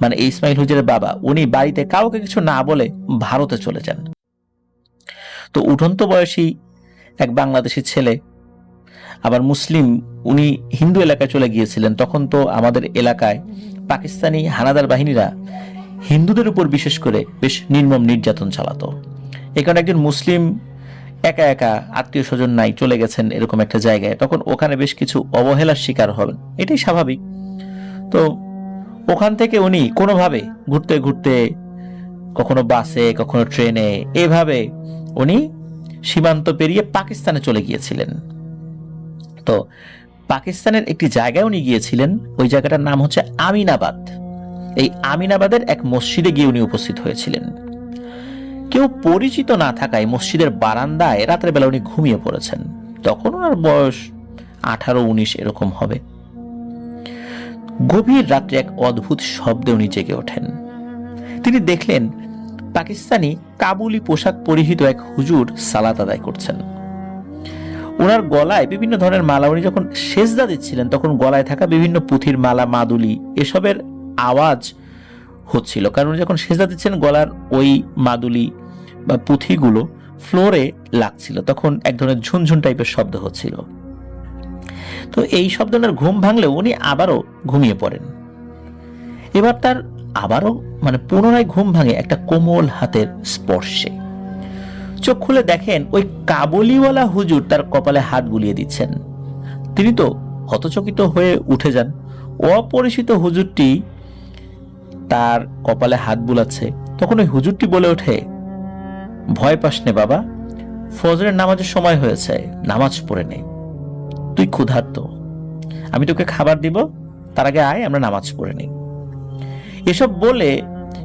Speaker 1: মানে এই ইসমাইল হুজুরের বাবা, উনি বাড়িতে কাউকে কিছু না বলে ভারতে চলে যান। তো উঠন্ত বয়সী এক বাংলাদেশি ছেলে, আবার মুসলিম, উনি হিন্দু এলাকায় চলে গিয়েছিলেন। তখন তো আমাদের এলাকায় পাকিস্তানি হানাদার বাহিনীরা হিন্দুদের উপর বিশেষ করে বেশ নির্মম নির্যাতন চালাতো। এই কারণে একজন মুসলিম একা একা, আত্মীয় স্বজন নাই, চলে গেছেন এরকম একটা জায়গায়, তখন ওখানে বেশ কিছু অবহেলার শিকার হবেন, এটাই স্বাভাবিক। তো ওখান থেকে উনি কোনোভাবে ঘুরতে ঘুরতে, কখনো বাসে কখনো ট্রেনে, এভাবে উনি সীমান্ত পেরিয়ে পাকিস্তানে চলে গিয়েছিলেন। তো পাকিস্তানের একটি জায়গায় উনি গিয়েছিলেন, ওই জায়গাটার নাম হচ্ছে আমিনাবাদ। এই আমিনাবাদের এক মসজিদে গিয়ে উনি উপস্থিত হয়েছিলেন। কেউ পরিচিত না থাকায় মসজিদের বারান্দায় রাতের বেলা উনি ঘুমিয়ে পড়েছেন। তখন ওনার বয়স 18-19 এরকম হবে। গভীর রাত্রে এক অদ্ভুত শব্দে উনি জেগে ওঠেন। তিনি দেখলেন পাকিস্তানি কাবুলি পোশাক পরিহিত এক হুজুর সালাত আদায় করছেন। ওনার গলায় বিভিন্ন ধরনের মালা, উনি যখন সেজদা দিচ্ছিলেন তখন গলায় থাকা বিভিন্ন পুঁথির মালা, মাদুলি এসবের আওয়াজ হচ্ছিল, কারণ উনি যখন সেজদা দিচ্ছেন গলার ওই মাদুলি বা পুঁথিগুলো ফ্লোরে লাগছিল, তখন এক ধরনের ঝুনঝুন টাইপের শব্দ হচ্ছিল। তো এই শব্দ ওনার ঘুম ভাঙলেও উনি আবারও ঘুমিয়ে পড়েন। এবার তার আবারও পুনরায় ঘুম ভাঙে একটা কোমল হাতের স্পর্শে। চোখ খুলে দেখেন ওই কাবুলিওয়ালা হুজুর তার কপালে হাত বুলিয়ে দিচ্ছেন। তিনি তো হতচকিত হয়ে উঠে যান। অপরিচিত হুজুরটি তার কপালে হাত বুলাচ্ছে। তখন ওই হুজুরটি বলে ওঠে, ভয় পাস নে বাবা, ফজরের নামাজের সময় হয়েছে, নামাজ পড়ে নে। তুই ক্ষুধার্ত, আমি তোকে খাবার দিব, তার আগে আয় আমরা নামাজ পড়ে নেই। এসব বলে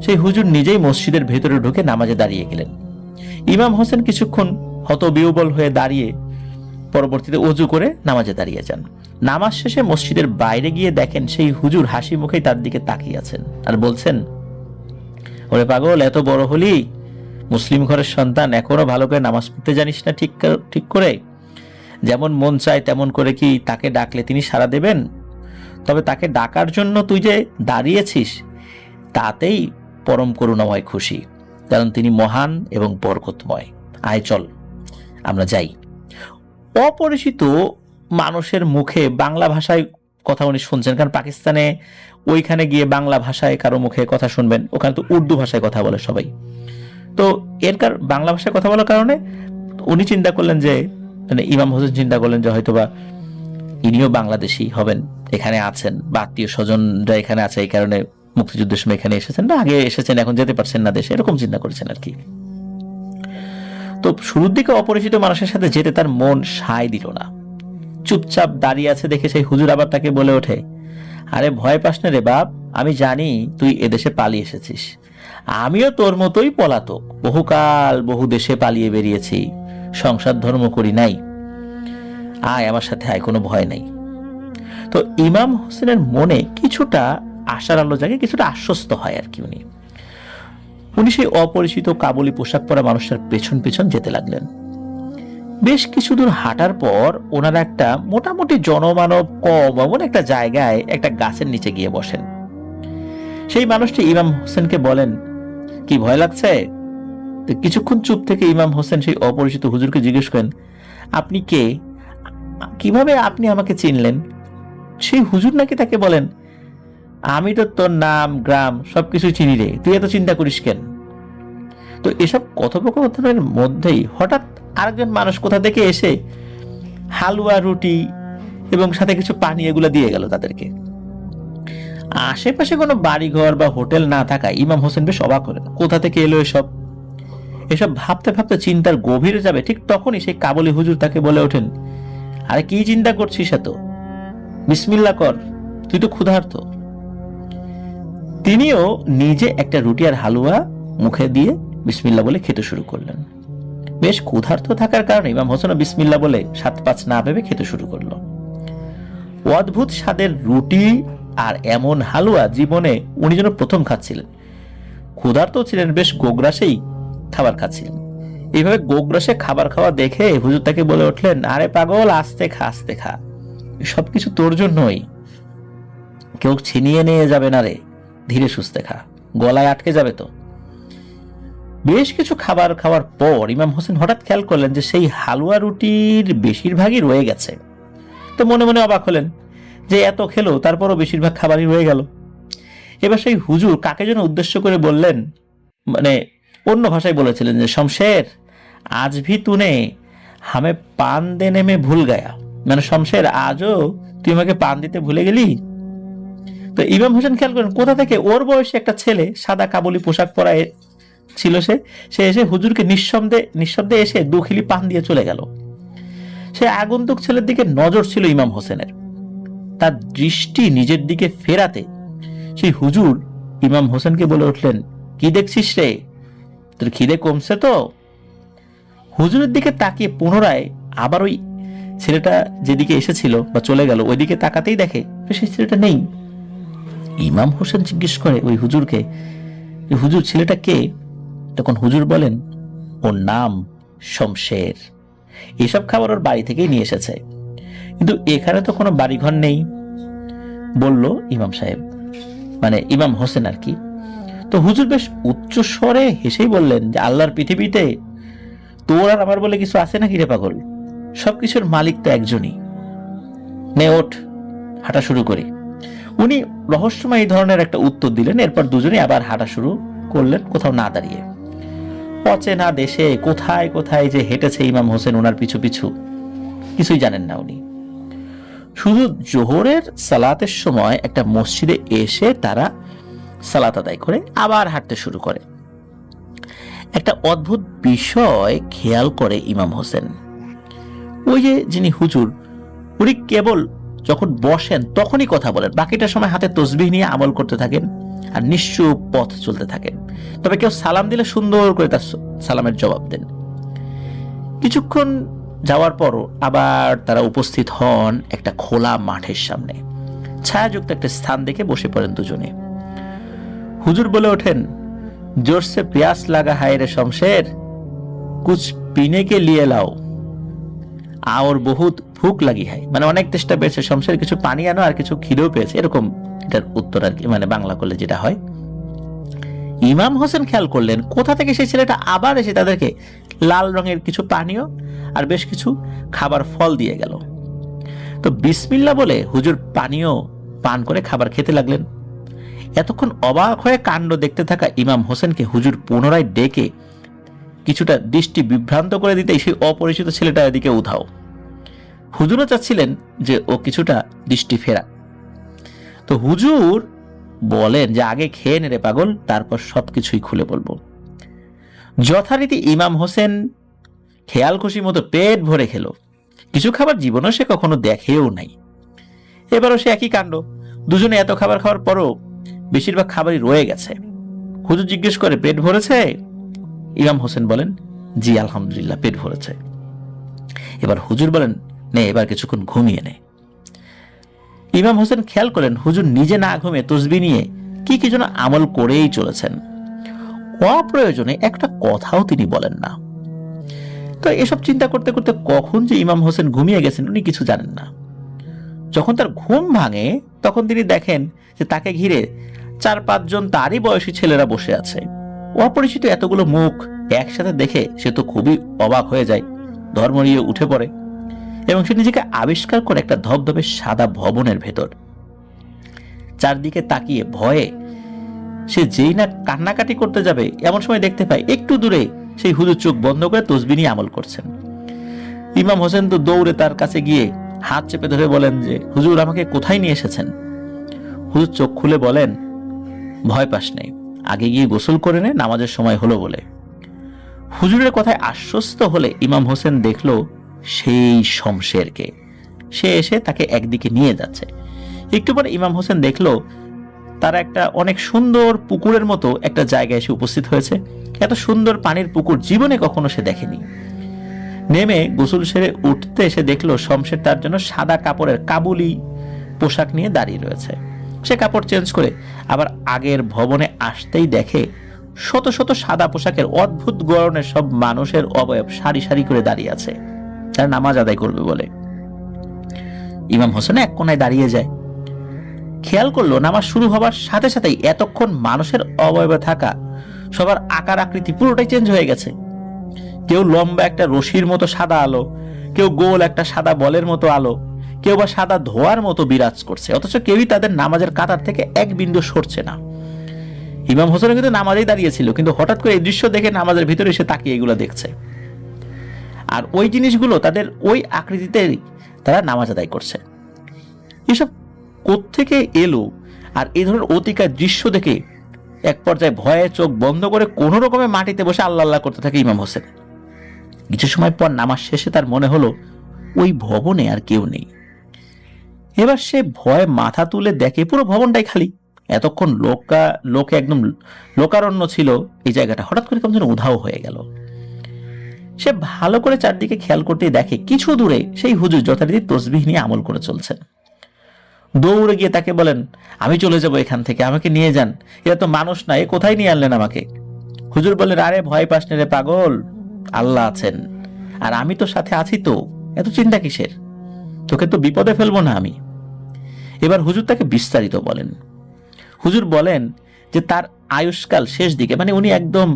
Speaker 1: সেই হুজুর নিজেই মসজিদের ভেতরে ঢুকে নামাজে দাঁড়িয়ে গেলেন। ইমাম হোসেন কিছুক্ষণ হতবিহ্বল হয়ে দাঁড়িয়ে পরবর্তীতে ওযু করে নামাজে দাঁড়িয়ে যান। নামাজ শেষে মসজিদের বাইরে গিয়ে দেখেন সেই হুজুর হাসি মুখেই তার দিকে তাকিয়ে আছেন আর বলছেন, ওরে পাগল, এত বড় হলি, মুসলিম ঘরের সন্তান, এখনো ভালো করে নামাজ পড়তে জানিস না ঠিক করে? যেমন মন চায় তেমন করে কি তাকে ডাকলে তিনি সাড়া দেবেন? তবে তাকে ডাকার জন্য তুই যে দাঁড়িয়েছিস তাতেই পরম করুণাময় খুশি, কারণ তিনি মহান এবং বরকতময়। আয় চল আমরা যাই। অপরিচিত মানুষের মুখে বাংলা ভাষায় কথা উনি শুনছেন, কারণ পাকিস্তানে ওইখানে গিয়ে বাংলা ভাষায় কারো মুখে কথা শুনবেন, ওখানে তো উর্দু ভাষায় কথা বলে সবাই। তো বাংলা ভাষায় কথা বলার কারণে উনি চিন্তা করলেন যে, ইমাম হোসেন চিন্তা করলেন যে হয়তোবা ইনিও বাংলাদেশি হবেন, এখানে আছেন বা আত্মীয় স্বজনরা এখানে আছে, এই কারণে মুক্তিযুদ্ধের সময় এখানে এসেছেন, না আগে এসেছেন এখন যেতে পারছেন না দেশে, এরকম চিন্তা করেছেন আর কি। তো শুরুর দিকে অপরিচিত মানুষের সাথে যেতে তার মন সায় দিল না। চুপচাপ দাঁড়িয়ে আছে দেখে সেই হুজুর আবার তাকে বলে ওঠে, আরে ভয় পাস না রে বাপ, আমি জানি তুই এদেশে পালিয়ে এসেছিস, আমিও তোর মতোই পলাতক, বহুকাল বহু দেশে পালিয়ে বেরিয়েছি, সংসার ধর্ম করি নাই, আয় আমার সাথে আয়, কোনো ভয় নেই। তো ইমাম হোসেনের মনে কিছুটা আশার আলো জাগে, কিছুটা আশ্বস্ত হয় আর কি। উনি সেই অপরিচিত কাবুলি পোশাক পরা মানুষটার পেছন পেছন যেতে লাগলেন। বেশ কিছু দূর হাঁটার পর ওনারা একটা মোটামুটি জনমানব কম এমন একটা জায়গায় একটা গাছের নিচে গিয়ে বসেন। সেই মানুষটি ইমাম হোসেনকে বলেন, কি ভয় লাগছে? তো কিছুক্ষণ চুপ থেকে ইমাম হোসেন সেই অপরিচিত হুজুরকে জিজ্ঞেস করেন, আপনি কে? কিভাবে আপনি আমাকে চিনলেন? সেই হুজুর নাকি তাকে বলেন, আমি তো তোর নাম গ্রাম সবকিছু চিনি রে, তুই এত চিন্তা করিস কেন? তো এসব কথোপকথনের মধ্যেই হঠাৎ আরেকজন মানুষ কোথা থেকে এসে হালুয়া, রুটি এবং সাথে কিছু পানি এগুলো দিয়ে গেল তাদেরকে। আশেপাশে কোনো বাড়িঘর বা হোটেল না থাকায় ইমাম হোসেন বেশ অবাক হলেন, কোথা থেকে এলো এসব। এসব ভাবতে ভাবতে চিন্তার গভীরে যাবে, ঠিক তখনই সেই কাবুলি হুজুর তাকে বলে ওঠেন, আরে কি চিন্তা করছিস এত, বিসমিল্লাহ কর, তুই তো ক্ষুধার্ত। তিনিও নিজে একটা রুটি আর হালুয়া মুখে দিয়ে বিসমিল্লাহ বলে খেতে শুরু করলেন। বেশ ক্ষুধার্ত থাকার কারণে ইমাম হোসেনও বিসমিল্লাহ বলে 7-5 না ভেবে খেতে শুরু করলো। অদ্ভুত স্বাদের রুটি আর এমন হালুয়া জীবনে উনি যেন প্রথম খাচ্ছিলেন। ক্ষুধার্ত ছিলেন, বেশ গোগ্রাসেই খাবার খাচ্ছিলেন। এইভাবে গোগ্রাসে খাবার খাওয়া দেখে হুজুর তাকে বলে উঠলেন, আরে পাগল, আস্তে খা আস্তে খা, সবকিছু তোর জন্যই, কেউ ছিনিয়ে নিয়ে যাবে না রে, ধীরে সুস্থে খা, গলায় আটকে যাবে তো। বেশ কিছু খাবার খাওয়ার পর ইমাম হোসেন হঠাৎ খেয়াল করলেন যে সেই হালুয়া রুটির বেশিরভাগই রয়ে গেছে। তো মনে মনে অবাক হলেন যে এত খেলো তারপরও বেশিরভাগ খাবারই রয়ে গেল। এবার সেই হুজুর কাকে যেন উদ্দেশ্য করে বললেন, অন্য ভাষায় বলেছিলেন যে, শমশের আজ ভি তুনে হামে পান দেনে মে ভুল গায়া, শমশের আজও তুই আমাকে পান দিতে ভুলে গেলি। তো ইমাম হোসেন খেয়াল করেন কোথা থেকে ওর বয়সে একটা ছেলে সাদা কাবুলি পোশাক পরায় ছিল, সে এসে হুজুরকে নিঃশব্দে এসে 2 খিলি পান দিয়ে চলে গেল। সে আগন্তুক ছেলের দিকে নজর ছিল ইমাম হোসেনের। তার দৃষ্টি নিজের দিকে ফেরাতে সেই হুজুর ইমাম হোসেনকে বলে উঠলেন, কি দেখছিস রে, তোর খিদে কমছে তো? হুজুরের দিকে তাকিয়ে পুনরায় আবার ওই ছেলেটা যেদিকে এসেছিল বা চলে গেল ওইদিকে তাকাতেই দেখে সেই ছেলেটা নেই। ইমাম হোসেন জিজ্ঞেস করে ওই হুজুরকে, যে হুজুর ছেলেটা কে? তখন হুজুর বলেন, ওর নাম শমশের, এসব খাবার ওর বাড়ি থেকেই নিয়ে এসেছে, কিন্তু এখানে তো কোনো বাড়িঘর নেই, বলল ইমাম সাহেব, মানে ইমাম হোসেন আর কি। তো হুজুর বেশ উচ্চ স্বরে হেসেই বললেন যে আল্লাহর পৃথিবীতে তোর আর আমার বলে কিছু আছে নাকি রে পাগল, সবকিছুর মালিক তো একজনই, নে ওঠ, হাঁটা শুরু করি। উনি রহস্যময় এই ধরনের একটা উত্তর দিলেন। এরপর দুজনে আবার হাঁটা শুরু করলেন, কোথাও না দাঁড়িয়ে। অচেনা দেশে কোথায় কোথায় যে হেঁটেছে ইমাম হোসেন ওনার পিছু পিছু, কিছুই জানেন না উনি। শুধু জোহরের সালাতের সময় একটা মসজিদে এসে তারা সালাত আদায় করে আবার হাঁটতে শুরু করে। একটা অদ্ভুত বিষয় খেয়াল করে ইমাম হোসেন, ওই যে যিনি হুজুর, উনি কেবল যখন বসেন তখনই কথা বলেন, বাকিটা সময় হাতে তসবিহ নিয়ে আমল করতে থাকেন আর নিশ্চুপ পথ চলতে থাকেন। তবে কেউ সালাম দিলে সুন্দর করে তার সালামের জবাব দেন। কিছুক্ষণ যাওয়ার পরও আবার তারা উপস্থিত হন একটা খোলা মাঠের সামনে। ছায়াযুক্ত একটা স্থান দেখে বসে পড়েন দুজনে। হুজুর বলে ওঠেন, জোরসে প্যাস লাগা হায় রে শমশের, কুছ পিনে কে লিয়ে লাও, আর বহুত ভুক লাগি হয়, মানে অনেক চেষ্টা পেয়েছে শমশের, কিছু পানি আনো, আর কিছু খিদেও পেয়েছে, এরকম এটার উত্তর আর কি, মানে বাংলা করলে যেটা হয়। ইমাম হোসেন খেয়াল করলেন কোথা থেকে সেই ছেলেটা আবার এসে তাদেরকে লাল রঙের কিছু পানীয় আর বেশ কিছু খাবার ফল দিয়ে গেল। তো বিসমিল্লাহ বলে হুজুর পানীয় পান করে খাবার খেতে লাগলেন। এতক্ষণ অবাক হয়ে কাণ্ড দেখতে থাকা ইমাম হোসেনকে হুজুর পুনরায় ডেকে কিছুটা দৃষ্টি বিভ্রান্ত করে দিতে সেই অপরিচিত ছেলেটা এদিকে উধাও। হুজুরও চাচ্ছিলেন যে ও কিছুটা দৃষ্টি ফেরা। তো হুজুর বলেন যে আগে খেয়ে নে রে পাগল, তারপর সবকিছুই খুলে বলবো। যথারীতি ইমাম হোসেন খেয়াল খুশি মতো পেট ভরে খেলো। কিছু খাবার জীবনও সে কখনো দেখেও নাই। এবারও সে একই কাণ্ড। দুজনে এত খাবার খাওয়ার পরও বেশিরভাগ খাবারই রয়ে গেছে। হুজুর জিজ্ঞেস করে, পেট ভরেছে? ইমাম হোসেন বলেন, জি আলহামদুলিল্লাহ, পেট ভরেছে। এবার হুজুর বলেন, নে এবার কিছুক্ষণ ঘুমিয়ে নে। ইমাম হোসেন খেয়াল করেন হুজুর নিজে না ঘুমিয়ে তসবিহ নিয়ে কি কি যেন আমল করেই চলেছেন। অপ্রয়োজনে একটা কথাও তিনি বলেন না। তো এসব চিন্তা করতে করতে কখন যে ইমাম হোসেন ঘুমিয়ে গেছেন উনি কিছু জানেন না। যখন তার ঘুম ভাঙে তখন তিনি দেখেন যে তাকে ঘিরে 4-5 জন তারই বয়সী ছেলেরা বসে আছে। অপরিচিত এতগুলো মুখ একসাথে দেখে সে তো খুবই অবাক হয়ে যায়, ধর্মরিয়ে উঠে পড়ে এবং সে নিজেকে আবিষ্কার করে একটা ধবধবে সাদা ভবনের ভেতর। চারদিকে তাকিয়ে ভয়ে সে যেই না কান্নাকাটি করতে যাবে এমন সময় দেখতে পায় একটু দূরে সেই হুজুর চোখ বন্ধ করে তসবিহ নিয়ে আমল করছেন। ইমাম হোসেন তো দৌড়ে তার কাছে গিয়ে হাত চেপে ধরে বলেন যে, হুজুর আমাকে কোথায় নিয়ে এসেছেন? হুজুর চোখ খুলে বলেন, ভয় পাস নেই, আগে গিয়ে গোসল করে নে, নামাজের সময় হলো বলে। হুজুরের কথায় আশ্বস্ত হলে ইমাম হোসেন দেখল সেই শমশেরকে। সে এসে তাকে একদিকে নিয়ে যাচ্ছে। একটু পরে ইমাম হোসেন দেখল তারা একটা অনেক সুন্দর পুকুরের মতো একটা জায়গায় এসে উপস্থিত হয়েছে। এত সুন্দর পানির পুকুর জীবনে কখনো সে দেখেনি। নেমে গোসল সেরে উঠতে এসে দেখলো শমশের তার জন্য সাদা কাপড়ের কাবুলি পোশাক নিয়ে দাঁড়িয়ে রয়েছে। সে কাপড় চেঞ্জ করে আবার আগের ভবনে আসতেই দেখে শত শত সাদা পোশাকের অদ্ভুত গড়নের সব মানুষের অবয়ব সারি সারি করে দাঁড়িয়ে আছে, তারা নামাজ আদায় করবে বলে। ইমাম হোসেন এক কোনায় দাঁড়িয়ে যায়। খেয়াল করলো নামাজ শুরু হবার সাথে সাথেই এতক্ষণ মানুষের অবয়বে থাকা সবার আকার আকৃতি পুরোটাই চেঞ্জ হয়ে গেছে। কেউ লম্বা একটা রশির মতো সাদা আলো, কেউ গোল একটা সাদা বলের মতো আলো, কেউ বা সাদা ধোয়ার মতো বিরাজ করছে, অথচ কেউই তাদের নামাজের কাতার থেকে এক বিন্দু সরছে না। ইমাম হোসেন কিন্তু নামাজেই দাঁড়িয়েছিল, কিন্তু হঠাৎ করে এই দৃশ্য দেখে নামাজের ভিতরে এসে তাকিয়ে এগুলো দেখছে। আর ওই জিনিসগুলো তাদের ওই আকৃতিতে তারা নামাজ আদায় করছে। এসব কোত্থেকে এলো? আর এই ধরনের অতিকার দৃশ্য দেখে এক পর্যায়ে ভয়ে চোখ বন্ধ করে কোনো রকমে মাটিতে বসে আল্লাহ আল্লাহ করতে থাকে ইমাম হোসেন। কিছু সময় পর নামাজ শেষে তার মনে হলো ওই ভবনে আর কেউ নেই। এবার সে ভয়ে মাথা তুলে দেখে পুরো ভবনটাই খালি। এতক্ষণ লোকে একদম লোকারণ্য ছিল এই জায়গাটা, হঠাৎ করে কেমন যেন উধাও হয়ে গেল। সে ভালো করে চারদিকে খেয়াল করতে দেখে কিছু দূরে সেই হুজুর যথারীতি তসবিহ নিয়ে আমল করে চলছেন। দৌড়ে গিয়ে তাকে বলেন, আমি চলে যাব এখান থেকে, আমাকে নিয়ে যান, এরা তো মানুষ না, এ কোথায় নিয়ে আনলেন আমাকে? হুজুর বললেন, আরে ভয় পাস না রে পাগল, আল্লাহ আছেন আর আমি তো সাথে আছি, তো এত চিন্তা কিসের, তোকে তো বিপদে ফেলবো না আমি। এবার হুজুর তাকে বিস্তারিত বলেন। হুজুর বলেন যে তার আয়ুষ্কাল শেষ দিকে, মানে উনি একদম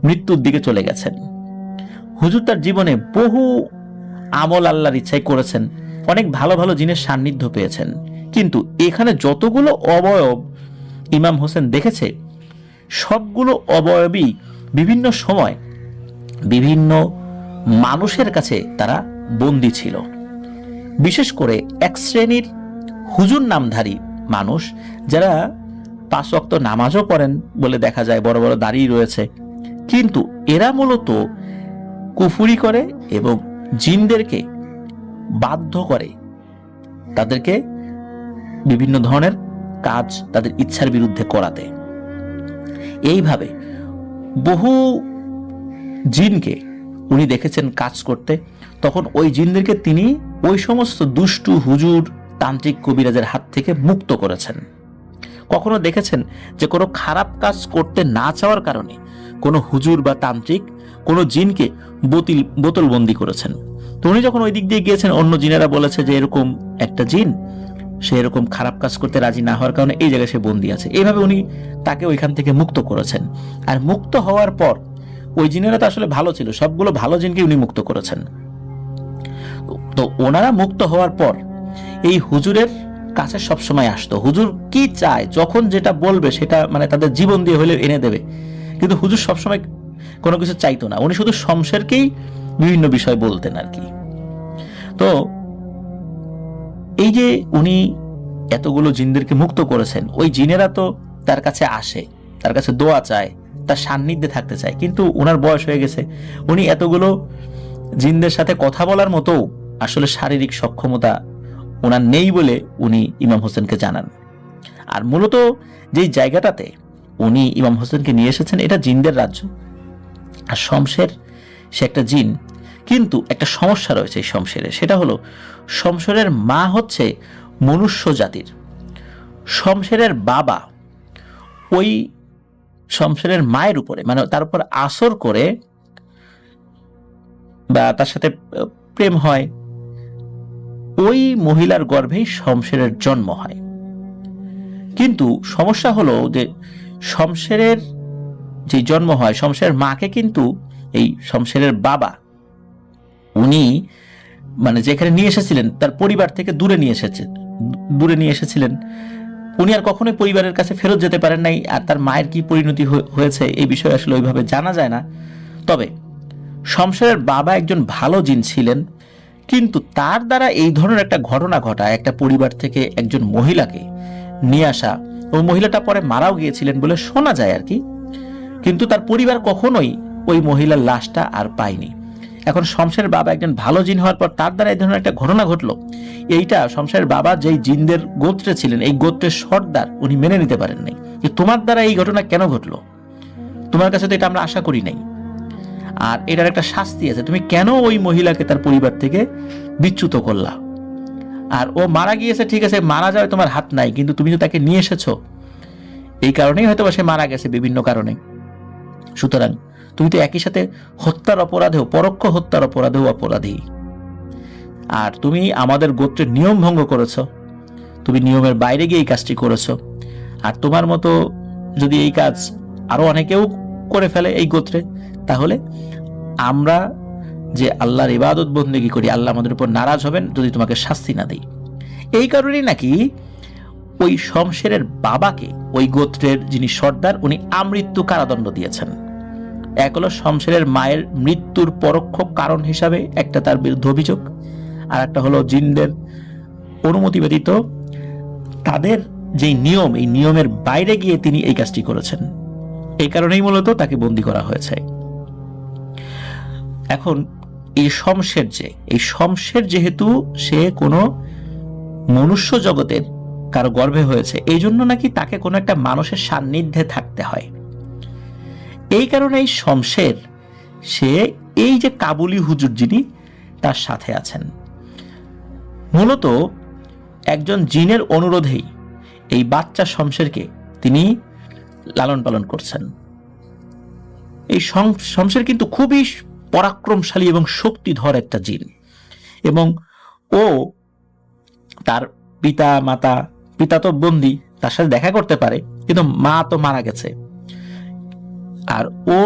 Speaker 1: মৃত্যুর দিকে চলে গেছেন। হুজুর তার জীবনে বহু আমল আল্লাহর ইচ্ছায় করেছেন, অনেক ভালো ভালো জিনিস সান্নিধ্য পেয়েছেন, কিন্তু এখানে যতগুলো অবয়ব ইমাম হোসেন দেখেছে, সবগুলো অবয়বই বিভিন্ন সময় বিভিন্ন মানুষের কাছে তারা বন্দী ছিল। বিশেষ করে এক শ্রেণীর হুজুর নামধারী মানুষ, যারা 5 ওয়াক্ত নামাজও পড়েন বলে দেখা যায়, বড় বড় দাড়ি রয়েছে, কিন্তু এরা মূলত কুফরি করে এবং জিনদেরকে বাধ্য করে তাদেরকে বিভিন্ন ধরনের কাজ তাদের ইচ্ছার বিরুদ্ধে করাতে। এইভাবে বহু জিনকে উনি দেখেছেন কাজ করতে। তখন ওই জিনদেরকে তিনি ওই সমস্ত দুষ্টু হুজুর তান্ত্রিক কবিরাজের হাত থেকে মুক্ত করেছেন। কখনো দেখেছেন যে কোনো খারাপ কাজ করতে না চাওয়ার কারণে কোনো হুজুর বা তান্ত্রিক কোনো জিনকে বোতলবন্দি করেছেন? তো উনি যখন ওই দিক দিয়ে গিয়েছেন, অন্য জিনেরা বলেছে যে এরকম একটা জিন, সে এরকম খারাপ কাজ করতে রাজি না হওয়ার কারণে এই জায়গায় সে বন্দী আছে। এইভাবে উনি তাকে ওইখান থেকে মুক্ত করেছেন। আর মুক্ত হওয়ার পর ওই জিনেরা তো আসলে ভালো ছিল, সবগুলো ভালো জিনকে উনি মুক্ত করেছেন। তো ওনারা মুক্ত হওয়ার পর এই হুজুরের কাছে সবসময় আসতো। হুজুর কি চায়, যখন যেটা বলবে সেটা মানে তাদের জীবন দিয়ে হলেও এনে দেবে, কিন্তু হুজুর সবসময় কোনো কিছু চাইতো না, উনি শুধু শমশেরকেই বিভিন্ন বিষয় বলতেন আর কি। তো এই যে উনি এতগুলো জিনদেরকে মুক্ত করেছেন, ওই জিনেরা তো তার কাছে আসে, তার কাছে দোয়া চায়, তার সান্নিধ্যে থাকতে চায়, কিন্তু ওনার বয়স হয়ে গেছে, উনি এতগুলো জিনদের সাথে কথা বলার মতো আসলে শারীরিক সক্ষমতা ওনার নেই বলে উনি ইমাম হোসেনকে জানান। আর মূলত যেই জায়গাটাতে উনি ইমাম হোসেনকে নিয়ে এসেছেন, এটা জিনদের রাজ্য, আর শমশের সে একটা জিন। কিন্তু একটা সমস্যা রয়েছে এই শমশেরের, সেটা হলো শমশেরের মা হচ্ছে মনুষ্য জাতির। শমশেরের বাবা ওই শমশেরের মায়ের উপরে, মানে তার উপর আসর করে বা তার সাথে প্রেম হয়, ওই মহিলার গর্ভেই শমশেরের জন্ম হয়। কিন্তু সমস্যা হলো যে শমশেরের যে জন্ম হয়, শমশেরের মাকে কিন্তু এই শমশেরের বাবা উনি মানে যেখানে নিয়ে এসেছিলেন তার পরিবার থেকে দূরে নিয়ে এসেছিলেন। উনি আর কখনোই পরিবারের কাছে ফেরত যেতে পারেন নাই। আর তার মায়ের কি পরিণতি হয়েছে এই বিষয়ে আসলে ওইভাবে জানা যায় না। তবে শমশেরের বাবা একজন ভালো জিন ছিলেন, কিন্তু তার দ্বারা এই ধরনের একটা ঘটনা ঘটায়, একটা পরিবার থেকে একজন মহিলাকে নিয়ে আসা, ওই মহিলাটা পরে মারাও গিয়েছিলেন বলে শোনা যায় আর কি। কিন্তু তার পরিবার কখনোই ওই মহিলার লাশটা আর পায়নি। এখন শমশেরের বাবা একজন ভালো জিন হওয়ার পর তার দ্বারা এই ধরনের একটা ঘটনা ঘটলো, এইটা শমশেরের বাবা যেই জিনদের গোত্রে ছিলেন, এই গোত্রের সর্দার, উনি মেনে নিতে পারেন নাই যে তোমার দ্বারা এই ঘটনা কেন ঘটলো, তোমার কাছে তো এটা আমরা আশা করি নাই, আর এটার একটা শাস্তি আছে, তুমি কেন ওই মহিলাকে তার পরিবার থেকে বিচ্যুত করলা? আর ও মারা গিয়েছে, ঠিক আছে, মারা যাবে তোমার হাত নাই, কিন্তু তুমি তো তাকে নিয়ে এসেছো, এই কারণেই হয়তো সে মারা গেছে বিভিন্ন কারণে। সুতরাং তুমি তো একই সাথে হত্যার অপরাধেও, পরোক্ষ হত্যার অপরাধেও অপরাধী। আর তুমি আমাদের গোত্রের নিয়ম ভঙ্গ করেছো, তুমি নিয়মের বাইরে গিয়ে এই কাজটি করেছো। আর তোমার মতো যদি এই কাজ আরো অনেকেও করে ফেলে এই গোত্রে, তাহলে আমরা যে আল্লাহর ইবাদত বন্দেগী করি, আল্লাহ আমাদের উপর নারাজ হবেন যদি তোমাকে শাস্তি না দেই। এই কারণেই নাকি ওই শমশেরের বাবাকে, ওই গোত্রের যিনি সর্দার, উনি আমৃত্যু কারাদণ্ড দিয়েছেন। এক হলো শমশেরের মায়ের মৃত্যুর পরোক্ষ কারণ হিসাবে একটা তার বিরুদ্ধে অভিযোগ, আর একটা হলো জিনদের অনুমতি ব্যতীত তাদের যে নিয়ম, এই নিয়মের বাইরে গিয়ে তিনি এই কাজটি করেছেন। এই কারণেই মূলত তাকে বন্দী করা হয়েছে। এখন এই শমশের যেহেতু সে কোনো মনুষ্য জগতের কারো গর্ভে হয়েছে, এই জন্য নাকি তাকে কোনো একটা মানুষের সান্নিধ্যে থাকতে হয়। এই কারণে এই শমশের সে এই যে কাবুলি হুজুর যিনি তার সাথে আছেন। মূলত একজন জিনের অনুরোধেই এই বাচ্চা শমশেরকে তিনি লালন পালন করছেন। এই শমশের কিন্তু খুবই পরাক্রমশালী এবং শক্তিধর একটা জিন, এবং ও তার পিতা তো বন্দী, তার সাথে দেখা করতে পারে, কিন্তু মা তো মারা গেছে। আর ও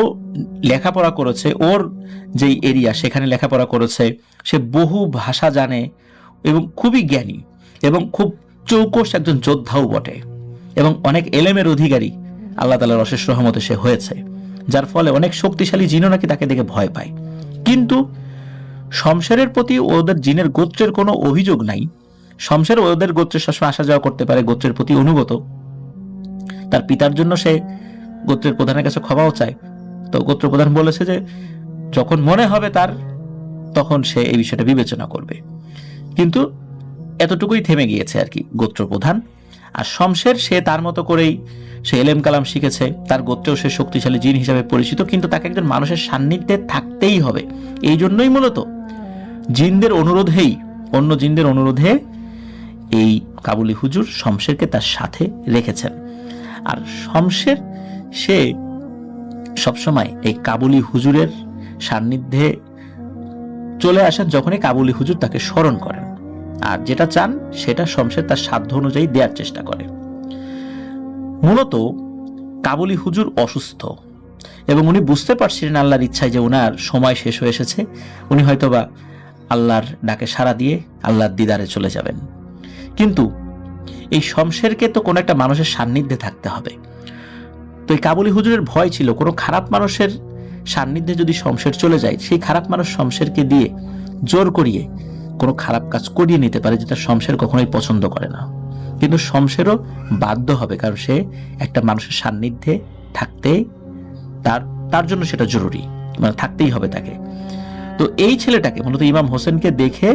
Speaker 1: লেখাপড়া করেছে, ওর যেই এরিয়া সেখানে লেখাপড়া করেছে, সে বহু ভাষা জানে এবং খুবই জ্ঞানী এবং খুব চৌকস একজন যোদ্ধাও বটে, এবং অনেক এলেমের অধিকারী আল্লাহ তাআলার অশেষ রহমতে সে হয়েছে, যার ফলে অনেক শক্তিশালী জিনও নাকি তাকে দেখে ভয় পায়। কিন্তু শমশেরের প্রতি ওদের জিনের গোত্রের কোনো অভিযোগ নাই। শমশের ওদের গোত্রের সবসময় আসা যাওয়া করতে পারে, গোত্রের প্রতি অনুগত। তার পিতার জন্য সে গোত্রের প্রধানের কাছে ক্ষমাও চায়। তো গোত্র প্রধান বলেছে যে যখন মনে হবে তার, তখন সে এই বিষয়টা বিবেচনা করবে। কিন্তু এতটুকুই থেমে গিয়েছে আর কি গোত্র প্রধান। আর শমশের সে তার মতো করেই সে এলেম কালাম শিখেছে, তার গোত্রেও সে শক্তিশালী জিন হিসাবে পরিচিত, কিন্তু তাকে একজন মানুষের সান্নিধ্যে থাকতেই হবে। এই জন্যই মূলত জিনদের অনুরোধেই, অন্য জিনদের অনুরোধে এই কাবুলি হুজুর শমশেরকে তার সাথে রেখেছেন। আর শমশের সে সবসময় এই কাবুলি হুজুরের সান্নিধ্যে চলে আসেন যখনই কাবুলি হুজুর তাকে স্মরণ করেন, আর যেটা চান সেটা শমশের তার সাধ্য অনুযায়ী দেওয়ার চেষ্টা করে। মূলত কাবুলি হুজুর অসুস্থ, এবং উনি বুঝতে পারছিলেন আল্লাহর ইচ্ছায় যে ওনার সময় শেষ হয়ে এসেছে, উনি হয়তোবা আল্লাহর ডাকে সাড়া দিয়ে আল্লাহর দিদারে চলে যাবেন। কিন্তু এই শমশেরকে তো কোনো একটা মানুষের সান্নিধ্যে থাকতে হবে। তো এই কাবুলি হুজুরের ভয় ছিল কোনো খারাপ মানুষের সান্নিধ্যে যদি শমশের চলে যায়, সেই খারাপ মানুষ শমশেরকে দিয়ে জোর করিয়ে কোনো খারাপ কাজ করিয়ে নিতে পারে, যেটা শমশের কখনোই পছন্দ করে না। কিন্তু শমশেরও বাধ্য হবে, কারণ সে একটা মানুষের সান্নিধ্যে থাকতে তার জন্য সেটা জরুরি, মানে থাকতেই হবে তাকে। তো এই ছেলেটাকে মূলত ইমাম হোসেনকে দেখে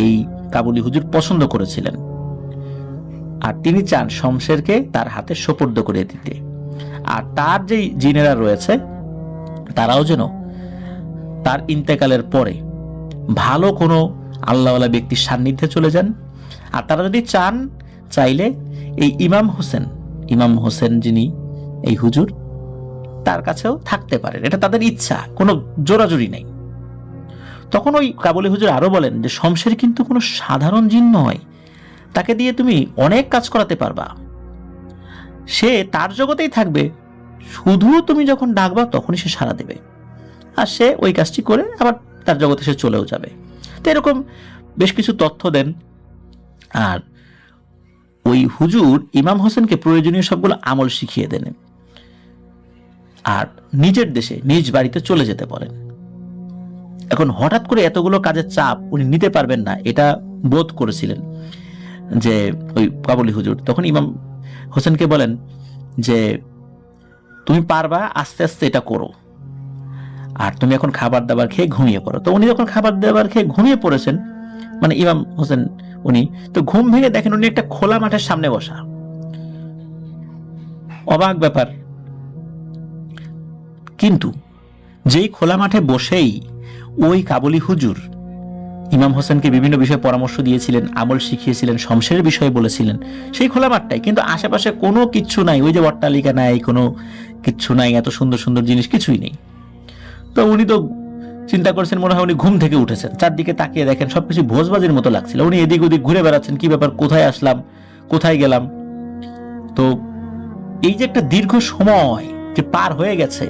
Speaker 1: এই কাবুলি হুজুর পছন্দ করেছিলেন, আর তিনি চান শমশেরকে তার হাতে সোপর্দ করে দিতে। আর তার যেই জিনেরা রয়েছে তারাও যেন তার ইন্তেকালের পরে ভালো কোনো আল্লাহওয়ালা ব্যক্তির সান্নিধ্যে চলে যান। আর তারা যদি চাইলে এই ইমাম হোসেন যিনি এই হুজুর, তার কাছেও থাকতে পারেন, এটা তাদের ইচ্ছা, কোনো জোরাজুরি নেই। তখন ওই কাবুলি হুজুর আরো বলেন যে শমশের কিন্তু কোনো সাধারণ জিন নয়, তাকে দিয়ে তুমি অনেক কাজ করাতে পারবা, সে তার জগতেই থাকবে, শুধু তুমি যখন ডাকবা তখনই সে সাড়া দেবে, আর সে ওই কাজটি করে আবার তার জগতে সে চলেও যাবে। তো এরকম বেশ কিছু তথ্য দেন। আর ওই হুজুর ইমাম হোসেনকে প্রয়োজনীয় সবগুলো আমল শিখিয়ে দেন, আর নিজের দেশে নিজ বাড়িতে চলে যেতে বলেন। এখন হঠাৎ করে এতগুলো কাজের চাপ উনি নিতে পারবেন না, এটা বোধ করেছিলেন যে ওই কাবুলি হুজুর। তখন ইমাম হোসেনকে বলেন যে তুমি পারবা, আস্তে আস্তে এটা করো, আর তুমি এখন খাবার দাবার খেয়ে ঘুমিয়ে পড়ো। তো উনি যখন খাবার দাবার খেয়ে ঘুমিয়ে পড়েছেন, মানে ইমাম হোসেন উনি তো ঘুম ভেঙে দেখেন উনি একটা খোলা মাঠের সামনে বসা। অবাক ব্যাপার। কিন্তু যেই খোলা মাঠে বসেই ওই কাবুলি হুজুর ইমাম হোসেনকে বিভিন্ন বিষয়ে পরামর্শ দিয়েছিলেন, আমল শিখিয়েছিলেন, শমশেরের বিষয়ে বলেছিলেন, সেই খোলা মাঠটাই, কিন্তু আশেপাশে কোনো কিচ্ছু নাই, ওই যে অট্টালিকা নাই, কোনো কিচ্ছু নাই, এত সুন্দর সুন্দর জিনিস কিছুই নেই। তো উনি তো চিন্তা করছেন, মনে হয় উনি ঘুম থেকে উঠেছেন, চারদিকে তাকিয়ে দেখেন সবকিছু ভোজবাজির মতো লাগছিল। উনি এদিক ওদিক ঘুরে বেড়াচ্ছেন, কি ব্যাপার, কোথায় আসলাম, কোথায় গেলাম। তো এই যে একটা দীর্ঘ সময় যে পার হয়ে গেছে,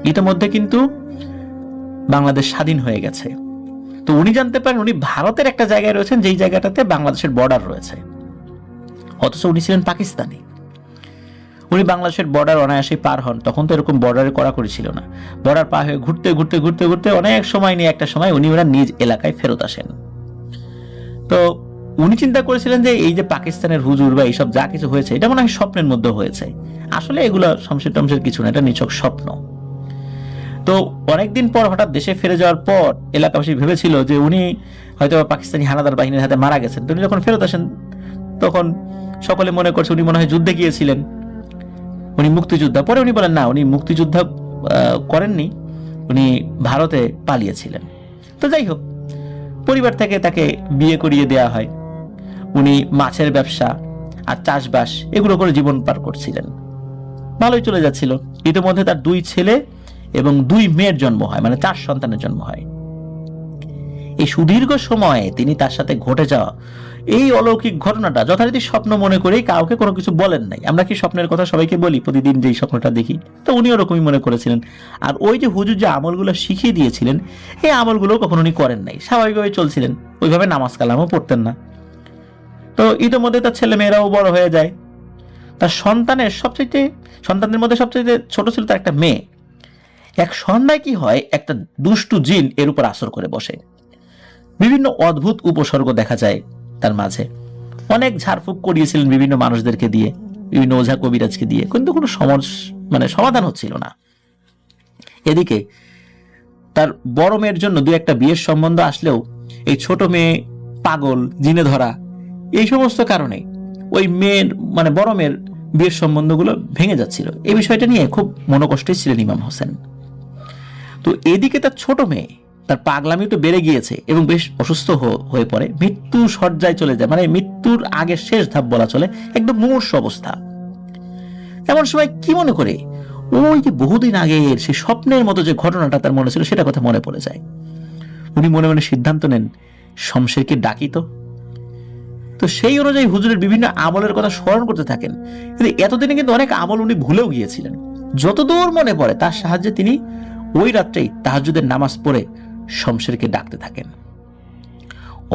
Speaker 1: এটার মধ্যে কিন্তু বাংলাদেশ স্বাধীন হয়ে গেছে। তো উনি জানতে পারেন উনি ভারতের একটা জায়গায় রয়েছেন, যেই জায়গাটাতে বাংলাদেশের বর্ডার রয়েছে, অথচ উনি ছিলেন পাকিস্তানি। উনি বাংলাদেশের বর্ডার অনায়াসে পার হন, তখন তো এরকম বর্ডারে কড়াকড়ি ছিল না। বর্ডার পার হয়ে ঘুরতে ঘুরতে ঘুরতে ঘুরতে অনেক সময় নিয়ে একটা সময় উনি ওনার নিজ এলাকায় ফেরত আসেন। তো উনি চিন্তা করেছিলেন যে এই যে পাকিস্তানের হুজুর বা এইসব যা কিছু হয়েছে, এটা মনে হয় স্বপ্নের মধ্যে হয়েছে, আসলে এগুলো শমশের টমশের কিছু না, এটা নিছক স্বপ্ন। তো অনেকদিন পর হঠাৎ দেশে ফিরে যাওয়ার পর এলাকাবাসী ভেবেছিল যে উনি হয়তো পাকিস্তানি হানাদার বাহিনীর হাতে মারা গেছেন। উনি যখন ফেরত আসেন তখন সকলে মনে করছে উনি মনে হয় যুদ্ধে গিয়েছিলেন, উনি মুক্তিযোদ্ধা। পরে উনি বলেন না, উনি মুক্তিযোদ্ধা করেননি, উনি ভারতে পালিয়েছিলেন। তো যাই হোক, পরিবার থেকে তাকে বিয়ে করিয়ে দেয়া হয়। উনি মাছের ব্যবসা আর চাষবাস এগুলো করে জীবন পার করছিলেন, ভালোই চলে যাচ্ছিল। ইতিমধ্যে তার 2 ছেলে এবং 2 মেয়ের জন্ম হয়, মানে 4 সন্তানের জন্ম হয়। এই সুদীর্ঘ সময়ে তিনি তার সাথে ঘটে যাওয়া এই অলৌকিক ঘটনাটা যথারীতি স্বপ্ন মনে করেই কাউকে কোনো কিছু বলেন নাই। আমরা কি স্বপ্নের কথা সবাইকে বলি প্রতিদিন যেই স্বপ্নটা দেখি? তো উনি ওরকমই মনে করেছিলেন। আর ওই যে হুজুর যে আমলগুলো শিখিয়ে দিয়েছিলেন, এই আমলগুলো কখনো উনি করেন নাই, স্বাভাবিকভাবে চলছিলেন, ওইভাবে নামাজ কালামও পড়তেন না। তো ইতিমধ্যে তার ছেলে মেয়েরাও বড় হয়ে যায়। তার সন্তানদের মধ্যে সবচেয়ে ছোট ছিল তার একটা মেয়ে। এক সন্ধ্যায় কি হয়, একটা দুষ্টু জিন এর উপর আসর করে বসে। বিভিন্ন অদ্ভুত উপসর্গ দেখা যায় তার মাঝে। অনেক ঝাড়ফুঁক করিয়েছিলেন বিভিন্ন মানুষদেরকে দিয়ে, বিভিন্ন ওঝা কবিরাজকে দিয়ে, কিন্তু কোনো সমাধান হচ্ছিল না। এদিকে তার বড় মেয়ের জন্য 2-1টা বিয়ের সম্বন্ধ আসলেও এই ছোট মেয়ে পাগল, জিনে ধরা, এই সমস্ত কারণে ওই মেয়ের বড় মেয়ের বিয়ের সম্বন্ধগুলো ভেঙে যাচ্ছিল। এই বিষয়টা নিয়ে খুব মনোকষ্টে ছিলেন ইমাম হোসেন। তো এদিকে তার ছোট মেয়ে, তার পাগলামি তো বেড়ে গিয়েছে এবং বেশ অসুস্থ হয়ে পড়ে, মৃত্যু সজ্জায় চলে যায়, মৃত্যুর আগের শেষ ধাপ বলা চলে, একদম মুমূর্ষ অবস্থা। এমন সময় কি মনে করে ওই যে বহুদিন আগের সেই স্বপ্নের মতো যে ঘটনাটা তার মনে ছিল সেটা কথা মনে পড়ে যায়। উনি মনে মনে সিদ্ধান্ত নেন, শমশেরকে ডাকি তো সেই অনুযায়ী হুজুরের বিভিন্ন আমলের কথা স্মরণ করতে থাকেন। কিন্তু এতদিনে কিন্তু অনেক আমল উনি ভুলেও গিয়েছিলেন। যতদূর মনে পড়ে তার সাহায্যে তিনি ওই রাত্রেই তাহাজ্জুদের নামাজ পড়ে শমশেরকে ডাকতে থাকেন।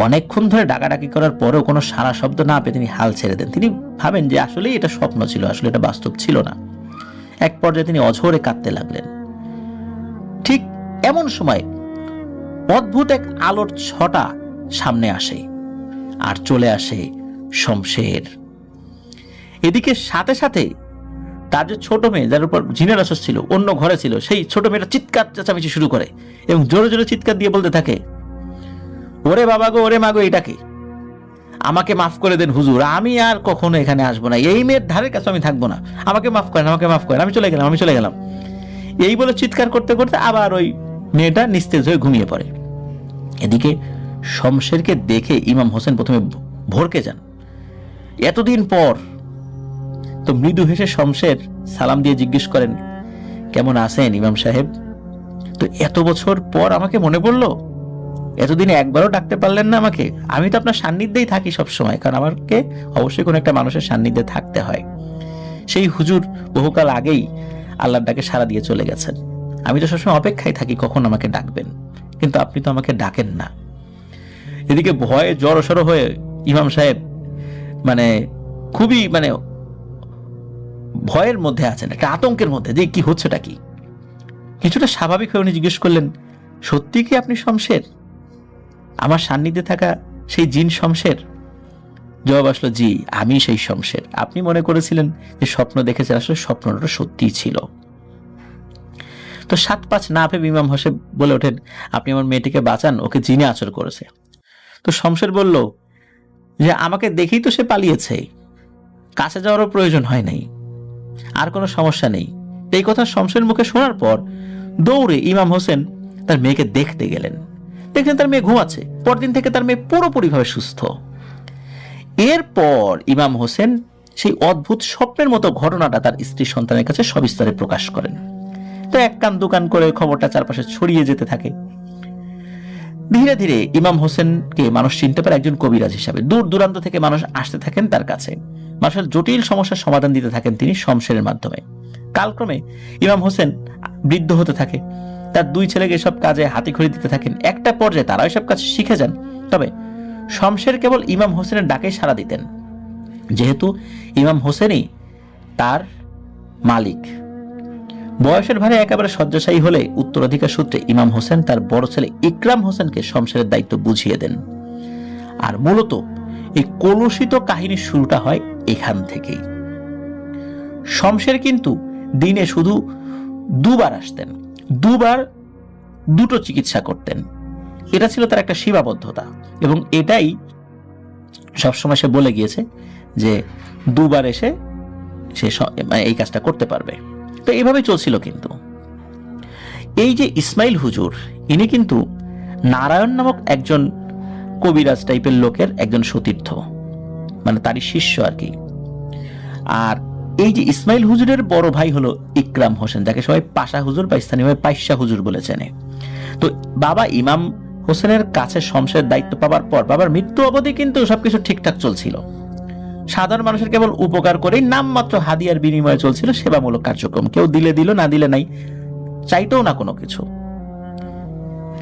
Speaker 1: অনেকক্ষণ ধরে ডাকাডাকি করার পরেও কোনো সারা শব্দ না পেয়ে তিনি হাল ছেড়ে দেন। তিনি ভাবেন যে আসলেই এটা স্বপ্ন ছিল, আসলে এটা বাস্তব ছিল না। এক পর্যায়ে তিনি অঝরে কাঁদতে লাগলেন। ঠিক এমন সময় অদ্ভুত এক আলোর ছটা সামনে আসে আর চলে আসে শমশের। এদিকে সাথে সাথে তার যে ছোট মেয়ে, যার উপর জিনের আসর ছিল, অন্য ঘরে ছিল, সেই ছোট মেয়েটা চিৎকার চেঁচামেচি শুরু করে এবং জোরে জোরে চিৎকার দিয়ে বলতে থাকে, ওরে বাবা গো, ওরে মা গো, এটাকে আমাকে মাফ করে দেন হুজুর, আমি আর কখনো এখানে আসবো না, এই মেয়ের ধারের কাছে আমি থাকবো না, আমাকে মাফ করেন, আমাকে মাফ করেন, আমি চলে গেলাম। এই বলে চিৎকার করতে করতে আবার ওই মেয়েটা নিস্তেজ হয়ে ঘুমিয়ে পড়ে। এদিকে শমশেরকে দেখে ইমাম হোসেন প্রথমে ভড়কে যান। এতদিন পর তো মৃদু হেসে শমশের সালাম দিয়ে জিজ্ঞেস করেন, কেমন আছেন ইমাম সাহেব? তো এত বছর পর আমাকে মনে পড়লো? এতদিনে একবারও ডাকতে পারলেন না আমাকে? আমি তো আপনার সান্নিধ্যেই থাকি সবসময়, কারণ আমাকে অবশ্যই কোনো একটা মানুষের সান্নিধ্যে থাকতে হয়। সেই হুজুর বহুকাল আগেই আল্লাহর ডাকে সাড়া দিয়ে চলে গেছেন। আমি তো সবসময় অপেক্ষায় থাকি কখন আমাকে ডাকবেন, কিন্তু আপনি তো আমাকে ডাকেন না। এদিকে ভয়ে জড়সড় হয়ে ইমাম সাহেব খুবই ভয়ের মধ্যে আছেন, একটা আতঙ্কের মধ্যে, যে কি হচ্ছেটা কি। কিছুটা স্বাভাবিক হয়ে উনি জিজ্ঞেস করলেন, সত্যি কি আপনি শমশের, আমার সান্নিধ্যে থাকা সেই জিন শমশের? জবাব আসলো, জি আমি সেই শমশের। আপনি মনে করেছিলেন যে স্বপ্ন দেখেছেন, আসলে স্বপ্নটা সত্যিই ছিল। তো 7-5 না ভেবে ইমাম হোসেন বলে ওঠেন, আপনি আমার মেয়েটিকে বাঁচান, ওকে জিনে আচর করেছে। তো শমশের বলল যে আমাকে দেখেই তো সে পালিয়েছে, কাছে যাওয়ারও প্রয়োজন হয় নাই, আর কোনো সমস্যা নেই। এই কথা শমশের মুখে শোনার পর দৌড়ে ইমাম হোসেন তার মেয়েকে দেখতে গেলেন। দেখলেন তার মেয়ে ঘুমাচ্ছে। পরদিন থেকে তার মেয়ে পুরোপুরিভাবে সুস্থ। এরপর ইমাম হোসেন সেই অদ্ভুত স্বপ্নের মতো ঘটনাটা তার স্ত্রী সন্তানের কাছে সবিস্তারে প্রকাশ করেন। তো এক কান দুকান করে খবরটা চারপাশে ছড়িয়ে যেতে থাকে। ধীরে ধীরে ইমাম হোসেনকে মানুষ চিনতে পারে একজন কবিরাজ হিসাবে। দূর দূরান্ত থেকে মানুষ আসতে থাকেন তার কাছে, মানুষের জটিল সমস্যার সমাধান দিতে থাকেন তিনি শমশেরের মাধ্যমে। কালক্রমে ইমাম হোসেন বৃদ্ধ হতে থাকে, তার 2 ছেলেকে এসব কাজে হাতিখড়ি দিতে থাকেন। একটা পর্যায়ে তারা এসব কাজ শিখে যান। তবে শমশের কেবল ইমাম হোসেনের ডাকে সাড়া দিতেন, যেহেতু ইমাম হোসেনই তার মালিক। বয়সের ভারে একেবারে শয্যাশায়ী হলে উত্তরাধিকার সূত্রে ইমাম হোসেন তার বড় ছেলে ইকরাম হোসেনকে শমশেরের দায়িত্ব বুঝিয়ে দেন। আর মূলত এই কলুষিত কাহিনীর শুরুটা হয় এখান থেকেই। শমশের কিন্তু দিনে শুধু 2 বার আসতেন, 2 বার 2টো চিকিৎসা করতেন। এটা ছিল তার একটা সীমাবদ্ধতা, এবং এটাই সবসময় সে বলে গিয়েছে যে 2 বার এসে সে এই কাজটা করতে পারবে। তো এইভাবে চলছিল। কিন্তু এই যে ইসমাইল হুজুর, ইনি কিন্তু নারায়ণ নামক একজন কবিরাজ টাইপের লোকের একজন সতীর্থ। মানে তারই শিষ্য আর কি। আর এই যে ইসমাইল হুজুরের বড় ভাই হলো ইকরাম হোসেন, যাকে সবাই পাশা হুজুর বা স্থানীয়ভাবে পাইসা হুজুর বলে চেনে। তো বাবা ইমাম হোসেনের কাছে শমশেরের দায়িত্ব পাওয়ার পর বাবার মৃত্যু অবধি কিন্তু সবকিছু ঠিকঠাক চলছিল। সাধারণ মানুষের কেবল উপকার করেই নামমাত্র হাদিয়ার বিনিময়ে চলছিল সেবামূলক কার্যক্রম। কেউ দিলে দিল, না দিলে নাই, চাইতেও না কোনো কিছু।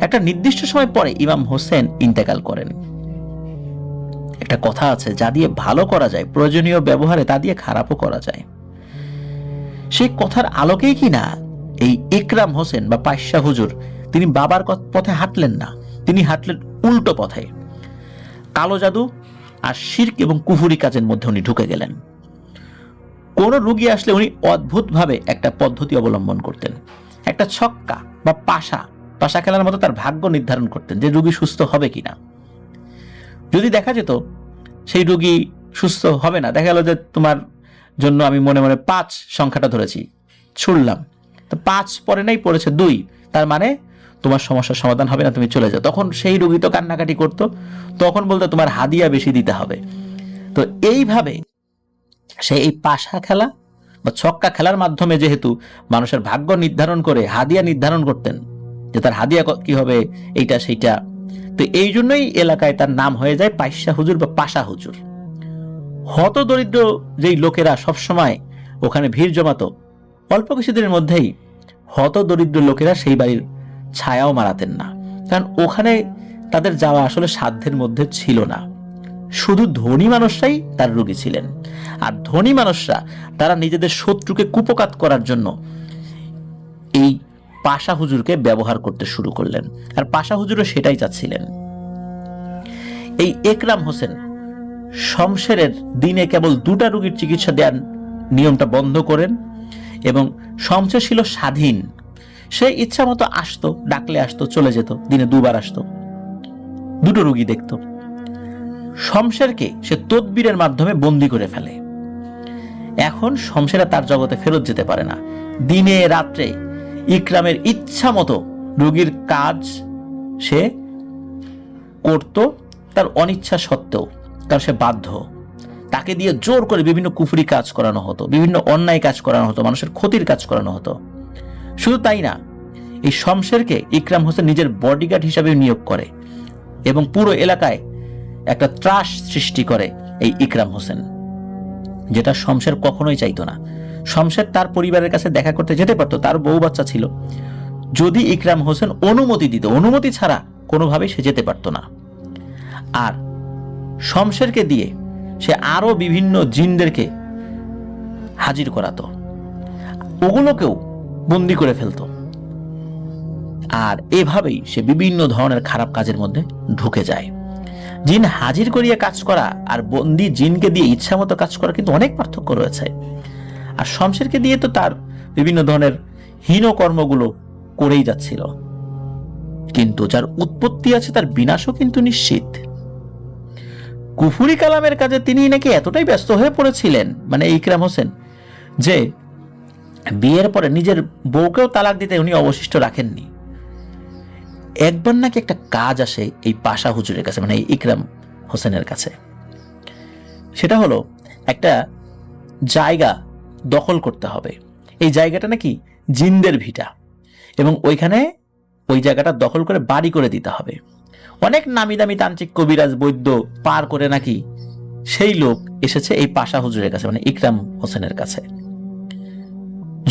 Speaker 1: একটা নির্দিষ্ট সময় পরে ইমাম হোসেন ইন্তেকাল করেন। একটা কথা আছে, যা দিয়ে ভালো করা যায় প্রয়োজনীয় ব্যবহারে তা দিয়ে খারাপও করা যায়। সেই কথার আলোকেই কিনা এই ইকরাম হোসেন বা পাইসা হুজুর তিনি বাবার পথে হাঁটলেন না, তিনি হাঁটলেন উল্টো পথে। কালো জাদু আর শিরক এবং কুফুরি কাজের মধ্যে উনি ঢুকে গেলেন। কোন রোগী আসলে উনি অদ্ভুতভাবে একটা পদ্ধতি অবলম্বন করতেন। একটা ছক্কা বা পাশা খেলার মতো তার ভাগ্য নির্ধারণ করতেন যে রোগী সুস্থ হবে কিনা। যদি দেখা যেত সেই রোগী সুস্থ হবে না, দেখা গেল যে তোমার জন্য আমি মনে মনে 5 সংখ্যাটা ধরেছি, ছুড়লাম, তো 5 পরে নাই, পড়েছে 2, তার মানে তোমার সমস্যার সমাধান হবে না, তুমি চলে যাও। তখন সেই রোগী তো কান্নাকাটি করতো, তখন বলতো তোমার হাদিয়া বেশি দিতে হবে। তো এইভাবে সে এই পাশা খেলা বা ছক্কা খেলার মাধ্যমে যেহেতু মানুষের ভাগ্য নির্ধারণ করে হাদিয়া নির্ধারণ করতেন যে তার হাদিয়া কি হবে, এইটা সেইটা, তো এই জন্যই এলাকায় তার নাম হয়ে যায় পাইসা হুজুর বা পাশা হুজুর। হত দরিদ্র যেই লোকেরা সবসময় ওখানে ভিড় জমাতো, অল্প কিছুদিনের মধ্যেই হত দরিদ্র লোকেরা সেই বাড়ির ছায়াও মারাতেন না, কারণ ওখানে তাদের যাওয়া আসলে সাধ্যের মধ্যে ছিল না। শুধু ধনী মানুষরাই তার রোগী ছিলেন, আর ধনী মানুষরা তারা নিজেদের শত্রুকে কুপকাত করার জন্য এই পাশা হুজুরকে ব্যবহার করতে শুরু করলেন। আর পাশা হুজুরও সেটাই চাচ্ছিলেন। এই একরাম হোসেন শমশেরের দিনে কেবল 2টা রোগীর চিকিৎসা দেওয়ার নিয়মটা বন্ধ করেন, এবং শমশের ছিল স্বাধীন, সে ইচ্ছা মতো আসতো, ডাকলে আসতো, চলে যেত, দিনে 2বার আসতো, 2টো রোগী দেখত। শমশেরকে সে তদবিরের মাধ্যমে বন্দী করে ফেলে। এখন শমশেরা তার জগতে ফেরত যেতে পারে না। দিনে রাত্রে ইকরামের ইচ্ছা মতো রোগীর কাজ সে করত, তার অনিচ্ছা সত্ত্বেও, কারণ সে বাধ্য। তাকে দিয়ে জোর করে বিভিন্ন কুফরি কাজ করানো হতো, বিভিন্ন অন্যায় কাজ করানো হতো, মানুষের ক্ষতির কাজ করানো হতো। শুধু তাই না, এই শমশেরকে ইকরাম হোসেন নিজের বডিগার্ড হিসাবে নিয়োগ করে এবং পুরো এলাকায় একটা ত্রাস সৃষ্টি করে এই ইকরাম হোসেন, যেটা শমশের কখনোই চাইতো না। শমশের তার পরিবারের কাছে দেখা করতে যেতে পারতো, তার বউ বাচ্চা ছিল, যদি ইকরাম হোসেন অনুমতি দিত। অনুমতি ছাড়া কোনোভাবেই সে যেতে পারতো না। আর শমশেরকে দিয়ে সে আরো বিভিন্ন জিনদেরকে হাজির করাতো, ওগুলোকেও বন্দি করে ফেলতো। আর এভাবেই সে বিভিন্ন ধরনের খারাপ কাজের মধ্যে ঢুকে যায়। জিন হাজির করিয়া কাজ করা আর বন্দি জিনকে দিয়ে ইচ্ছা মতো কাজ করা কিন্তু অনেক পার্থক্য রয়েছে। আর শমশেরকে দিয়ে তো তার বিভিন্ন ধরনের হীন কর্মগুলো করেই যাচ্ছিল, কিন্তু যার উৎপত্তি আছে তার বিনাশও কিন্তু নিশ্চিত। কুফুরি কালামের কাজে তিনি নাকি এতটাই ব্যস্ত হয়ে পড়েছিলেন, মানে ইকরাম হোসেন, যে বিয়ের পরে নিজের বউকেও তালাক দিতে উনি অবশিষ্ট রাখেননি। একবার নাকি একটা কাজ আসে এই পাশা হুজুরের কাছে, মানে এই ইকরাম হোসেনের কাছে। সেটা হলো একটা জায়গা দখল করতে হবে। এই জায়গাটা নাকি জিনদের ভিটা, এবং ওইখানে ওই জায়গাটা দখল করে বাড়ি করে দিতে হবে। অনেক নামি দামি তান্ত্রিক, কবিরাজ, বৈদ্য পার করে নাকি সেই লোক এসেছে এই পাশা হুজুরের কাছে, মানে ইকরাম হোসেনের কাছে।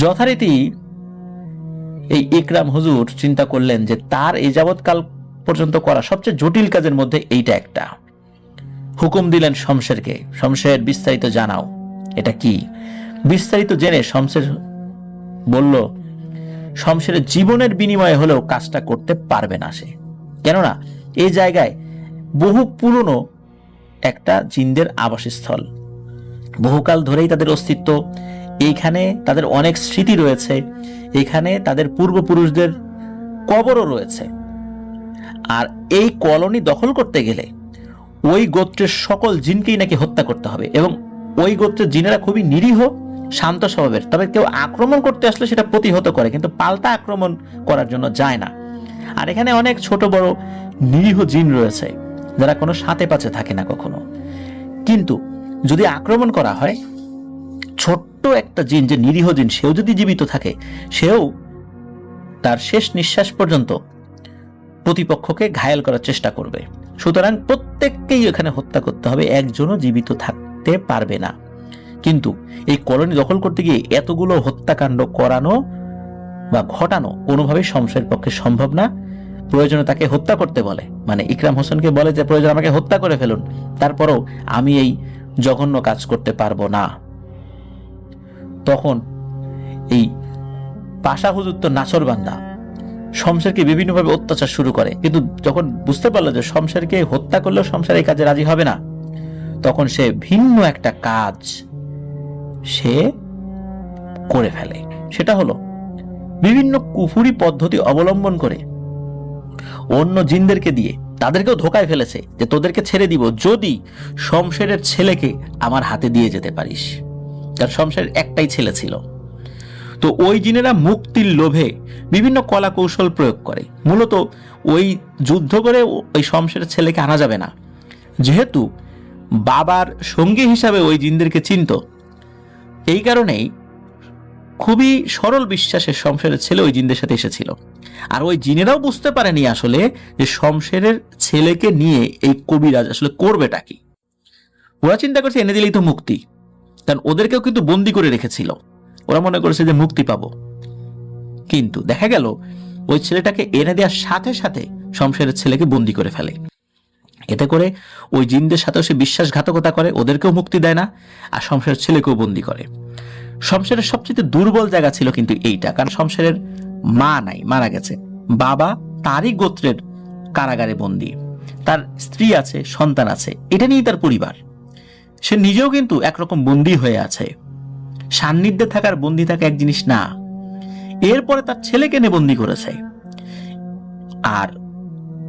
Speaker 1: যথারীতি এই ইকরাম হুজুর চিন্তা করলেন যে তার এই যাবৎকাল পর্যন্ত করা সবচেয়ে জটিল কাজের মধ্যে এইটা একটা। হুকুম দিলেন শমশেরকে, শমশের বিস্তারিত জানাও, এটা কি? বিস্তারিত জেনে শমশের বলল, শমশেরের জীবনের বিনিময়ে হলেও কাজটা করতে পারবে না সে, কেননা এই জায়গায় বহু পুরনো একটা জিনদের আবাসস্থল, বহুকাল ধরেই তাদের অস্তিত্ব, এইখানে তাদের অনেক স্মৃতি রয়েছে, এখানে তাদের পূর্বপুরুষদের কবরও রয়েছে। আর এই কলোনি দখল করতে গেলে ওই গোত্রের সকল জিনকেই নাকি হত্যা করতে হবে, এবং ওই গোত্রের জিনেরা খুবই নিরীহ, শান্ত স্বভাবের। তবে কেউ আক্রমণ করতে আসলে সেটা প্রতিহত করে, কিন্তু পাল্টা আক্রমণ করার জন্য যায় না। আর এখানে অনেক ছোট বড় নিরীহ জিন রয়েছে যারা কোনো সাথে পাচে থাকে না কখনো, কিন্তু যদি আক্রমণ করা হয়, ছোট্ট একটা জিন, যে নিরীহ জিন, সেও যদি জীবিত থাকে, সেও তার শেষ নিঃশ্বাস পর্যন্ত প্রতিপক্ষকে ঘায়েল করার চেষ্টা করবে। সুতরাং প্রত্যেককেই এখানে হত্যা করতে হবে, একজনও জীবিত থাকতে পারবে না। কিন্তু এই কলোনি দখল করতে গিয়ে এতগুলো হত্যাকাণ্ড করানো বা ঘটানো কোনোভাবেই শমশের পক্ষে সম্ভব না। প্রয়োজনে তাকে হত্যা করতে বলে, মানে ইকরাম হোসেনকে বলে যে প্রয়োজন আমাকে হত্যা করে ফেলুন, তারপরেও আমি এই জঘন্য কাজ করতে পারবো না। তখন এই পাশা হুজুর তো নাছরবান্দা, শমশেরকে বিভিন্নভাবে অত্যাচার শুরু করে। কিন্তু যখন বুঝতে পারলো যে শমশেরকে হত্যা করলেও শমশের এই কাজে রাজি হবে না, তখন সে ভিন্ন একটা কাজ সে করে ফেলে। সেটা হলো বিভিন্ন কুফুরি পদ্ধতি অবলম্বন করে অন্য জিনদেরকে দিয়ে তাদেরকেও ধোকায় ফেলেছে যে তোদেরকে ছেড়ে দিব যদি শমশেরের ছেলেকে আমার হাতে দিয়ে যেতে পারিস। কারণ শমশের একটাই ছেলে ছিল। তো ওই জিনেরা মুক্তির লোভে বিভিন্ন কলা কৌশল প্রয়োগ করে। মূলত ওই যুদ্ধ করে ওই শমশেরের ছেলেকে আনা যাবে না, যেহেতু বাবার সঙ্গী হিসাবে ওই জিনদেরকে চিনত। এই কারণেই খুবই সরল বিশ্বাসে শমশেরের ছেলে ওই জিনদের সাথে এসেছিল। আর ওই জিনেরাও বুঝতে পারেনি আসলে যে শমশেরের ছেলেকে নিয়ে এই কবিরাজ আসলে করবেটা কি। ওরা চিন্তা করছে এনে দিলেই তো মুক্তি, কারণ ওদেরকেও কিন্তু বন্দি করে রেখেছিল। ওরা মনে করেছে যে মুক্তি পাবো, কিন্তু দেখা গেল ওই ছেলেটাকে এনে দেওয়ার সাথে সাথে শমশেরের ছেলেকে বন্দি করে ফেলে। এতে করে ওই জিনদের সাথেও সে বিশ্বাসঘাতকতা করে, ওদেরকেও মুক্তি দেয় না, আর শমশেরের ছেলেকেও বন্দি করে। শমশেরের সবচেয়ে দুর্বল জায়গা ছিল কিন্তু এইটা, কারণ শমশেরের মা নাই, মারা গেছে। বাবা তারই গোত্রের কারাগারে বন্দী, তার স্ত্রী আছে, সন্তান আছে, এটা নিয়েই তার পরিবার। সে নিজেও কিন্তু একরকম বন্দী হয়ে আছে। সান্নিধ্যে থাকার বন্দী থাকা এক জিনিস না, এরপরে তার ছেলেকে নিয়ে বন্দী করেছে। আর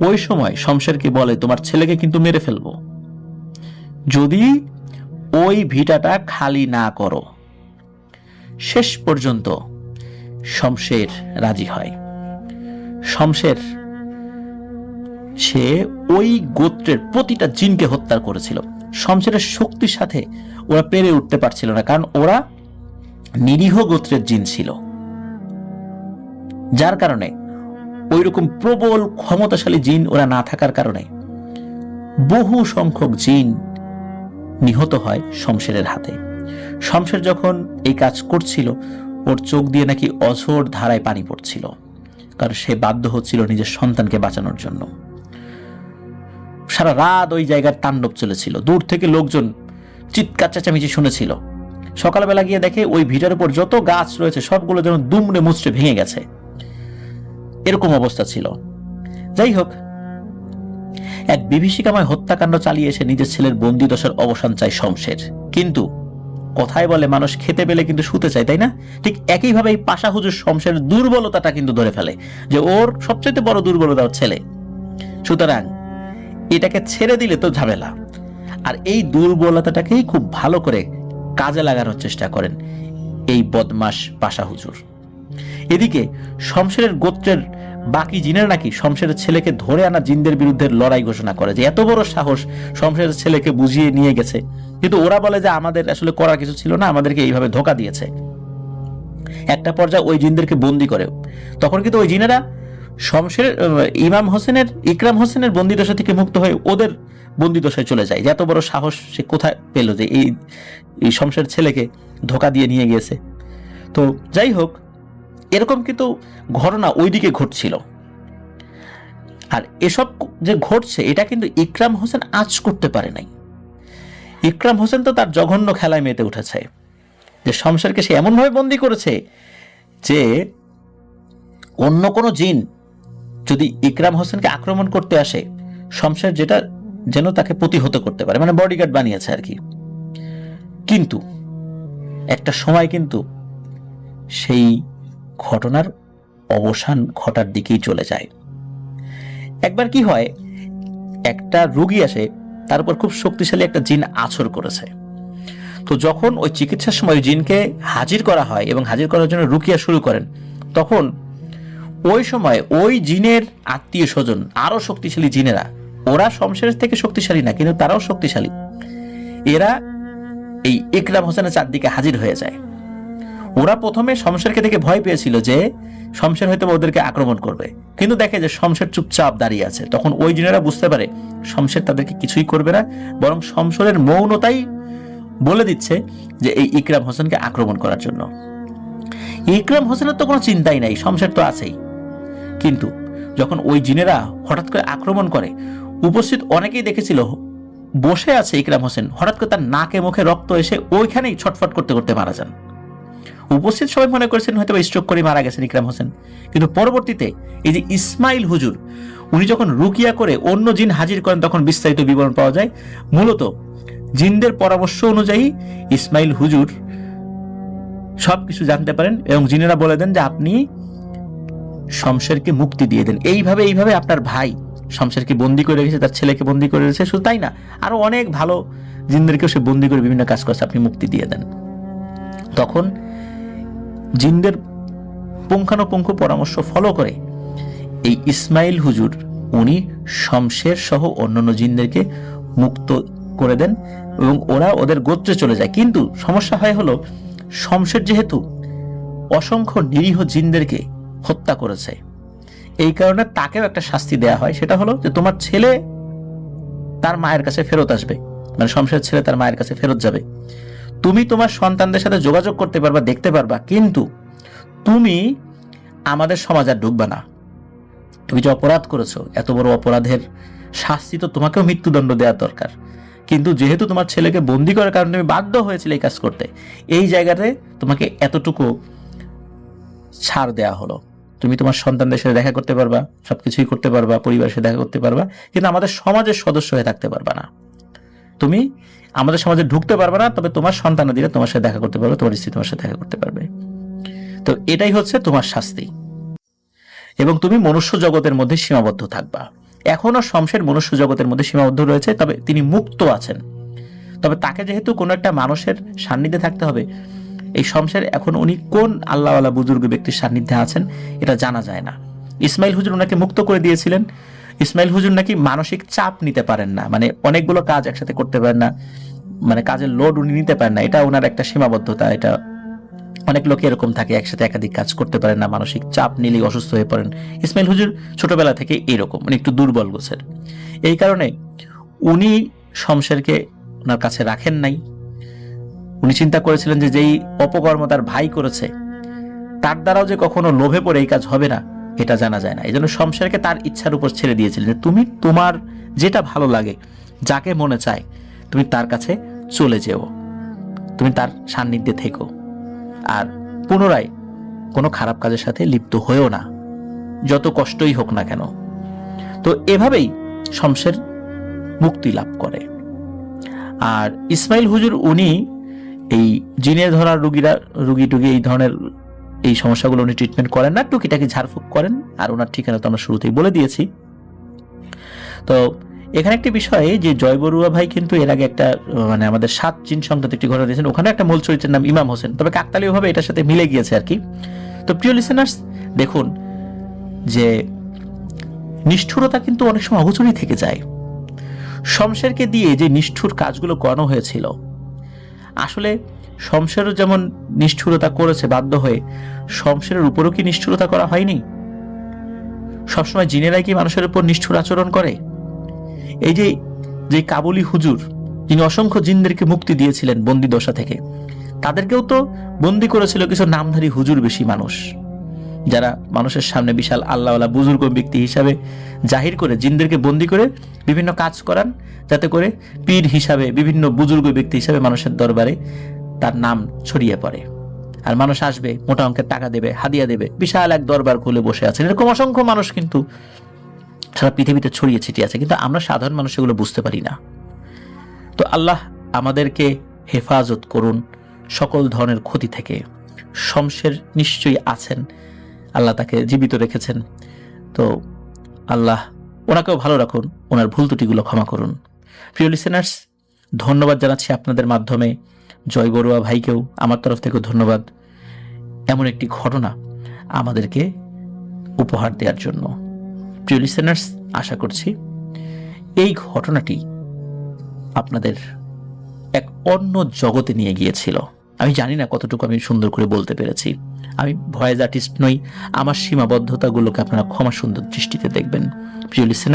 Speaker 1: ওই সময় শমশেরকে বলে তোমার ছেলেকে কিন্তু মেরে ফেলবো যদি ওই ভিটাটা খালি না করো। শেষ পর্যন্ত শমশের রাজি হয়। শমশের সে ওই গোত্রের প্রতিটা জিনকে হত্যা করেছিল। শমশেরের শক্তির সাথে ওরা পেরে উঠতে পারছিল না, কারণ ওরা নিরীহ গোত্রের জিন ছিল, যার কারণে ওই রকম প্রবল ক্ষমতাশালী জিন ওরা না থাকার কারণে বহু সংখ্যক জিন নিহত হয় শমশেরের হাতে। শমশের যখন এই কাজ করছিল, ওর চোখ দিয়ে নাকি অঝোর ধারায় পানি পড়ছিল, কারণ সে বাধ্য হচ্ছিল নিজের সন্তানকে বাঁচানোর জন্য। সারা রাত ওই জায়গার তাণ্ডব চলেছিল, দূর থেকে লোকজন চিৎকার চেঁচামেচি শুনেছিল। সকালবেলা গিয়ে দেখে ওই ভিটার উপর যত গাছ রয়েছে সবগুলো যেন দুমড়ে মুচড়ে ভেঙে গেছে, এরকম অবস্থা ছিল। যাই হোক, এক বিভীষিকাময় হত্যাকাণ্ড চালিয়ে এসে নিজের ছেলের বন্দী দশার অবসান চায় শমশের। কিন্তু কথায় বলে মানুষ খেতে পেলে কিন্তু শুতে চায়, তাই না? ঠিক একইভাবে এই পাশা হুজুর শমশের দুর্বলতাটা কিন্তু ধরে ফেলে যে ওর সবচেয়ে বড় দুর্বলতা ওর ছেলে, সুতরাং এটাকে ছেড়ে দিলে তো ঝামেলা। আর এই দুর্বলতাটাকেই খুব ভালো করে কাজে লাগানোর চেষ্টা করেন এই বদমাশ পাশা হুজুর। এদিকে শমশেরের গোত্রের বাকি জিনের নাকি শমশেরের ছেলেকে ধরে আনা জিনদের বিরুদ্ধে লড়াই ঘোষণা করে যে এত বড় সাহস, শমশেরের ছেলেকে বুঝিয়ে নিয়ে গেছে। কিন্তু ওরা বলে যে আমাদের আসলে করার কিছু ছিল না, আমাদেরকে এইভাবে ধোকা দিয়েছে। একটা পর্যায়ে ওই জিনদেরকে বন্দি করে। তখন কিন্তু ওই জিনেরা শমশের ইকরাম হোসেনের বন্দিদশা থেকে মুক্ত হয়ে ওদের বন্দিদশায় চলে যায়। যে এত বড় সাহস সে কোথায় পেল যে এই শমশের ছেলেকে ধোকা দিয়ে নিয়ে গিয়েছে। তো যাই হোক, এরকম কিন্তু ঘটনা ওইদিকে ঘটছিল। আর এসব যে ঘটছে এটা কিন্তু ইকরাম হোসেন আজ করতে পারে নাই। ইকরাম হোসেন তো তার জঘন্য খেলায় মেতে উঠেছে, যে শমশেরকে সে এমনভাবে বন্দী করেছে যে অন্য কোনো জিন যদি ইকরাম হোসেনকে আক্রমণ করতে আসে, শমশের যেটা যেন তাকে প্রতিহত করতে পারে, মানে বডিগার্ড বানিয়েছে আর কি। কিন্তু একটা সময় কিন্তু সেই ঘটনার অবসান ঘটার দিকেই চলে যায়। একবার কি হয়, একটা রোগী আসে, তার উপর খুব শক্তিশালী একটা জিন আছর করেছে। তো যখন ওই চিকিৎসার সময় জিনকে হাজির করা হয় এবং হাজির করার জন্য রুকিয়া শুরু করেন, তখন ওই সময় ওই জিনের আত্মীয় স্বজন আরো শক্তিশালী জিনেরা, ওরা শমশেরের থেকে শক্তিশালী না কিন্তু তারাও শক্তিশালী, এরা এই ইকরাম হোসেনের চারদিকে হাজির হয়ে যায়। ওরা প্রথমে শমশেরকে দেখে ভয় পেয়েছিল যে শমশের হয়তো ওদেরকে আক্রমণ করবে, কিন্তু দেখে যে শমশের চুপচাপ দাঁড়িয়ে আছে। তখন ওই জিনেরা বুঝতে পারে শমশের তাদেরকে কিছুই করবে না, বরং শমশেরের মৌনতাই বলে দিচ্ছে যে এই ইকরাম হোসেনকে আক্রমণ করার জন্য। ইকরাম হোসেনের তো কোনো চিন্তাই নাই, শমশের তো আছেই। কিন্তু যখন ওই জিনেরা হঠাৎ করে আক্রমণ করে, উপস্থিত অনেকেই দেখেছিল বসে আছে ইকরাম হোসেন, হঠাৎ করে তার নাকে মুখে রক্ত এসে ওইখানেই ছটফট করতে করতে মারা যান। উপস্থিত সবাই মনে করেছেন হয়তো স্ট্রোক করে মারা গেছেন ইকরাম হোসেন, কিন্তু পরবর্তীতে এই যে ইসমাইল হুজুর উনি যখন রুকিয়া করে অন্য জিন হাজির করেন তখন বিস্তারিত বিবরণ পাওয়া যায়। মূলত জিনদের পরামর্শ অনুযায়ী ইসমাইল হুজুর সবকিছু জানতে পারেন এবং জিনেরা বলে দেন যে আপনি শমশেরকে মুক্তি দিয়ে দেন। এইভাবে আপনার ভাই শমশেরকে বন্দি করে রেখেছে, তার ছেলেকে বন্দি করে রেখেছে, শুধু তাই না আরো অনেক ভালো জিনদেরকেও সে বন্দি করে বিভিন্ন কাজ করছে, আপনি মুক্তি দিয়ে দেন। তখন জিনদের পুঙ্খানুপুঙ্খ পরামর্শ ফলো করে এই ইসমাইল হুজুর উনি শমশের সহ অন্যান্য জিনদেরকে মুক্ত করে দেন এবং ওরা ওদের গোত্রে চলে যায়। কিন্তু সমস্যা হয় হলো শমশের যেহেতু অসংখ্য নিরীহ জিনদেরকে হত্যা করেছে, এই কারণে তাকেও একটা শাস্তি দেয়া হয়। সেটা হলো যে তোমার ছেলে তার মায়ের কাছে ফেরত আসবে, মানে শমশের ছেলে তার মায়ের কাছে ফেরত যাবে। তুমি তোমার সন্তানদের সাথে যোগাযোগ করতে পারবা, দেখতে পারবা, কিন্তু তুমি আমাদের সমাজ আর ঢুকবা না। তুমি যে অপরাধ করেছো, এত বড় অপরাধের শাস্তি তো তোমাকেও মৃত্যুদণ্ড দেওয়া দরকার। কিন্তু যেহেতু তোমার ছেলেকে বন্দি করার কারণে তুমি বাধ্য হয়েছিলে এই কাজ করতে, এই জায়গাতে তোমাকে এতটুকু ছাড় দেয়া হলো। তুমি তোমার সন্তানদের সাথে দেখা করতে পারবা, সবকিছুই করতে পারবা, পরিবারের সাথে দেখা করতে পারবা, কিন্তু আমাদের সমাজের সদস্য হয়ে থাকতে পারবা না। তুমি আমাদের সমাজে ঢুকতে পারবে না, তবে তোমার সন্তানাদিরা তোমার সাথে দেখা করতে পারবে, তোমার স্ত্রী তোমার সাথে দেখা করতে পারবে। তো এটাই হচ্ছে তোমার শাস্তি, এবং তুমি মনুষ্য জগতের মধ্যে সীমাবদ্ধ থাকবা। এখনো শমশের মনুষ্য জগতের মধ্যে সীমাবদ্ধ রয়েছে, তবে তিনি মুক্ত আছেন। তবে তাকে যেহেতু কোনো একটা মানুষের সান্নিধ্যে থাকতে হবে, এই শমশের এখন উনি কোন আল্লাহওয়ালা বুজুর্গ ব্যক্তির সান্নিধ্যে আছেন এটা জানা যায় না। ইসমাইল হুজুর ওনাকে মুক্ত করে দিয়েছিলেন। ইসমাইল হুজুর নাকি মানসিক চাপ নিতে পারেন না, মানে অনেকগুলো কাজ একসাথে করতে পারেন না, মানে কাজের লোড উনি নিতে পারেন না, এটা ওনার একটা সীমাবদ্ধতা। এটা অনেক লোক এরকম থাকে, একসাথে একাধিক কাজ করতে পারেন না, মানসিক চাপ নিলেই অসুস্থ হয়ে পড়েন। ইসমাইল হুজুর ছোটবেলা থেকে এরকম, উনি একটু দুর্বল গোছের। এই কারণে উনি শমশেরকে ওনার কাছে রাখেন নাই। উনি চিন্তা করেছিলেন যে যেই অপকর্ম তার ভাই করেছে, তার দ্বারাও যে কখনো লোভে পড়ে এই কাজ হবে না এটা জানা যায় না। এই জন্য শমশেরকে তার ইচ্ছার উপর ছেড়ে দিয়েছিলেন যে তুমি তোমার যেটা ভালো লাগে, যাকে মনে চায় তুমি তার কাছে চলে যেও, তুমি তার সান্নিধ্যে থেকো, আর পুনরায় কোনো খারাপ কাজের সাথে লিপ্ত হয়েও না, যত কষ্টই হোক না কেন। তো এভাবেই শমশের মুক্তি লাভ করে। আর ইসমাইল হুজুর উনি এই জিনে ধরা রুগী টুগী এই ধরনের এই সমস্যাগুলো উনি ট্রিটমেন্ট করেন না, টুকিটাকি ঝাড়ফুঁক করেন। আর ওনার ঠিকানা তো আমরা শুরুতেই বলে দিয়েছি। তো এখানে একটি বিষয় যে জয় বড়ুয়া ভাই কিন্তু এর আগে একটা মানে আমাদের 7 জিন সংক্রান্ত একটি ঘটনা দিয়েছেন, ওখানে একটা মূল চরিত্রের নাম ইমাম হোসেন, তবে কাকতালীয় ভাবে এটার সাথে মিলে গিয়েছে আর কি। তো প্রিয় লিসেনার্স, দেখুন যে নিষ্ঠুরতা কিন্তু অনেক সময় অগোচরই থেকে যায়। শমশেরকে দিয়ে যে নিষ্ঠুর কাজগুলো করানো হয়েছিল, আসলে শমশেরও যেমন নিষ্ঠুরতা করেছে বাধ্য হয়ে, শমশেরের উপরও কি নিষ্ঠুরতা করা হয়নি? সবসময় জিনেরাই কি মানুষের উপর নিষ্ঠুর আচরণ করে? এই যে কাবুলি হুজুর যিনি অসংখ্য জিনদেরকে মুক্তি দিয়েছিলেন বন্দি দশা থেকে, তাদেরকেও তো বন্দি করেছিল কিছু নামধারী হুজুর বেশি মানুষ, যারা মানুষের সামনে বিশাল আল্লাহওয়ালা বুজুর্গ ব্যক্তি হিসাবে জাহির করে জিনদেরকে বন্দি করে বিভিন্ন কাজ করান, যাতে করে পীর হিসাবে বিভিন্ন বুজুর্গ ব্যক্তি হিসাবে মানুষের দরবারে তার নাম ছড়িয়ে পড়ে। আর মানুষ আসবে, মোটা অঙ্কের টাকা দেবে, হাদিয়া দেবে, বিশাল এক দরবার খুলে বসে আছেন। এরকম অসংখ্য মানুষ কিন্তু সারা পৃথিবীতে ছড়িয়ে ছিটিয়ে আছে, কিন্তু আমরা সাধারণ মানুষ এগুলো বুঝতে পারি না। তো আল্লাহ আমাদেরকে হেফাজত করুন সকল ধরনের ক্ষতি থেকে। শমশের নিশ্চয়ই আছেন, আল্লাহ তাকে জীবিত রেখেছেন। তো আল্লাহ ওনাকেও ভালো রাখুন, ওনার ভুল ত্রুটিগুলো ক্ষমা করুন। প্রিয় লিসেনার্স, ধন্যবাদ জানাচ্ছি আপনাদের মাধ্যমে জয় বড়ুয়া ভাইকেও আমার তরফ থেকেও ধন্যবাদ, এমন একটি ঘটনা আমাদেরকে উপহার দেওয়ার জন্য। প্রিয় লিসেনার্স, আশা করছি এই ঘটনাটি আপনাদের এক অন্য জগতে নিয়ে গিয়েছিল। আমি জানি না কতটুকু আমি সুন্দর করে বলতে পেরেছি। আমি ভয়েস আর্টিস্ট নই, আমার সীমাবদ্ধতাগুলোকে আপনারা ক্ষমা সুন্দর দৃষ্টিতে দেখবেন। প্রিয় লিসেনার,